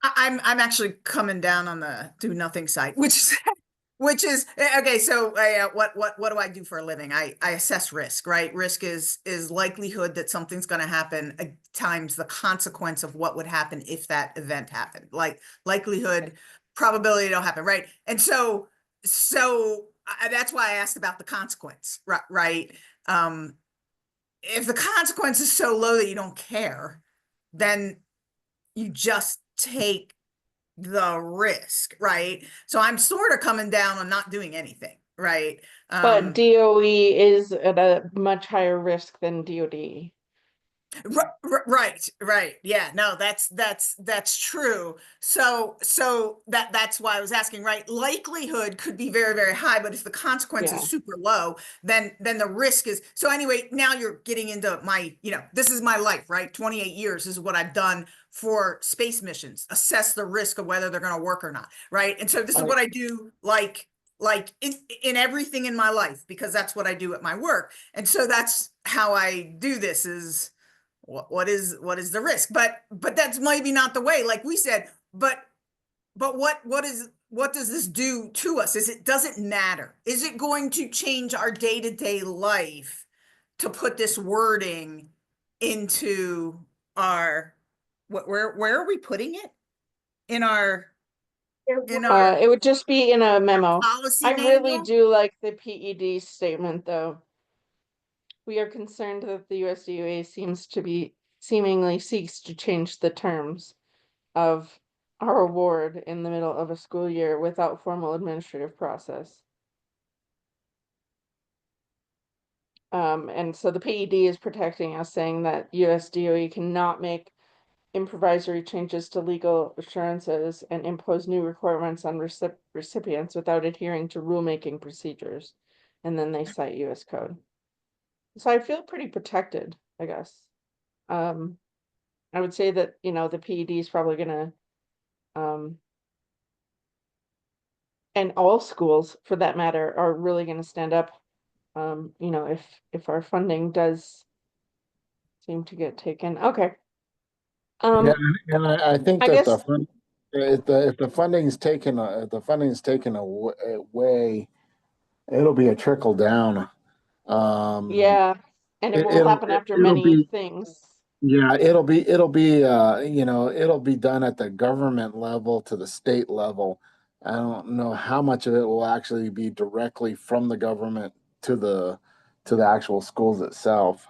B: I'm actually coming down on the do nothing side, which is okay. So what do I do for a living? I assess risk, right? Risk is likelihood that something's going to happen times the consequence of what would happen if that event happened. Like likelihood, probability it'll happen, right? And so that's why I asked about the consequence, right? If the consequence is so low that you don't care, then you just take the risk, right? So I'm sort of coming down on not doing anything, right?
A: but DOE is at a much higher risk than DOD.
B: Right. Yeah, no, that's true. So that's why I was asking, right? Likelihood could be very, very high, but if the consequence is super low, then the risk is. So anyway, now you're getting into my, this is my life, right? 28 years is what I've done for space missions, assess the risk of whether they're going to work or not, right? And so this is what I do, like in everything in my life, because that's what I do at my work. And so that's how I do this is what is the risk, but that's maybe not the way, like we said, but what does this do to us? Does it matter? Is it going to change our day-to-day life to put this wording into our where are we putting it in our
A: it would just be in a memo.
B: policy
A: I really do like the PED statement, though. We are concerned that the USDA seemingly seeks to change the terms of our award in the middle of a school year without formal administrative process. And so the PED is protecting us, saying that USDOE cannot make improvisory changes to legal assurances and impose new requirements on recipients without adhering to rulemaking procedures. And then they cite US code. So I feel pretty protected, I guess. I would say that, the PED is probably gonna, and all schools for that matter are really gonna stand up, if our funding does seem to get taken. Okay.
C: Yeah, and I think
A: I
C: that
A: guess
C: if the funding's taken away, it'll be a trickle down.
A: yeah. And it will
C: It'll
A: happen after
C: it'll
A: many
C: be
A: things.
C: yeah, it'll be you know, it'll be done at the government level to the state level. I don't know how much of it will actually be directly from the government to the actual schools itself.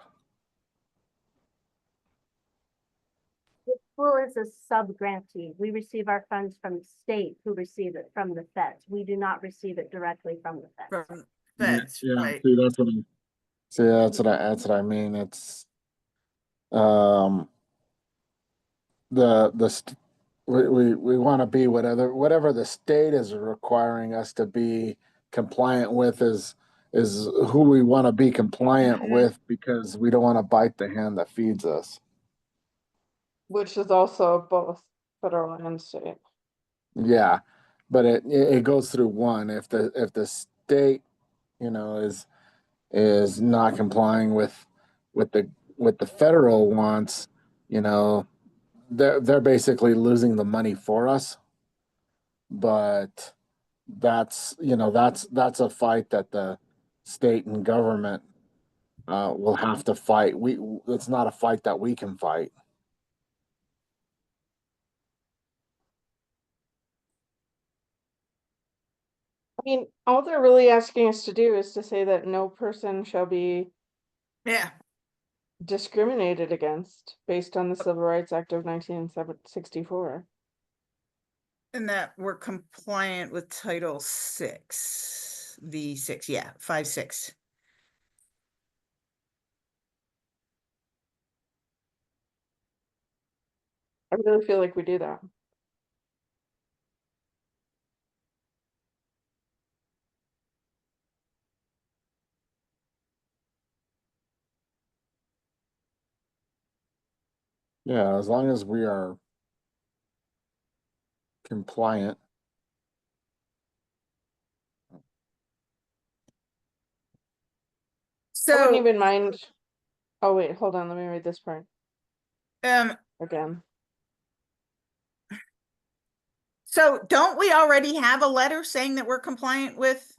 E: The school is a sub-grantee. We receive our funds from the state, who receive it from the feds. We do not receive it directly from the feds.
B: From
C: Yeah,
B: feds,
C: yeah.
B: right?
C: That's what I mean. It's um the st we want to be whatever the state is requiring us to be compliant with is who we want to be compliant
B: Mhm.
C: with because we don't want to bite the hand that feeds us.
A: Which is also both federal and state.
C: Yeah, but it goes through one. If the state, you know, is not complying with the with the federal wants, you know, they're basically losing the money for us. But that's you know that's a fight that the state and government will have to fight. It's not a fight that we can fight.
A: I mean, all they're really asking us to do is to say that no person shall be
B: Yeah,
A: discriminated against based on the Civil Rights Act of 1964.
B: and that we're compliant with Title 6, V6, yeah, 5-6.
A: I really feel like we do that.
C: Yeah, as long as we are compliant.
A: I wouldn't
B: So,
A: even mind. Oh wait, hold on. Let me read this part
B: um,
A: again.
B: so don't we already have a letter saying that we're compliant with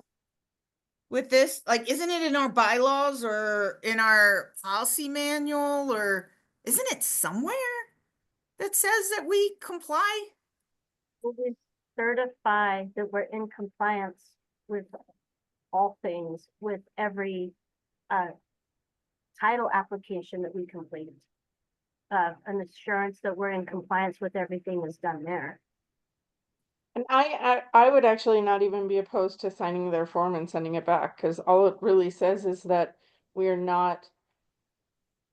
B: this? Like, isn't it in our bylaws or in our policy manual, or isn't it somewhere that says that we comply?
E: We certify that we're in compliance with all things, with every title application that we complete. An assurance that we're in compliance with everything is done there.
A: And I would actually not even be opposed to signing their form and sending it back, because all it really says is that we're not,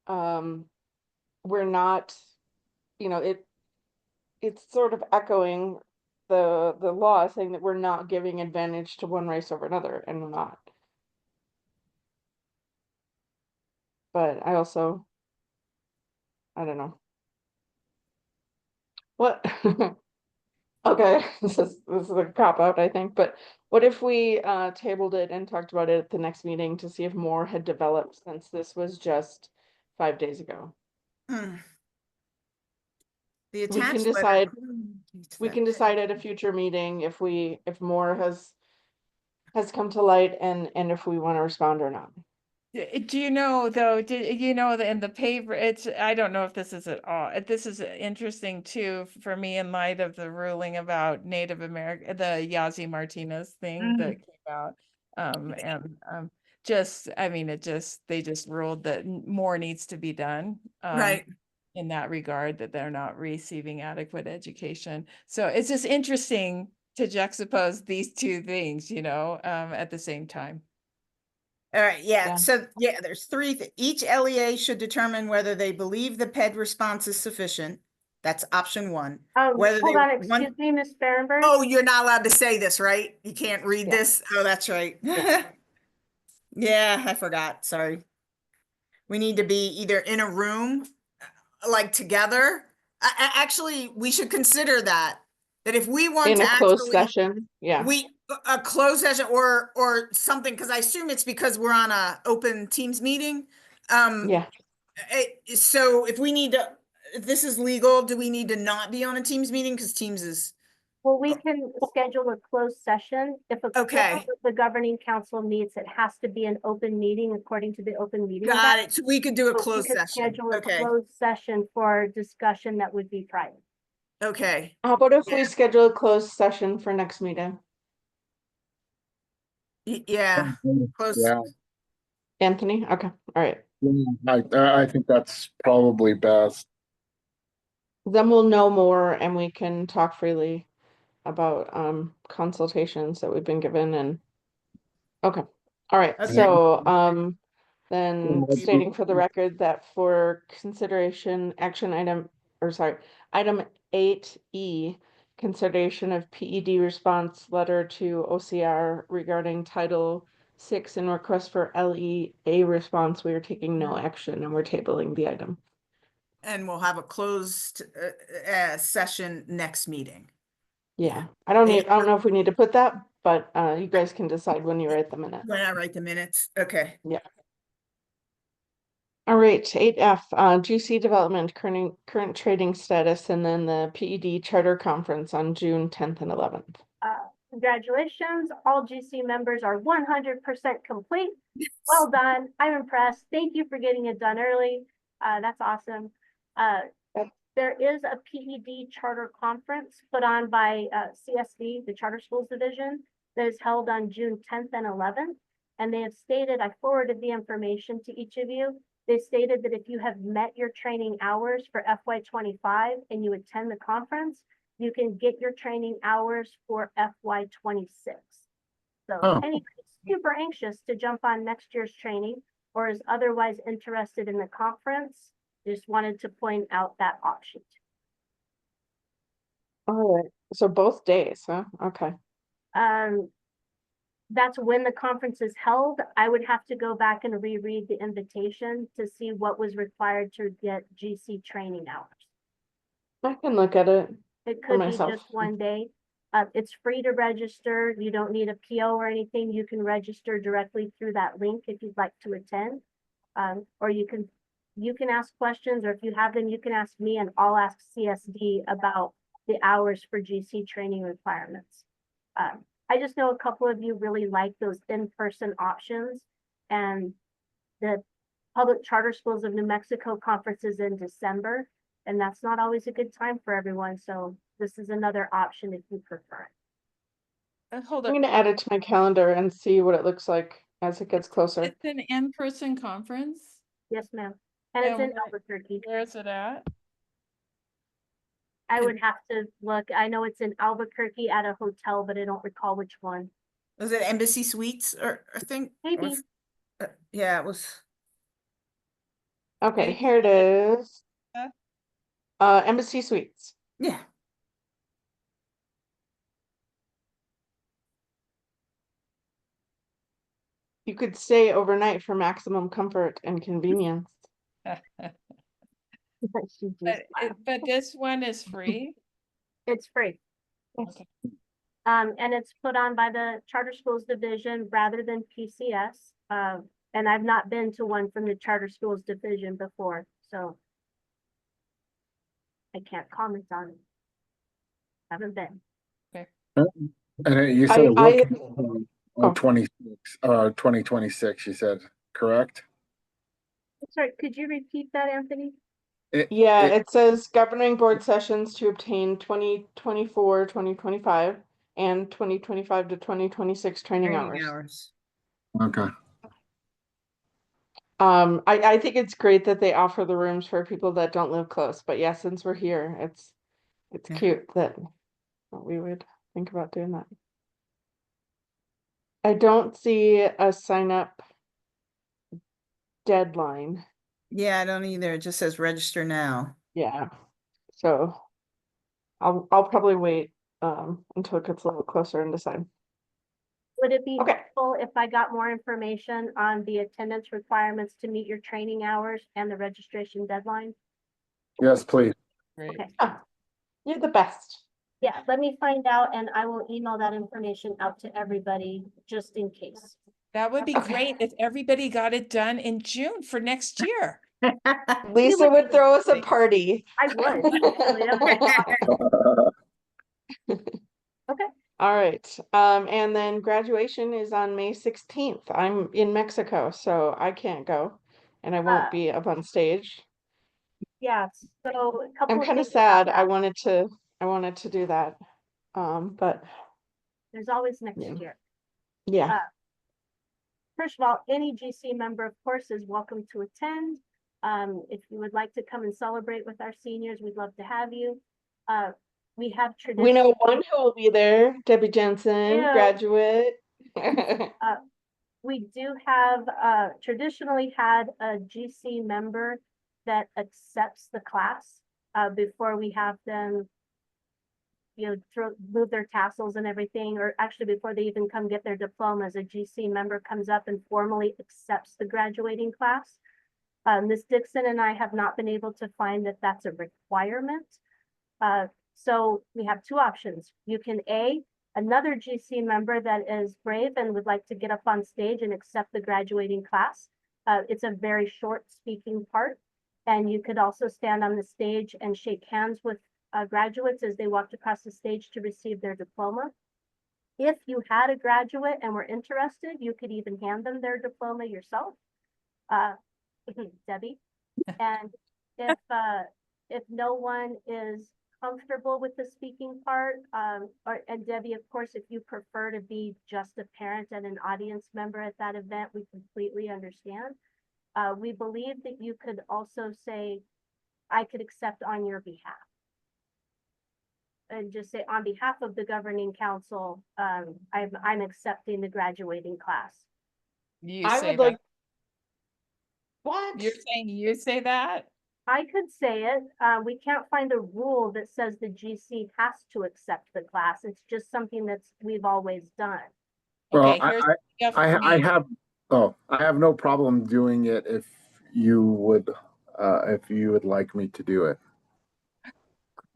A: we're not, you know, it's sort of echoing the law saying that we're not giving advantage to one race over another, and we're not. But I also, I don't know. What? Okay, this is a cop out, I think, but what if we tabled it and talked about it at the next meeting to see if more had developed since this was just 5 days ago?
B: The
A: We can
B: attached
A: decide,
B: letter.
A: at a future meeting if more has come to light and if we want to respond or not.
D: Do you know though, you know that in the paper, I don't know if this is at all, this is interesting too, for me in light of the ruling about Native American, the Yazzie Martinez thing that came out. Just, I mean, they just ruled that more needs to be done.
B: Right.
D: In that regard, that they're not receiving adequate education. So it's just interesting to juxtapose these two things, you know, at the same time.
B: All right, yeah.
A: Yeah.
B: So yeah, there's three. Each LEA should determine whether they believe the PED response is sufficient. That's option one. Whether
E: Hold
B: they
E: on, excuse me, Ms. Berenberg.
B: Oh, you're not allowed to say this, right? You can't read this. Oh, that's right. Yeah, I forgot. Sorry. We need to be either in a room, like together. Actually, we should consider that. That if we want
A: In
B: to
A: a closed
B: actually,
A: session, yeah.
B: a closed session or something, because I assume it's because we're on a open Teams meeting.
A: Yeah.
B: So if we need to, if this is legal, do we need to not be on a Teams meeting? Because Teams is
E: Well, we can schedule a closed session. If a
B: Okay.
E: quorum of the governing council meets, it has to be an open meeting according to the open meeting.
B: Got
E: Act.
B: it. So we could do a
E: So we
B: closed
E: could
B: session.
E: Schedule a
B: Okay.
E: closed session for discussion that would be private.
B: Okay.
A: How about if we
B: Yeah.
A: schedule a closed session for next meeting?
B: Yeah. Close.
C: Yeah,
A: Anthony? Okay, all right.
C: I think that's probably best.
A: Then we'll know more and we can talk freely about consultations that we've been given and okay. All right,
B: Okay.
A: so then
C: Yeah.
A: stating for the record that for consideration action item, or sorry, item 8E, consideration of PED response letter to OCR regarding Title 6 and request for LEA response, we are taking no action and we're tabling the item.
B: And we'll have a closed session next meeting.
A: Yeah, I don't know if we need to put that, but you guys can decide when you write the minute.
B: When I write the minutes. Okay.
A: Yeah. All right, 8F, GC development, current trading status, and then the PED charter conference on June 10th and 11th.
E: Congratulations, all GC members are 100% complete. Well done, I'm impressed. Thank you for getting it done early. That's awesome. There is a PED charter conference put on by CSD, the Charter Schools Division, that is held on June 10th and 11th. And they have stated, I forwarded the information to each of you. They stated that if you have met your training hours for FY25 and you attend the conference, you can get your training hours for FY26. So anybody super anxious to jump on next year's training or is otherwise interested in the conference, just wanted to point out that option.
A: All right, so both days, huh? Okay.
E: That's when the conference is held. I would have to go back and reread the invitation to see what was required to get GC training hours.
A: I can look at it.
E: It could be
A: myself.
E: just one day. It's free to register. You don't need a PO or anything. You can register directly through that link if you'd like to attend. Or you can ask questions, or if you have them, you can ask me and I'll ask CSD about the hours for GC training requirements. I just know a couple of you really like those in-person options, and the Public Charter Schools of New Mexico conference is in December, and that's not always a good time for everyone. So this is another option if you prefer it.
D: Hold
A: I'm
D: on.
A: going to add it to my calendar and see what it looks like as it gets closer.
D: It's an in-person conference.
E: Yes, ma'am. And it's in Albuquerque.
D: Where is it at?
E: I would have to look. I know it's in Albuquerque at a hotel, but I don't recall which one.
B: Was it Embassy Suites or I think?
E: Maybe.
B: Yeah, it was.
A: Okay, here it is. Embassy Suites.
B: Yeah.
A: You could stay overnight for maximum comfort and convenience.
D: But this one is free.
E: It's free.
D: Okay.
E: And it's put on by the Charter Schools Division rather than PCS. And I've not been to one from the Charter Schools Division before, so I can't comment on it. Haven't been.
C: And you said it
A: Oh.
C: 2026, you said, correct?
E: Sorry, could you repeat that, Anthony?
A: It says governing board sessions to obtain 2024, 2025, and 2025 to 2026 training hours.
C: Okay.
A: I think it's great that they offer the rooms for people that don't live close, but yeah, since we're here, it's cute that we would think about doing that. I don't see a sign up deadline.
B: Yeah, I don't either. It just says register now.
A: Yeah, so I'll probably wait until it gets a little closer and decide.
E: Would it be
A: Okay.
E: helpful if I got more information on the attendance requirements to meet your training hours and the registration deadline?
C: Yes, please.
D: Great.
E: Okay.
A: You're the best.
E: Yeah, let me find out and I will email that information out to everybody just in case.
D: That would be great if everybody got it done in June for next year.
A: Lisa would throw us a party.
E: I would. Actually, that would be awesome. Okay.
A: All right. And then graduation is on May 16th. I'm in Mexico, so I can't go, and I won't be up on stage.
E: Yeah, so a couple
A: I'm
E: of
A: kind of
E: things about
A: sad.
E: that.
A: I wanted to do that. But
E: There's always next
A: yeah.
E: year.
A: Yeah.
E: First of all, any GC member, of course, is welcome to attend. If you would like to come and celebrate with our seniors, we'd love to have you. We have
A: We know
E: tradition.
A: one who will be there, Debbie Jensen,
E: Yeah.
A: graduate.
E: We do have traditionally had a GC member that accepts the class before we have them, move their tassels and everything, or actually before they even come get their diplomas, a GC member comes up and formally accepts the graduating class. Ms. Dixon and I have not been able to find that that's a requirement. So we have two options. You can another GC member that is brave and would like to get up on stage and accept the graduating class. It's a very short speaking part. And you could also stand on the stage and shake hands with graduates as they walked across the stage to receive their diploma. If you had a graduate and were interested, you could even hand them their diploma yourself, Debbie. And if no one is comfortable with the speaking part, and Debbie, of course, if you prefer to be just a parent and an audience member at that event, we completely understand. We believe that you could also say, I could accept on your behalf. And just say, on behalf of the governing council, I'm accepting the graduating class.
A: I would like. What?
D: You're saying you say that?
E: I could say it. We can't find a rule that says the GC has to accept the class. It's just something we've always done.
D: Okay,
C: Well,
D: here's
C: I have no problem doing it if you would like me to do it.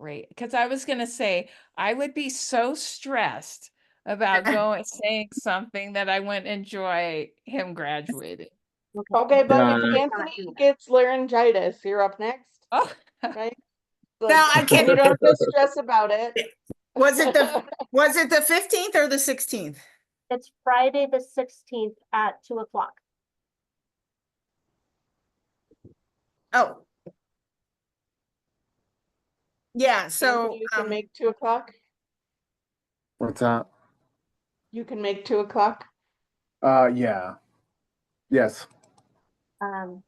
D: great, because I was gonna say I would be so stressed about saying something that I wouldn't enjoy him graduating.
A: Okay, but
C: Yeah.
A: if Anthony gets laryngitis, you're up next,
D: Oh,
A: right?
B: Now, I can't-
A: You don't have to stress about it.
B: Was it the 15th or the 16th?
E: It's Friday the 16th at 2 o'clock.
B: Oh. Yeah, so
A: Anthony, you can make 2 o'clock.
C: What's that?
A: You can make 2 o'clock.
C: Yeah. Yes.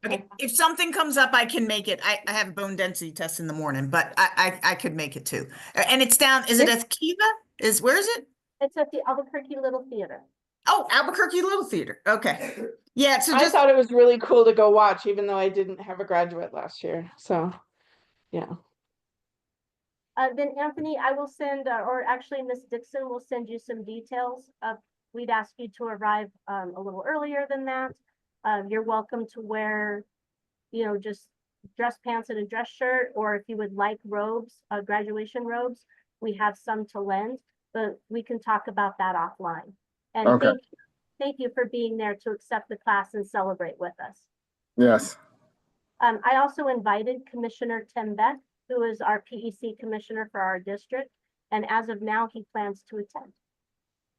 B: okay, if something comes up, I can make it. I have a bone density test in the morning, but I could make it too. And it's down, is it at Kiva? Where is it?
E: It's at the Albuquerque Little Theater.
B: Oh, Albuquerque Little Theater. Okay. Yeah, so
A: I thought it was really cool to go watch, even though I didn't have a graduate last year. So, yeah.
E: Then Anthony, I will send, or actually Miss Dixon will send you some details. We'd ask you to arrive a little earlier than that. You're welcome to wear, just dress pants and a dress shirt, or if you would like robes, graduation robes, we have some to lend, but we can talk about that offline. And
C: Okay.
E: thank you for being there to accept the class and celebrate with us.
C: Yes.
E: I also invited Commissioner Tim Beck, who is our PEC commissioner for our district. And as of now, he plans to attend.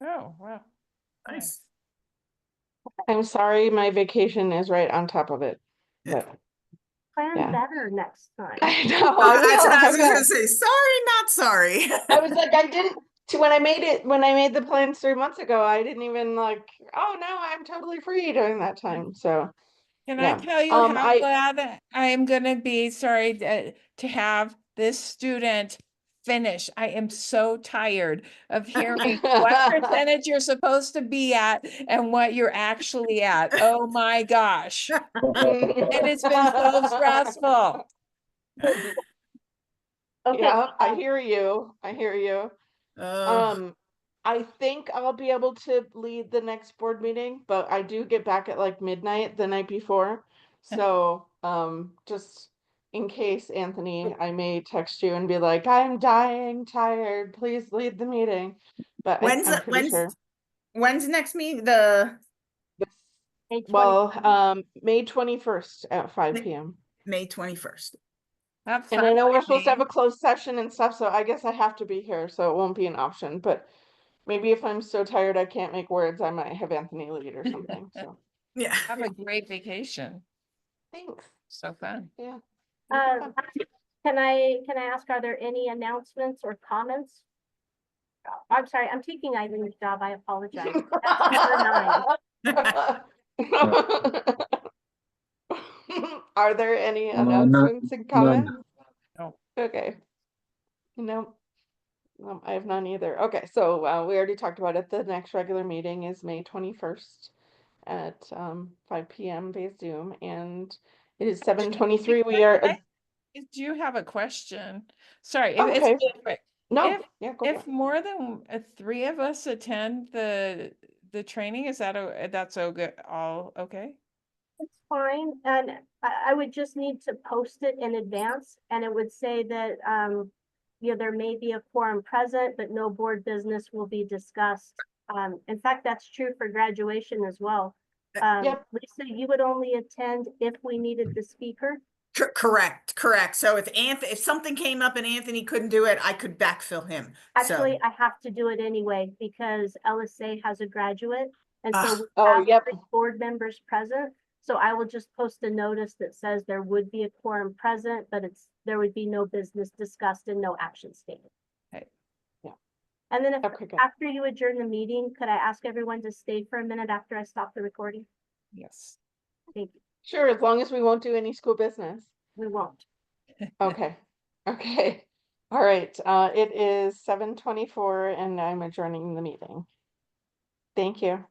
D: oh, wow.
B: nice.
A: I'm sorry, my vacation is right on top of it. But
E: Plan better next time.
A: I know.
B: That's what I was
A: will.
B: gonna say. Sorry, not sorry.
A: I was like, I didn't. When I made the plans 3 months ago, I didn't even oh, no, I'm totally free during that time. So
D: Can
A: yeah.
D: I tell you how glad I am going to be, sorry, to have this student finish. I am so tired of hearing what percentage you're supposed to be at and what you're actually at. Oh my gosh. It has been so stressful.
E: Okay.
A: Yeah, I hear you. I hear you. I think I'll be able to lead the next board meeting, but I do get back at like midnight the night before. So, just in case, Anthony, I may text you and be like, I'm dying, tired, please lead the meeting. But I'm pretty sure.
B: When's the next meeting?
A: Well, May 21st at 5 p.m.
B: May 21st.
D: Have
A: And I
D: fun,
A: know we're supposed to have a
D: Eileen.
A: closed session and stuff, so I guess I have to be here, so it won't be an option, but maybe if I'm so tired I can't make words, I might have Anthony lead or something, so.
B: Yeah.
D: Have a great vacation.
A: Thanks.
D: So fun.
A: Yeah. it'll be
E: Can I ask, are there any announcements or comments? I'm sorry, I'm taking Eileen's job. I apologize. That's number 9.
A: Are there any
C: No,
A: announcements and comments?
D: No.
A: Okay. No. I have none either. Okay, so we already talked about it. The next regular meeting is May 21st at 5 p.m. via Zoom, and it is 7:23. We are.
D: Do you have a question? Sorry,
A: Okay.
D: it's quick.
A: No, yeah, go for
D: If
A: it.
D: more than 3 of us attend the training, is that that's all okay?
E: It's fine, and I would just need to post it in advance, and it would say that, there may be a quorum present, but no board business will be discussed. In fact, that's true for graduation as well.
A: Yep.
E: Lisa, you would only attend if we needed the speaker?
B: Correct. So if something came up and Anthony couldn't do it, I could backfill him.
E: Actually, I have to do it anyway because LSA has a graduate, and so we
A: Oh,
E: have
A: yep.
E: 3 board members present. So I will just post a notice that says there would be a quorum present, but there would be no business discussed and no action taken.
D: Okay.
A: Yeah.
E: And then if
A: Okay, good.
E: after you adjourn the meeting, could I ask everyone to stay for a minute after I stop the recording?
D: Yes.
E: Thank you.
A: Sure, as long as we won't do any school business.
E: We won't.
A: Okay. Okay. All right. It is 7:24 and I'm adjourning the meeting. Thank you.